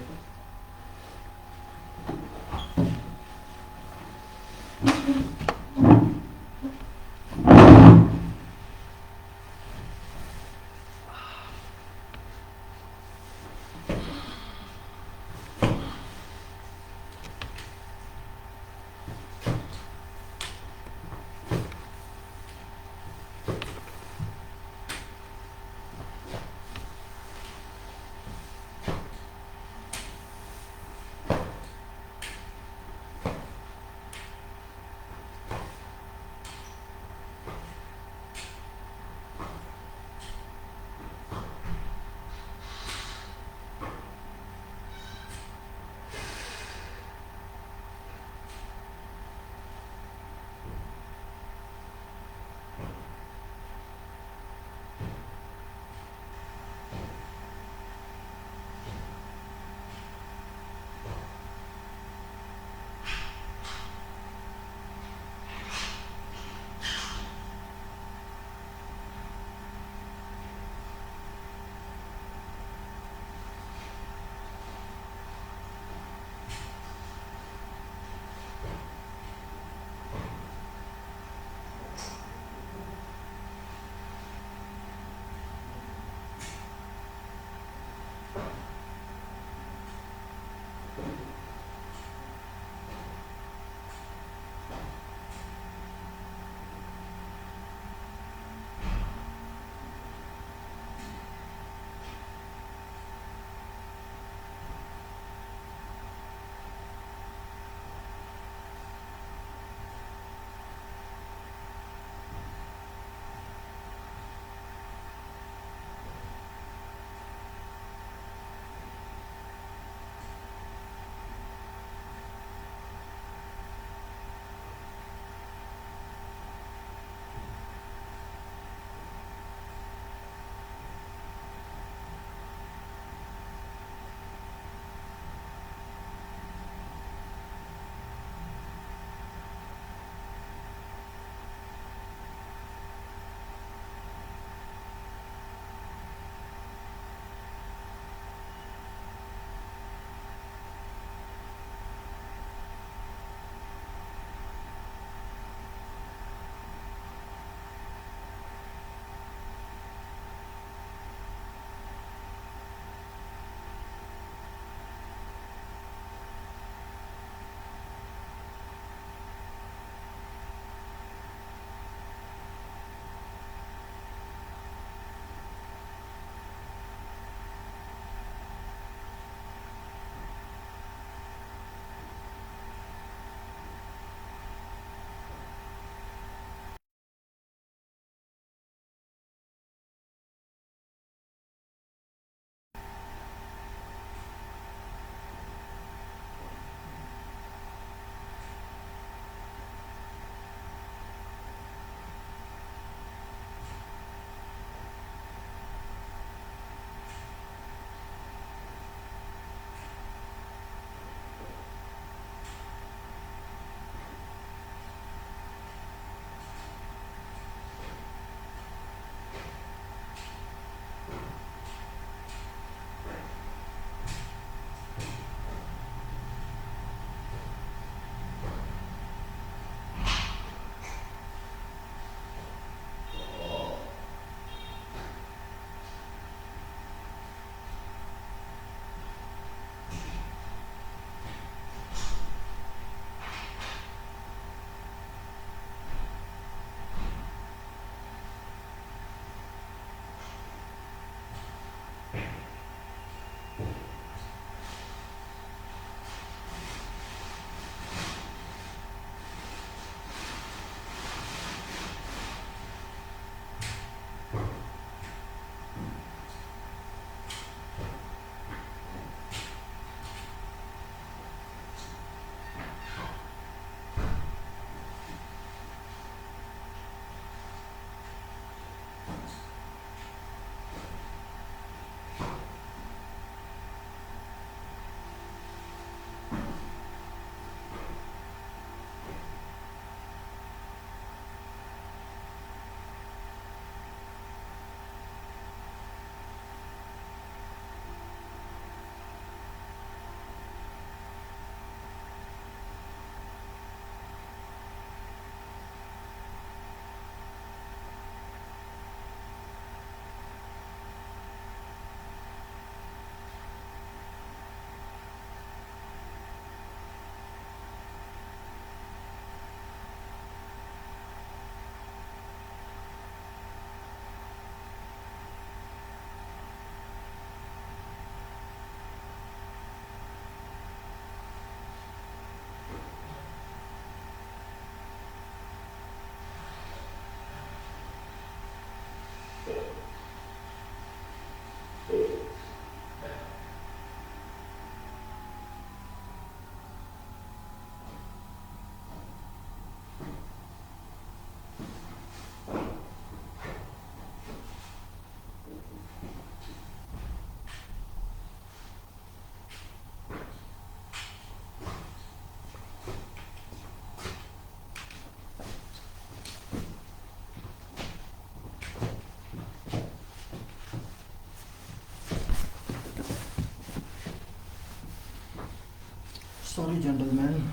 Sorry, gentlemen.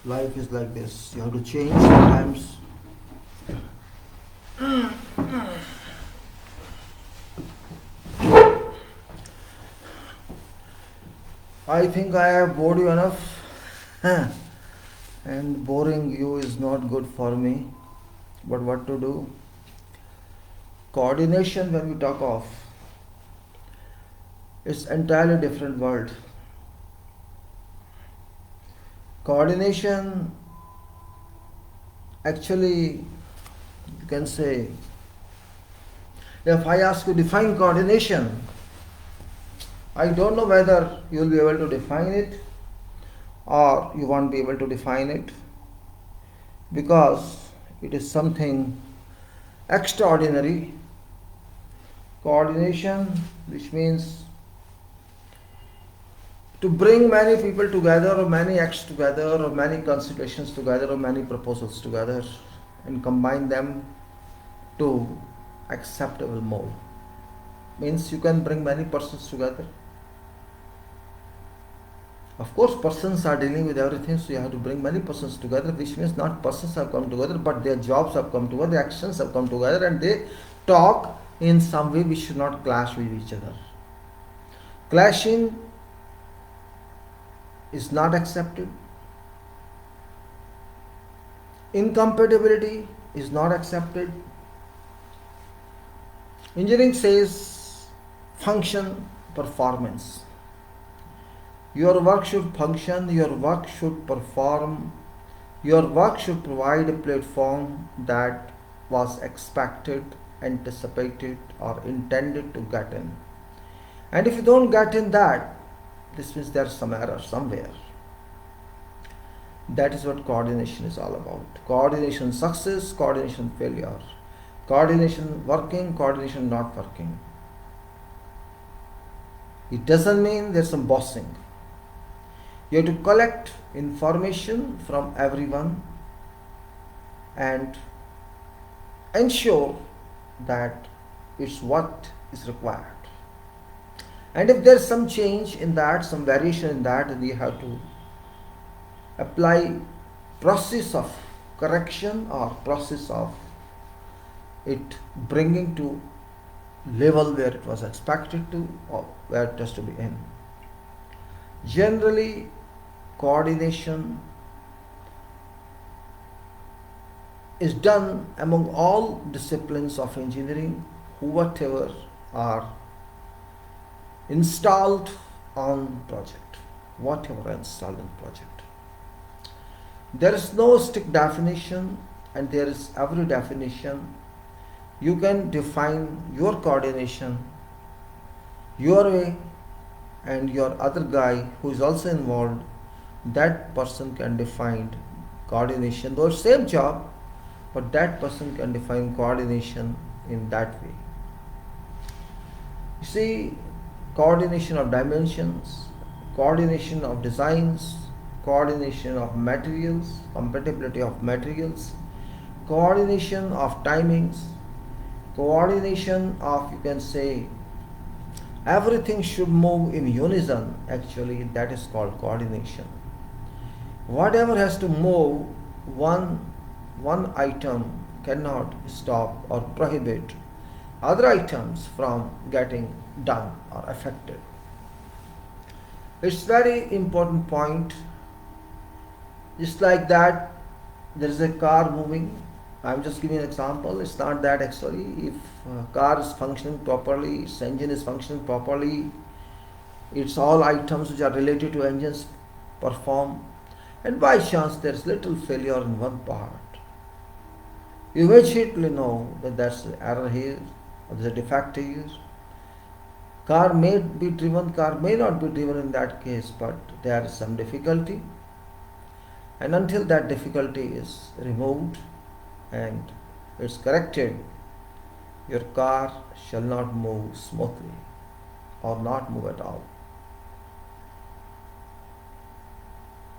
Life is like this. You have to change sometimes. I think I have bored you enough. And boring you is not good for me. But what to do? Coordination, when we talk of, it's entirely different world. Coordination, actually, you can say, if I ask you to define coordination, I don't know whether you will be able to define it or you won't be able to define it, because it is something extraordinary. Coordination, which means to bring many people together, or many acts together, or many considerations together, or many proposals together, and combine them to acceptable mode. Means you can bring many persons together. Of course, persons are dealing with everything, so you have to bring many persons together, which means not persons have come together, but their jobs have come together, their actions have come together, and they talk in some way which should not clash with each other. Clashing is not accepted. Incompatibility is not accepted. Engineering says function, performance. Your work should function, your work should perform, your work should provide a platform that was expected, anticipated, or intended to get in. And if you don't get in that, this means there's some error somewhere. That is what coordination is all about. Coordination success, coordination failure. Coordination working, coordination not working. It doesn't mean there's some bossing. You have to collect information from everyone and ensure that it's what is required. And if there's some change in that, some variation in that, then you have to apply process of correction or process of it bringing to level where it was expected to, or where it has to be in. Generally, coordination is done among all disciplines of engineering, whatever are installed on project, whatever installed in project. There is no strict definition, and there is every definition. You can define your coordination your way, and your other guy who is also involved, that person can define coordination, though same job, but that person can define coordination in that way. You see, coordination of dimensions, coordination of designs, coordination of materials, compatibility of materials, coordination of timings, coordination of, you can say, everything should move in unison. Actually, that is called coordination. Whatever has to move, one item cannot stop or prohibit other items from getting done or affected. It's very important point. Just like that, there is a car moving. I'm just giving an example. It's not that actually. If a car is functioning properly, its engine is functioning properly, it's all items which are related to engines perform, and by chance there is little failure in one part, you immediately know that there's an error here, or there's a defect here. Car may be driven, car may not be driven in that case, but there is some difficulty, and until that difficulty is removed and it's corrected, your car shall not move smoothly or not move at all.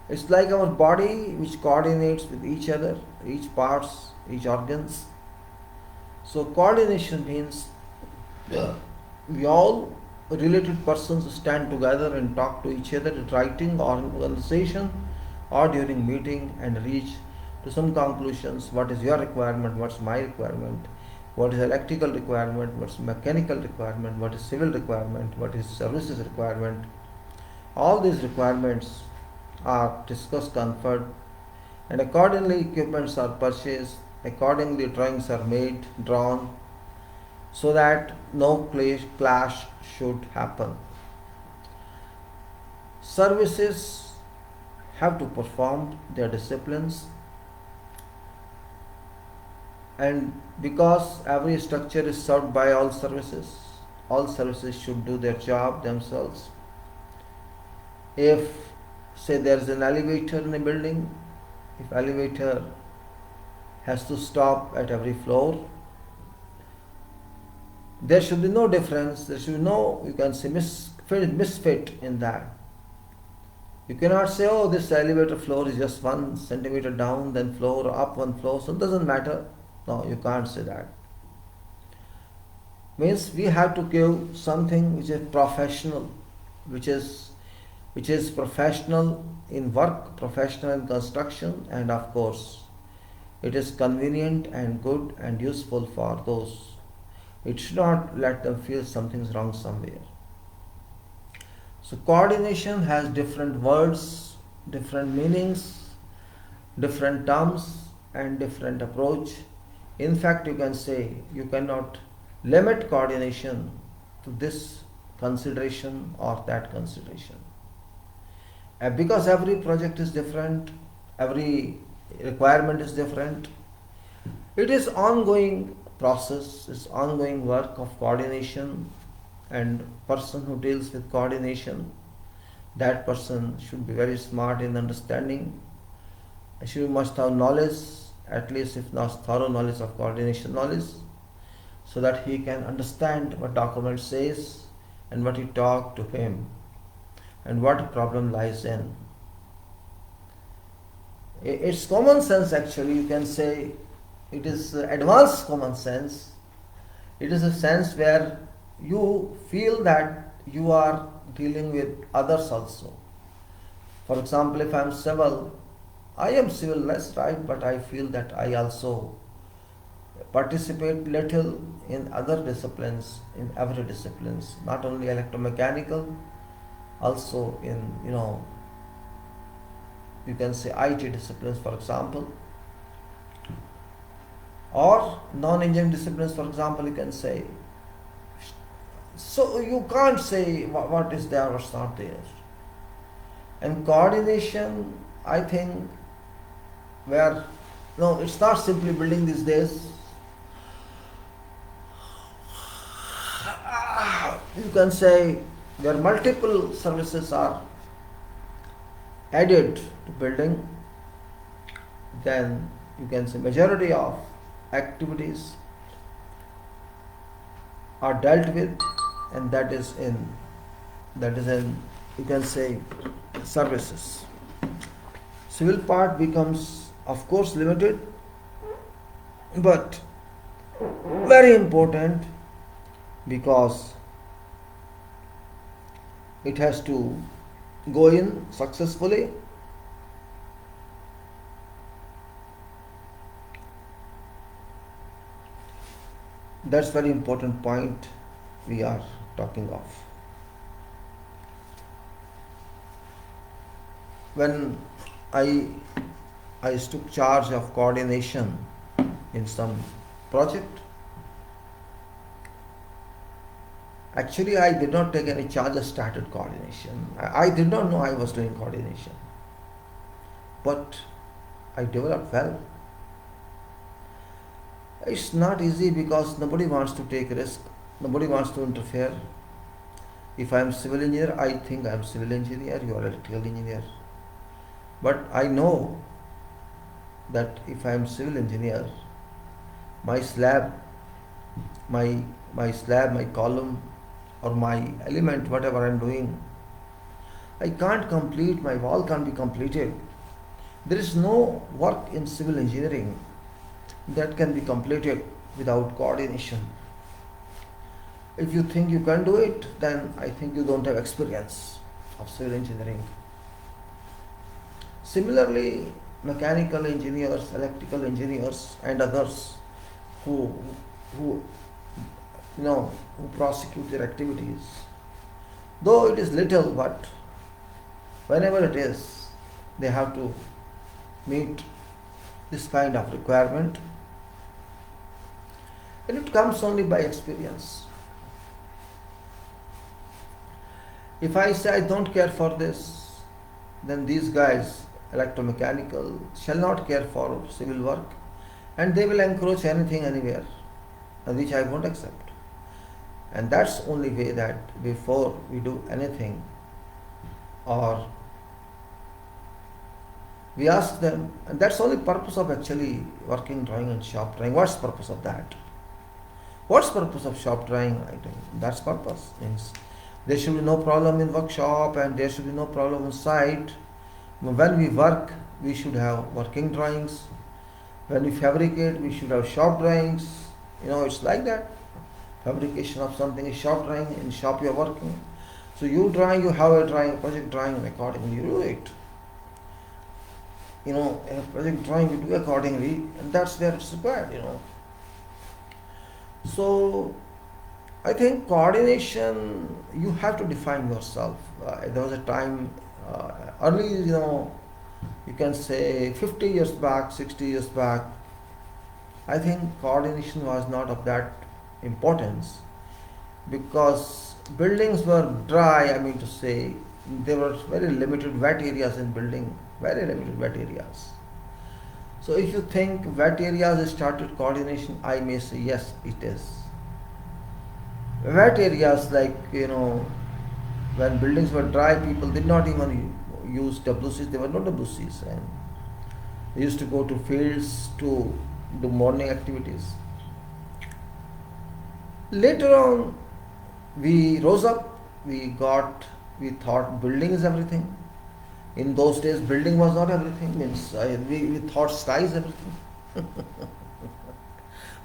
It's like our body, which coordinates with each other, each parts, each organs. So coordination means we all related persons stand together and talk to each other in writing or in conversation or during meeting and reach to some conclusions. What is your requirement? What's my requirement? What is electrical requirement? What's mechanical requirement? What is civil requirement? What is services requirement? All these requirements are discussed, conferred, and accordingly equipments are purchased, accordingly drawings are made, drawn, so that no clash should happen. Services have to perform their disciplines, and because every structure is served by all services should do their job themselves. If say there is an elevator in a building, if elevator has to stop at every floor, there should be no difference, there should be no, you can say, misfit in that. You cannot say, oh, this elevator floor is just 1 centimeter down, then floor up 1 floor, so it doesn't matter. No, you can't say that. Means we have to give something which is professional, which is professional in work, professional in construction, and of course it is convenient and good and useful for those. It should not let them feel something's wrong somewhere. So coordination has different words, different meanings, different terms, and different approach. In fact, you can say you cannot limit coordination to this consideration or that consideration. Because every project is different, every requirement is different, it is ongoing process, it's ongoing work of coordination, and person who deals with coordination, that person should be very smart in understanding. She must have knowledge, at least if not thorough knowledge of coordination knowledge, so that he can understand what document says and what he talked to him and what problem lies in. It's common sense, actually, you can say. It is advanced common sense. It is a sense where you feel that you are dealing with others also. For example, if I am civil, I am civil less, right? But I feel that I also participate little in other disciplines, in every disciplines, not only electromechanical, also in, you can say IT disciplines, for example, or non-engineering disciplines, for example, you can say. So you can't say what is there or what's not there. And coordination, I think, it's not simply building these days. You can say where multiple services are added to building, then you can say majority of activities are dealt with, and that is in you can say services. Civil part becomes, of course, limited, but very important, because it has to go in successfully. That's very important point we are talking of. When I took charge of coordination in some project, actually I did not take any charge, I started coordination. I did not know I was doing coordination, but I developed well. It's not easy because nobody wants to take risk, nobody wants to interfere. If I am civil engineer, I think I am civil engineer, you are electrical engineer. But I know that if I am civil engineer, my slab, my column, or my element, whatever I am doing, I can't complete, my wall can't be completed. There is no work in civil engineering that can be completed without coordination. If you think you can do it, then I think you don't have experience of civil engineering. Similarly, mechanical engineers, electrical engineers, and others who who who prosecute their activities, though it is little, but whenever it is, they have to meet this kind of requirement, and it comes only by experience. If I say I don't care for this, then these guys, electromechanical, shall not care for civil work, and they will encroach anything anywhere, which I won't accept. And that's the only way that before we do anything, or we ask them, and that's the only purpose of actually working drawing and shop drawing. What's the purpose of that? What's the purpose of shop drawing? I think that's purpose. Means there should be no problem in workshop and there should be no problem on site. When we work, we should have working drawings. When we fabricate, we should have shop drawings. It's like that. Fabrication of something is shop drawing. In shop you are working. So you drawing, you have a drawing, project drawing, and accordingly you do it. A project drawing you do accordingly, and that's where it's required. So I think coordination, you have to define yourself. There was a time early, you can say 50 years back, 60 years back, I think coordination was not of that importance because buildings were dry. I mean to say, there were very limited wet areas in building, very limited wet areas. So if you think wet areas started coordination, I may say yes, it is. Wet areas like, when buildings were dry, people did not even use WCs, there were no WCs, and they used to go to fields to do morning activities. Later on, we rose up, we thought building is everything. In those days, building was not everything, means we thought sky is everything.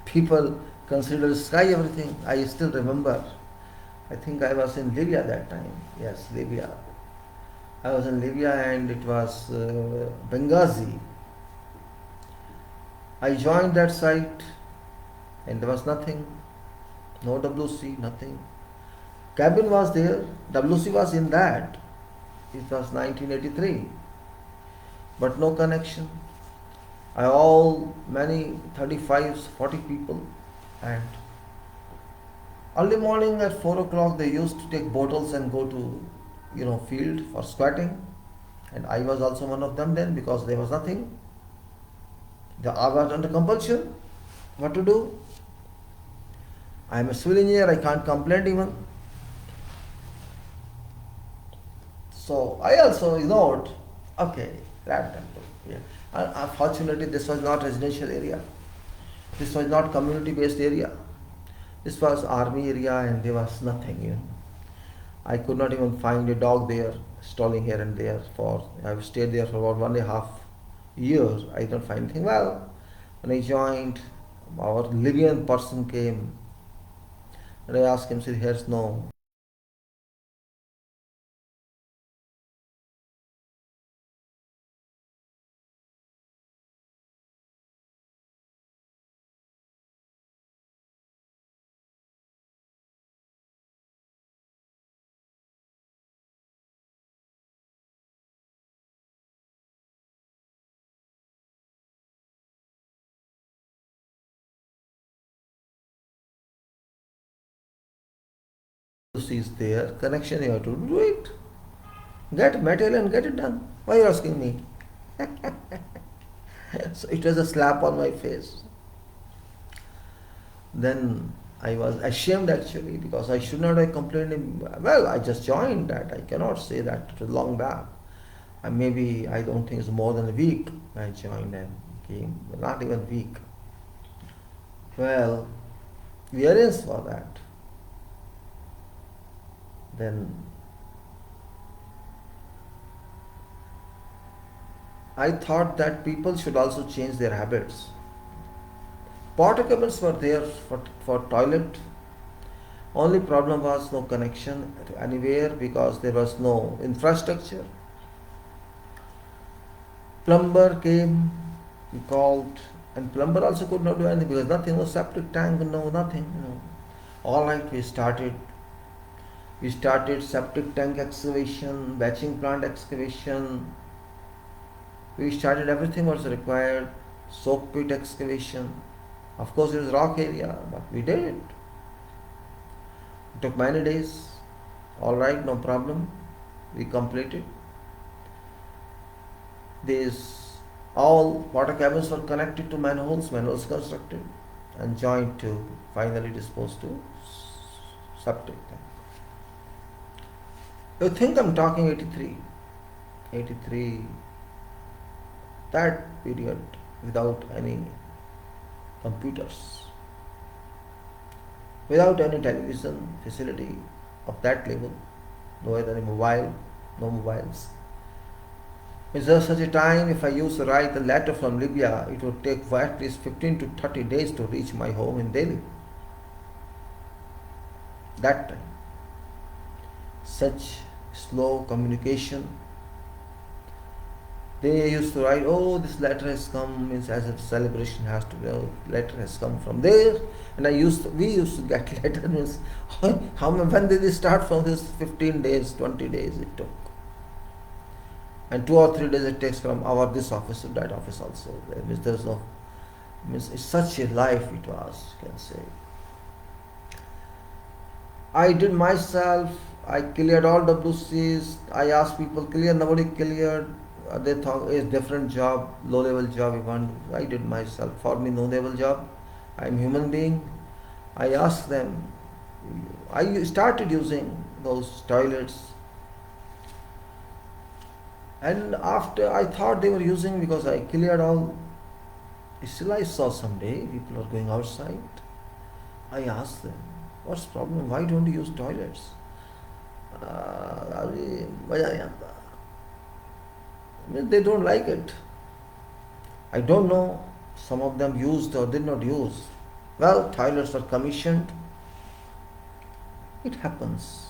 People consider sky everything. I still remember, I think I was in Libya that time. Yes, Libya. I was in Libya and it was Benghazi. I joined that site and there was nothing, no WC, nothing. Cabin was there, WC was in that. It was 1983, but no connection. Many 35, 40 people, and early morning at 4 o'clock they used to take bottles and go to field for squatting, and I was also one of them then because there was nothing. I was under compulsion. What to do? I am a civil engineer, I can't complain even. So I also ignored, okay, that temple. Yeah. Unfortunately, this was not residential area. This was not community-based area. This was army area and there was nothing. I could not even find a dog there, stalling here and there. I've stayed there for about 1.5 years. I did not find anything. Well, when I joined, our Libyan person came and I asked him, said, here's no. Is there, connection you have to do it. Get metal and get it done. Why are you asking me? So it was a slap on my face. Then I was ashamed actually because I should not have complained. Well, I just joined that. I cannot say that it was long back. And maybe I don't think it's more than a week I joined and came. Not even a week. Well, we arranged for that. Then I thought that people should also change their habits. Porta cabins were there for toilet, Only problem was no connection to anywhere because there was no infrastructure. Plumber came, we called, and plumber also could not do anything because nothing, no septic tank, no nothing. All right, we started septic tank excavation, batching plant excavation. We started everything was required, soak pit excavation. Of course, it was rock area, but we did it. It took many days. All right, no problem. We completed. These all water cabins were connected to manholes constructed and joined to finally disposed to septic tank. You think I'm talking 83, that period without any computers, without any television facility of that level, no other no mobiles. Is there such a time if I used to write a letter from Libya, it would take for at least 15 to 30 days to reach my home in Delhi. That time. Such slow communication. They used to write, oh, this letter has come, means as if celebration has to go, letter has come from there. And we used to get letter, means when did they start from this 15 days, 20 days it took. And 2 or 3 days it takes from this office to that office also. There's no, it's such a life it was, you can say. I did myself, I cleared all WCs, I asked people clear, nobody cleared. They thought it's different job, low level job you want. I did myself. For me, no level job. I'm human being. I asked them. I started using those toilets. And after I thought they were using because I cleared all. Still I saw someday people are going outside. I asked them, what's the problem? Why don't you use toilets? They don't like it. I don't know. Some of them used or did not use. Well, toilets are commissioned. It happens.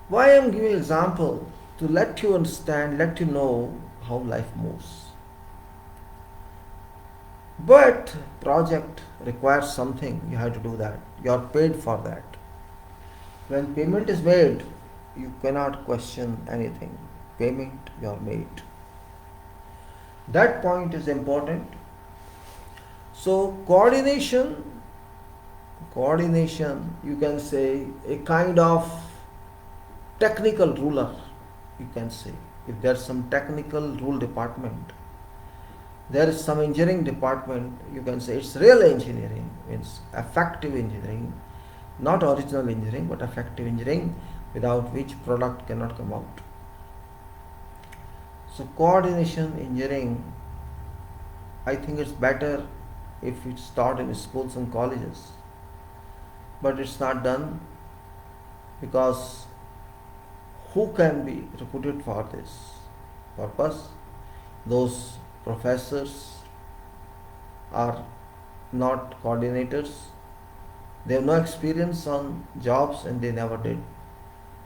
Why I am giving an example? To let you understand, let you know how life moves. But project requires something. You have to do that. You are paid for that. When payment is made, you cannot question anything. Payment you are made. That point is important. So coordination, you can say a kind of technical ruler, you can say. If there is some technical rule department, there is some engineering department, you can say it's real engineering, means effective engineering, not original engineering, but effective engineering, without which product cannot come out. So coordination engineering, I think it's better if it's taught in schools and colleges, but it's not done because who can be recruited for this purpose? Those professors are not coordinators. They have no experience on jobs and they never did.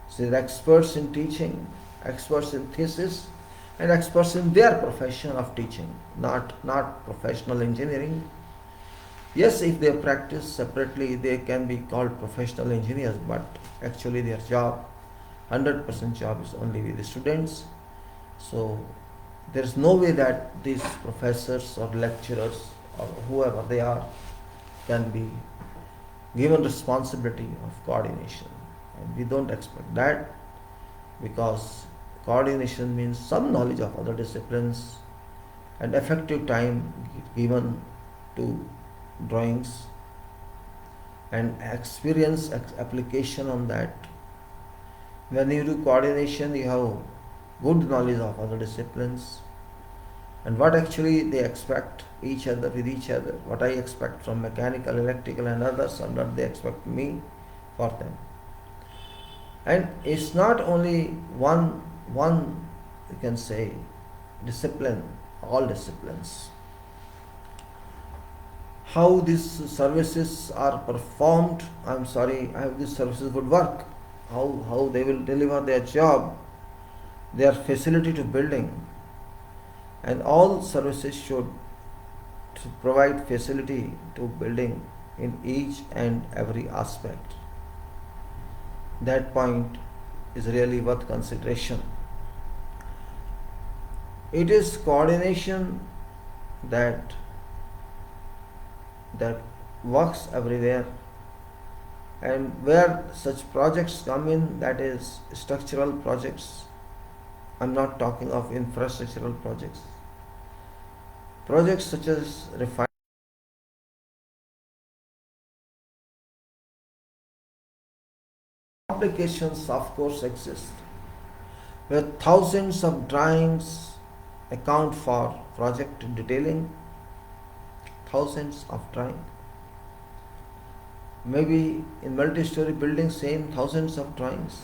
So they're experts in teaching, experts in thesis, and experts in their profession of teaching, not professional engineering. Yes, if they practice separately, they can be called professional engineers, but actually their job, 100% job is only with the students. So there is no way that these professors or lecturers or whoever they are can be given responsibility of coordination. And we don't expect that because coordination means some knowledge of other disciplines and effective time given to drawings and experience application on that. When you do coordination, you have good knowledge of other disciplines and what actually they expect each other with each other. What I expect from mechanical, electrical and others and what they expect me for them. And it's not only one you can say discipline, all disciplines. how these services are performed, how these services would work, how they will deliver their job, their facility to building, and all services should to provide facility to building in each and every aspect. That point is really worth consideration. It is coordination that that works everywhere, and where such projects come in, that is structural projects. I'm not talking of infrastructural projects. Projects such as refinery applications of course exist, where thousands of drawings account for project detailing, thousands of drawings. Maybe in multi-story buildings, same thousands of drawings,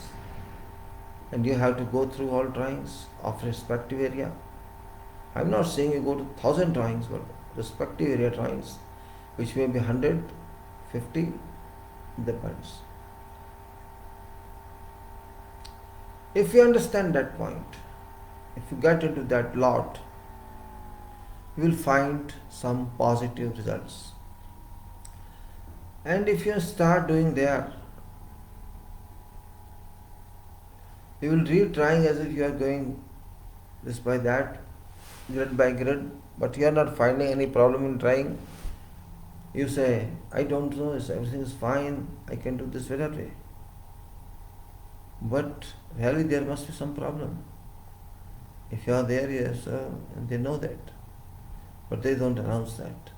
and you have to go through all drawings of respective area. I'm not saying you go to 1,000 drawings, but respective area drawings, which may be 100, 50, depends. If you understand that point, if you get into that lot, you will find some positive results. And if you start doing there, you will read drawing as if you are going this by that, grid by grid, but you are not finding any problem in drawing. You say, I don't know, everything is fine, I can do this better way. But really there must be some problem. If you are there, yes, and they know that. But they don't announce that.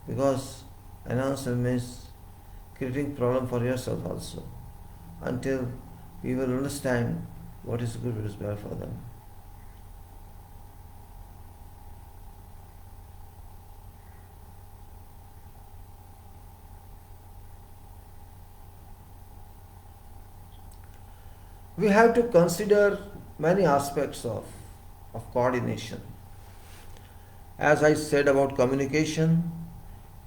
Because announcement means creating problem for yourself also, until people understand what is good, what is bad for them. We have to consider many aspects of coordination. As I said about communication,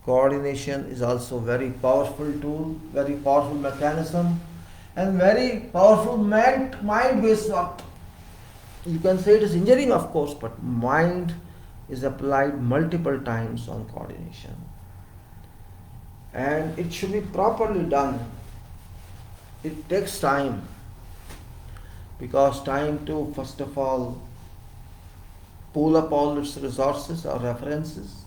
coordination is also very powerful tool, very powerful mechanism, and very powerful mind-based work. You can say it is engineering, of course, but mind is applied multiple times on coordination. And it should be properly done. It takes time, because time to, first of all, pull up all its resources or references,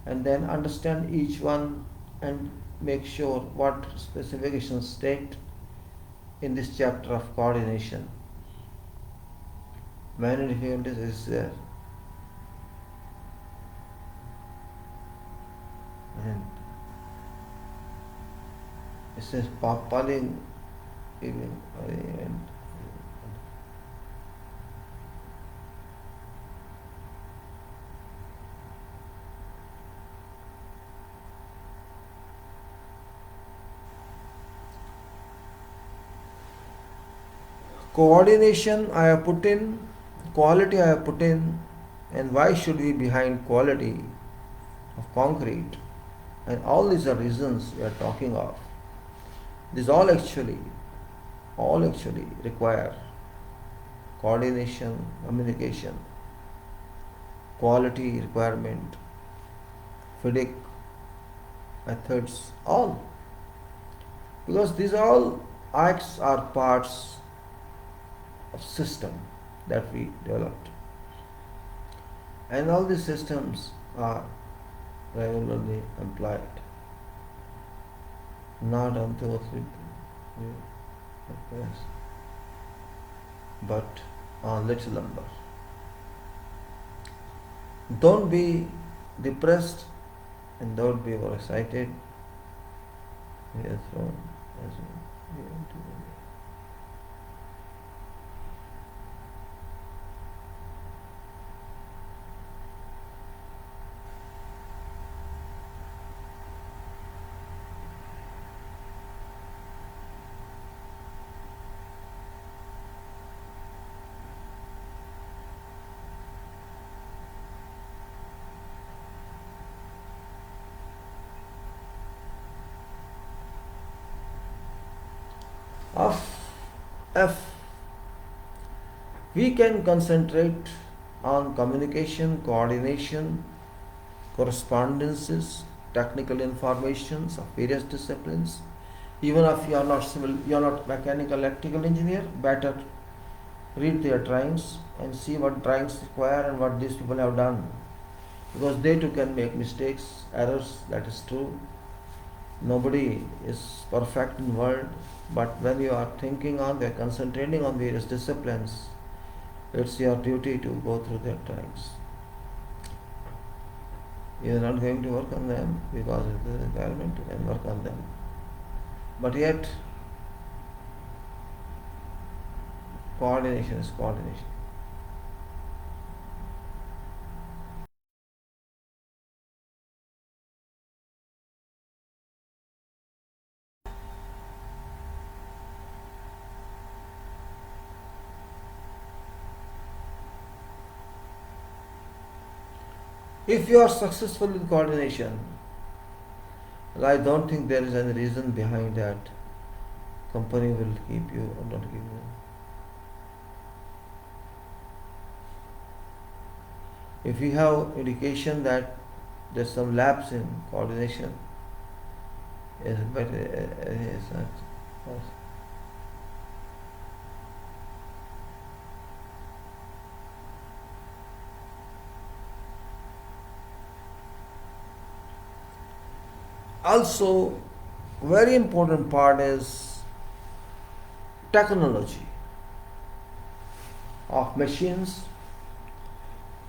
and then understand each one and make sure what specifications state in this chapter of coordination. Many difficulties is there. And it says pulling even and coordination I have put in, quality I have put in, and why should we behind quality of concrete, and all these are reasons we are talking of. These all actually require coordination, communication, quality requirement, FIDIC methods, all, because these all acts are parts of system that we developed, and all these systems are regularly employed, not on 2 or 3 pairs, but on little number. Don't be depressed and don't be overexcited. We are thrown as we want to. of F, we can concentrate on communication, coordination, correspondences, technical informations of various disciplines. Even if you are not civil, you are not mechanical, electrical engineer, better read their drawings and see what drawings require and what these people have done, because they too can make mistakes, errors. That is true. Nobody is perfect in world, but when you are thinking on, they are concentrating on various disciplines, it's your duty to go through their drawings. You are not going to work on them because of the requirement, you can work on them. But yet, coordination is coordination. If you are successful in coordination, I don't think there is any reason behind that company will keep you or not keep you. If you have indication that there's some lapse in coordination, yes, but yes. Also, very important part is technology of machines,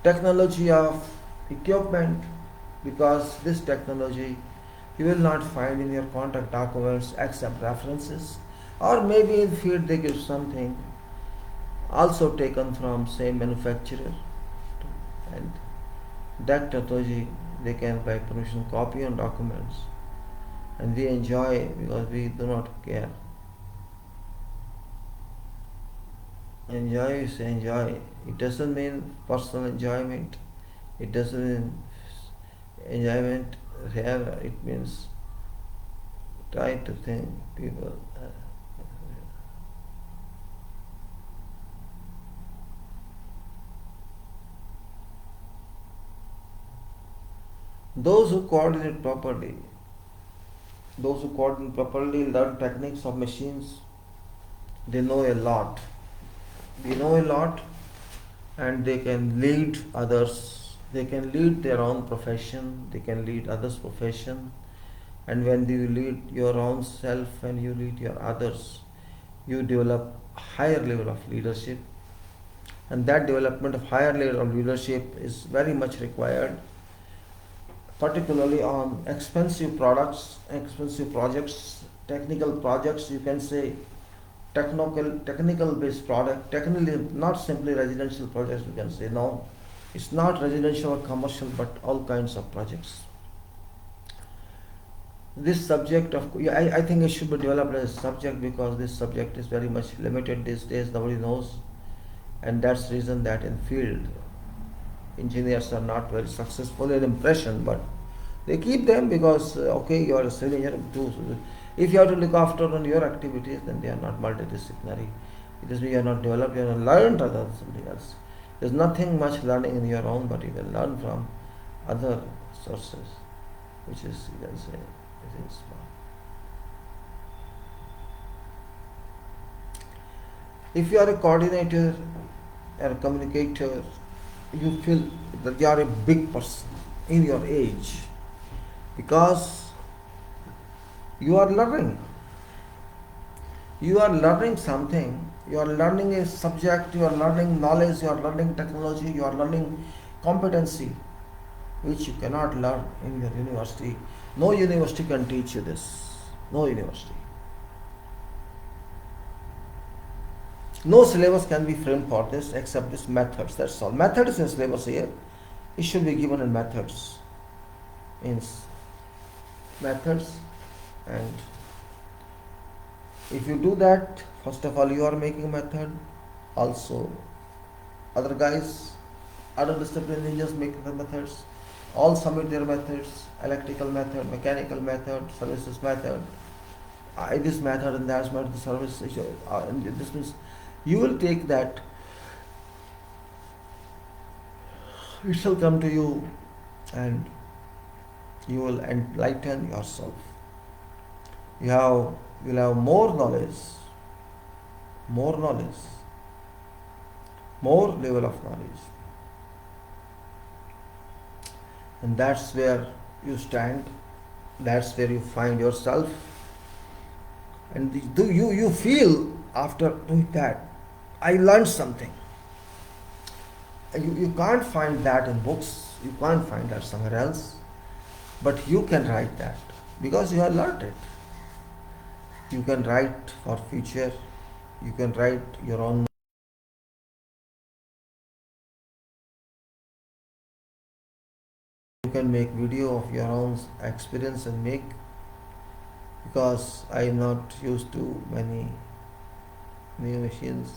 technology of equipment, because this technology you will not find in your contract documents except references, or maybe in field they give something also taken from same manufacturer, and that technology they can by permission copy on documents, and we enjoy because we do not care. Enjoy is enjoy. It doesn't mean personal enjoyment. It doesn't mean enjoyment here. It means try to think people. Those who coordinate properly, learn techniques of machines, they know a lot. They know a lot, and they can lead others. They can lead their own profession. They can lead others' profession. And when you lead your own self and you lead your others, you develop higher level of leadership. And that development of higher level of leadership is very much required, particularly on expensive products, expensive projects, technical projects, you can say technical based product, technically not simply residential projects, you can say. No, it's not residential or commercial, but all kinds of projects. This subject of, I think it should be developed as a subject, because this subject is very much limited these days, nobody knows, and that's the reason that in field engineers are not very successful in impression, but they keep them because okay, you are a civil engineer too. If you have to look after on your activities, then they are not multidisciplinary. It is you are not developed, you are not learned other than somebody else. There's nothing much learning in your own, but you can learn from other sources, which is, you can say, it is small. If you are a coordinator or a communicator, you feel that you are a big person in your age, because you are learning. You are learning something. You are learning a subject, you are learning knowledge, you are learning technology, you are learning competency, which you cannot learn in your university. No university can teach you this. No university. No syllabus can be framed for this except this methods. That's all. Method is in syllabus here. It should be given in methods. Means methods, and if you do that, first of all, you are making a method. Also, other guys, other discipline engineers make the methods. All submit their methods: electrical method, mechanical method, services method. this method and that method, the service, and this means you will take that, it shall come to you, and you will enlighten yourself. You'll have more knowledge, more knowledge, more level of knowledge, and that's where you stand. That's where you find yourself, and you feel after doing that, I learned something. You can't find that in books, you can't find that somewhere else, but you can write that because you have learned it. You can write for future, you can write your own, you can make video of your own experience and make, because I am not used to many new machines.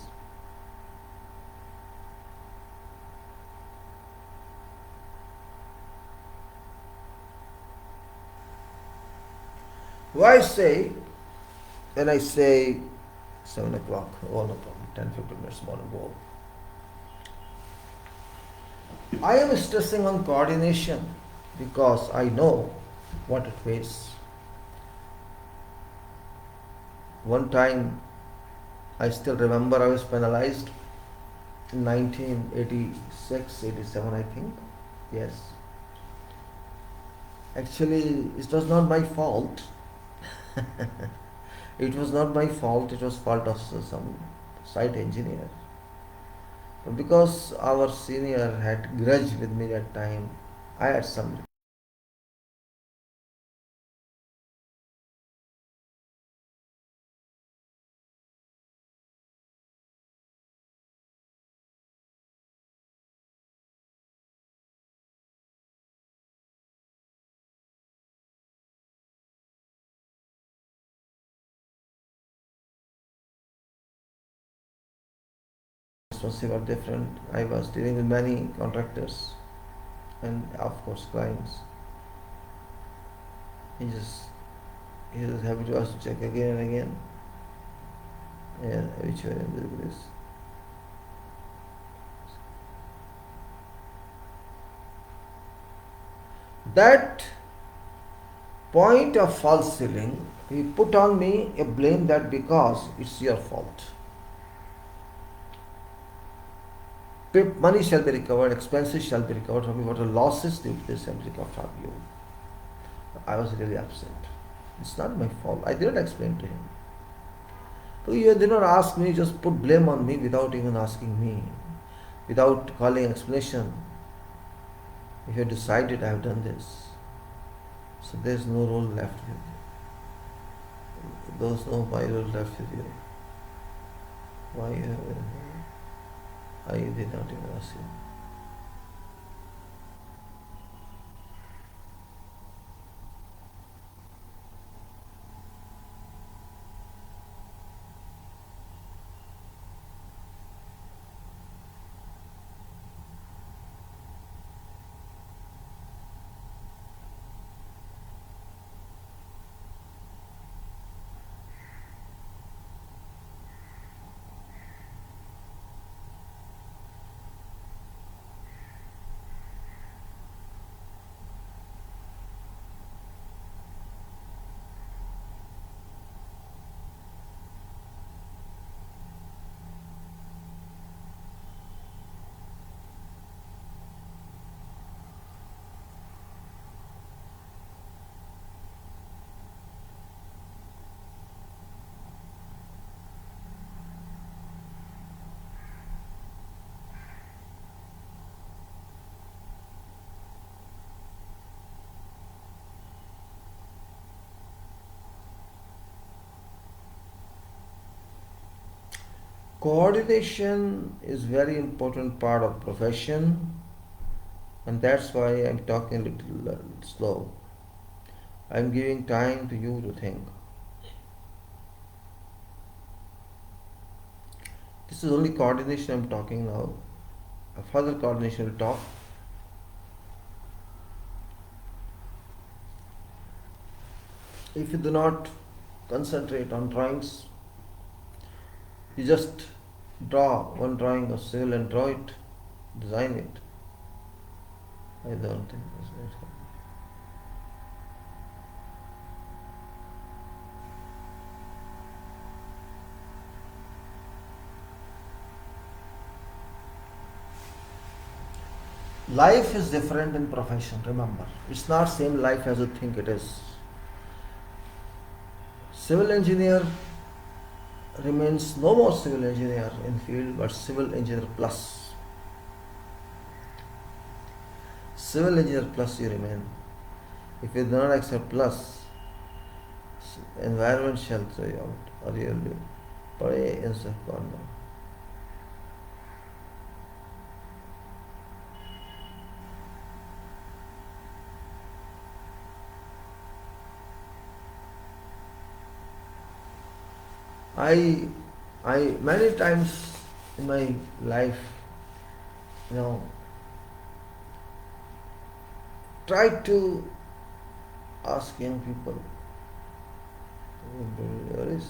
Why say, when I say 7 o'clock, oh no problem, 10-15 minutes more and go. I am stressing on coordination because I know what it weighs. One time, I still remember I was penalized in 1986, 87 I think, yes. Actually, it was not my fault. It was not my fault, it was fault of some site engineer. But because our senior had grudge with me that time, I had some responsibility were different. I was dealing with many contractors and of course clients. He was happy to ask to check again and again. Yeah, which way I'm doing this. That point of false ceiling, he put on me a blame that because it's your fault. Money shall be recovered, expenses shall be recovered from you, what are losses due to this shall be recovered from you. I was really upset. It's not my fault. I didn't explain to him. So you did not ask me, just put blame on me without even asking me, without calling explanation. If you decided I have done this, so there's no role left with you. There's no my role left with you. Why you have I did not even ask you. Coordination is very important part of profession, and that's why I'm talking a little slow. I'm giving time to you to think. This is only coordination I'm talking now. A further coordination will talk. If you do not concentrate on drawings. You just draw one drawing of civil and draw it, design it. I don't think that's right. Life is different in profession, remember. It's not same life as you think it is. Civil engineer remains no more civil engineer in field, but civil engineer plus. Civil engineer plus you remain. If you do not accept plus, environment shall throw you out, or you will pray in the corner. I many times in my life, tried to ask young people, where is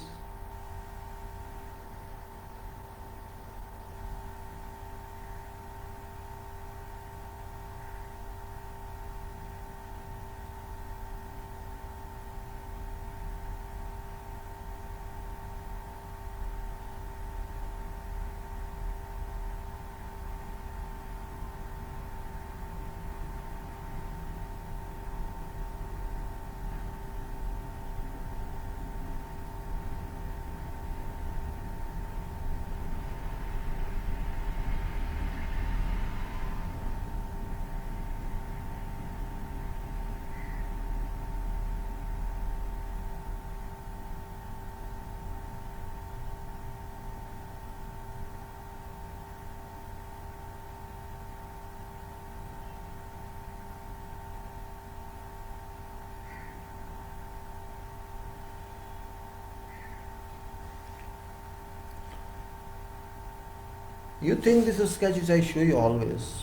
you think this is sketch which I show you always,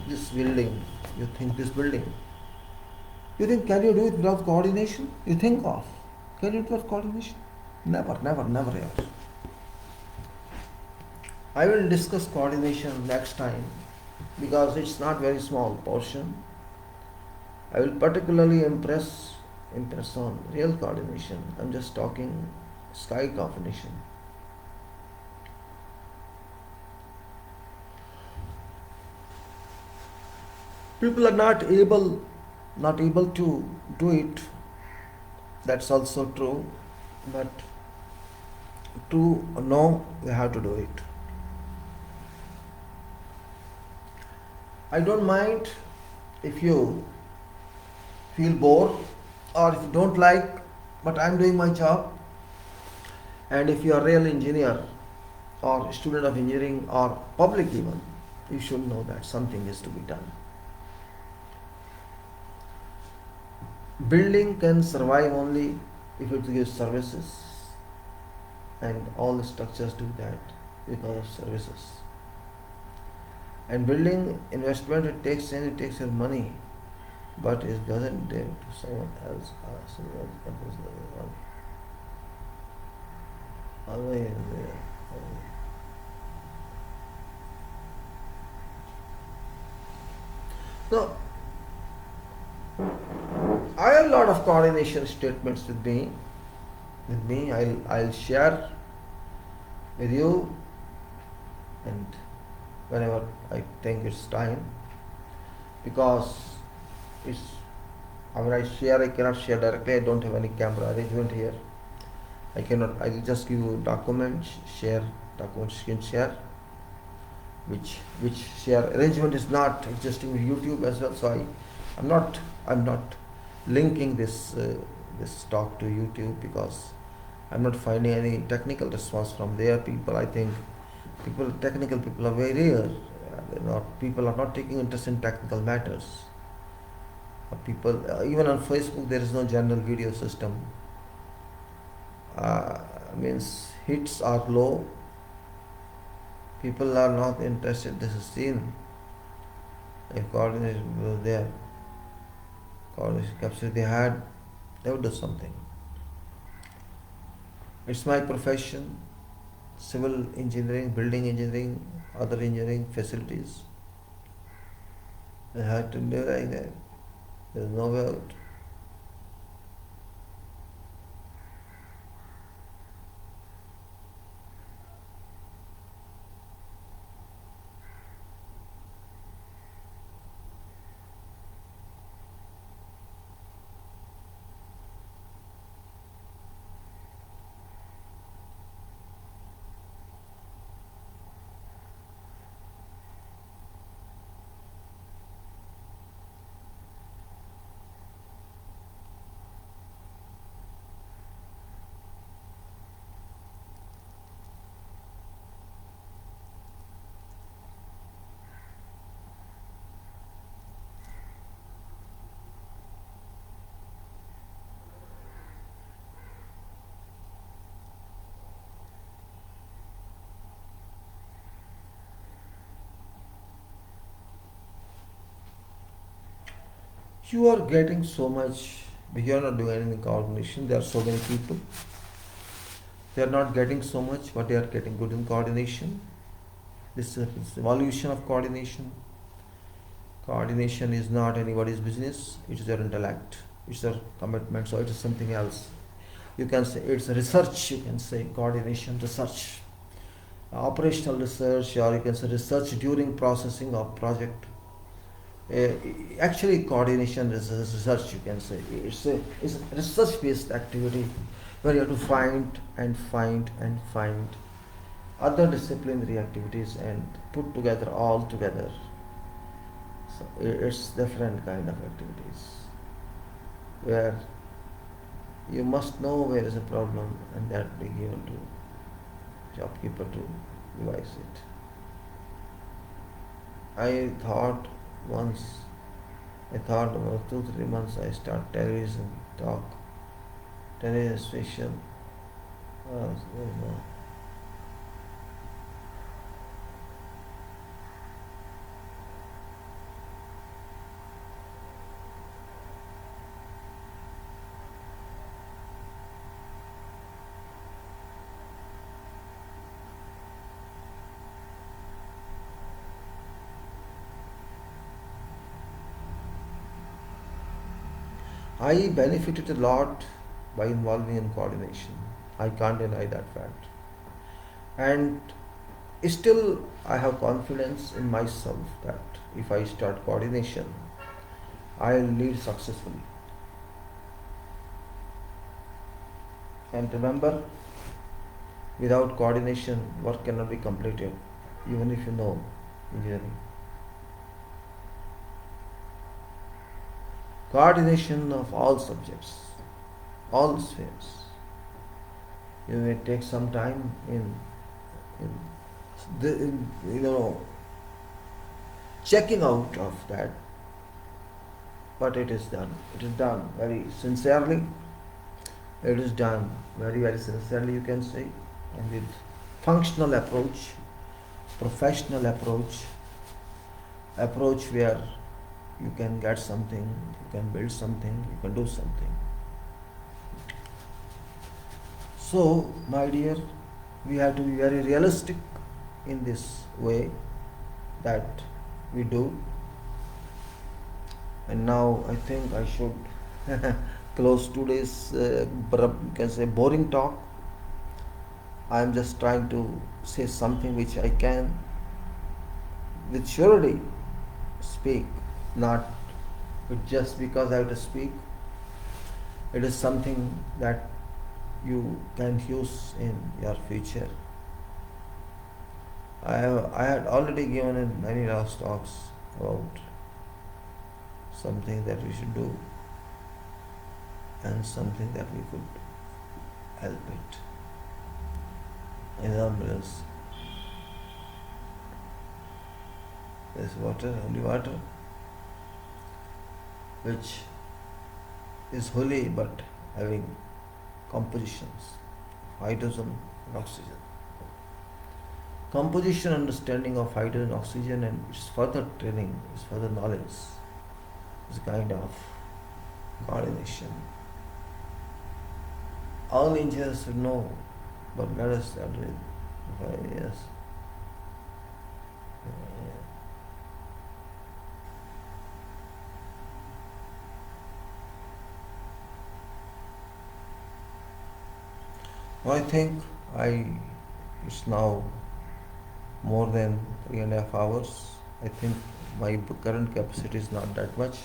this building, you think this building, you think can you do it without coordination? You think of, can you do it without coordination? Never ever. I will discuss coordination next time because it's not very small portion. I will particularly impress on real coordination. I'm just talking sky coordination. People are not able to do it. That's also true. But to know, they have to do it. I don't mind if you feel bored or if you don't like, but I'm doing my job. And if you are a real engineer or student of engineering or public even, you should know that something is to be done. Building can survive only if it gives services, and all the structures do that because of services. And building investment, it takes your money, but it doesn't give to someone else. Always there. So, I have a lot of coordination statements with me. I'll share with you, and whenever I think it's time, because I cannot share directly. I don't have any camera arrangement here. I'll just give you documents, screen share, which share arrangement is not existing with YouTube as well. So I'm not linking this talk to YouTube because I'm not finding any technical response from their people. I think technical people are very rare. People are not taking interest in technical matters. People, even on Facebook, there is no general video system. Means hits are low. People are not interested. This is seen. If coordination was there, coordination capacity they had, they would do something. It's my profession, civil engineering, building engineering, other engineering facilities. I had to live like that. There's no way out. You are getting so much, but you are not doing anything coordination. There are so many people. They are not getting so much, but they are getting good in coordination. This is evolution of coordination. Coordination is not anybody's business. It is their intellect. It's their commitment. So it is something else. You can say it's research. You can say coordination research, operational research, or you can say research during processing of project. Actually, coordination is research. You can say it's a research-based activity where you have to find other disciplinary activities and put together all together. So it's different kind of activities where you must know where is a problem and that be given to shopkeeper to devise it. I thought once, about 2-3 months I start television talk, television station. I benefited a lot by involving in coordination. I can't deny that fact. And still, I have confidence in myself that if I start coordination, I'll lead successfully. And remember, without coordination, work cannot be completed, even if you know engineering. Coordination of all subjects, all spheres. You may take some time checking out of that, but it is done. It is done very sincerely. It is done very sincerely, you can say, and with functional approach, professional approach where you can get something, you can build something, you can do something. So, my dear, we have to be very realistic in this way that we do. And now I think I should close today's, you can say, boring talk. I am just trying to say something which I can with surety speak, not just because I have to speak. It is something that you can use in your future. I had already given in many last talks about something that we should do and something that we could help it. Example is this water, holy water, which is holy but having compositions, hydrogen and oxygen. Composition, understanding of hydrogen, oxygen, and its further training, its further knowledge is a kind of coordination. All engineers should know But let us start with yes. I think I it's now more than 3.5 hours. I think my current capacity is not that much,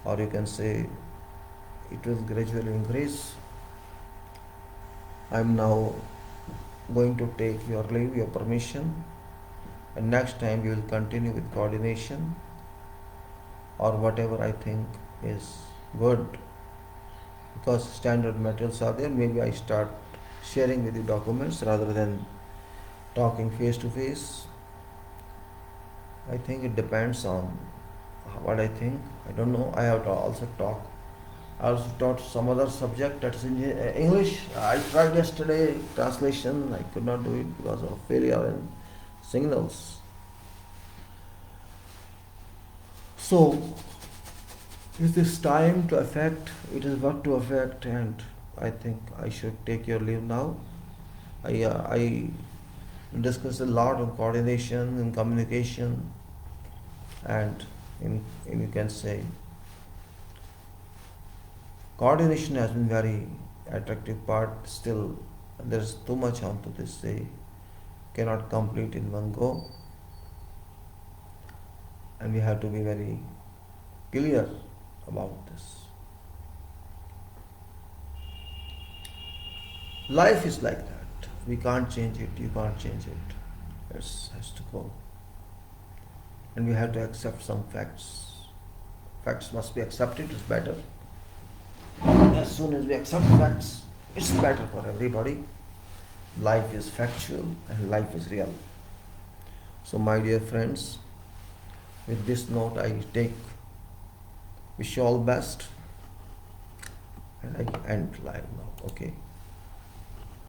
or you can say it will gradually increase. I'm now going to take your leave, your permission, and next time we will continue with coordination or whatever I think is good, because standard materials are there. Maybe I start sharing with you documents rather than talking face to face. I think it depends on what I think. I don't know. I have to also talk. I also taught some other subject, that's in English. I tried yesterday translation. I could not do it because of failure in signals. So it is time to affect. It is what to affect, and I think I should take your leave now. I discussed a lot on coordination and communication, and in you can say coordination has been very attractive part. Still, there's too much onto this. Say cannot complete in one go, and we have to be very clear about this. Life is like that. We can't change it. You can't change it. It has to go, and we have to accept some facts. Facts must be accepted. It's better. As soon as we accept facts, it's better for everybody. Life is factual and life is real. So, my dear friends, with this note, I wish you all best, and I end live now. Okay.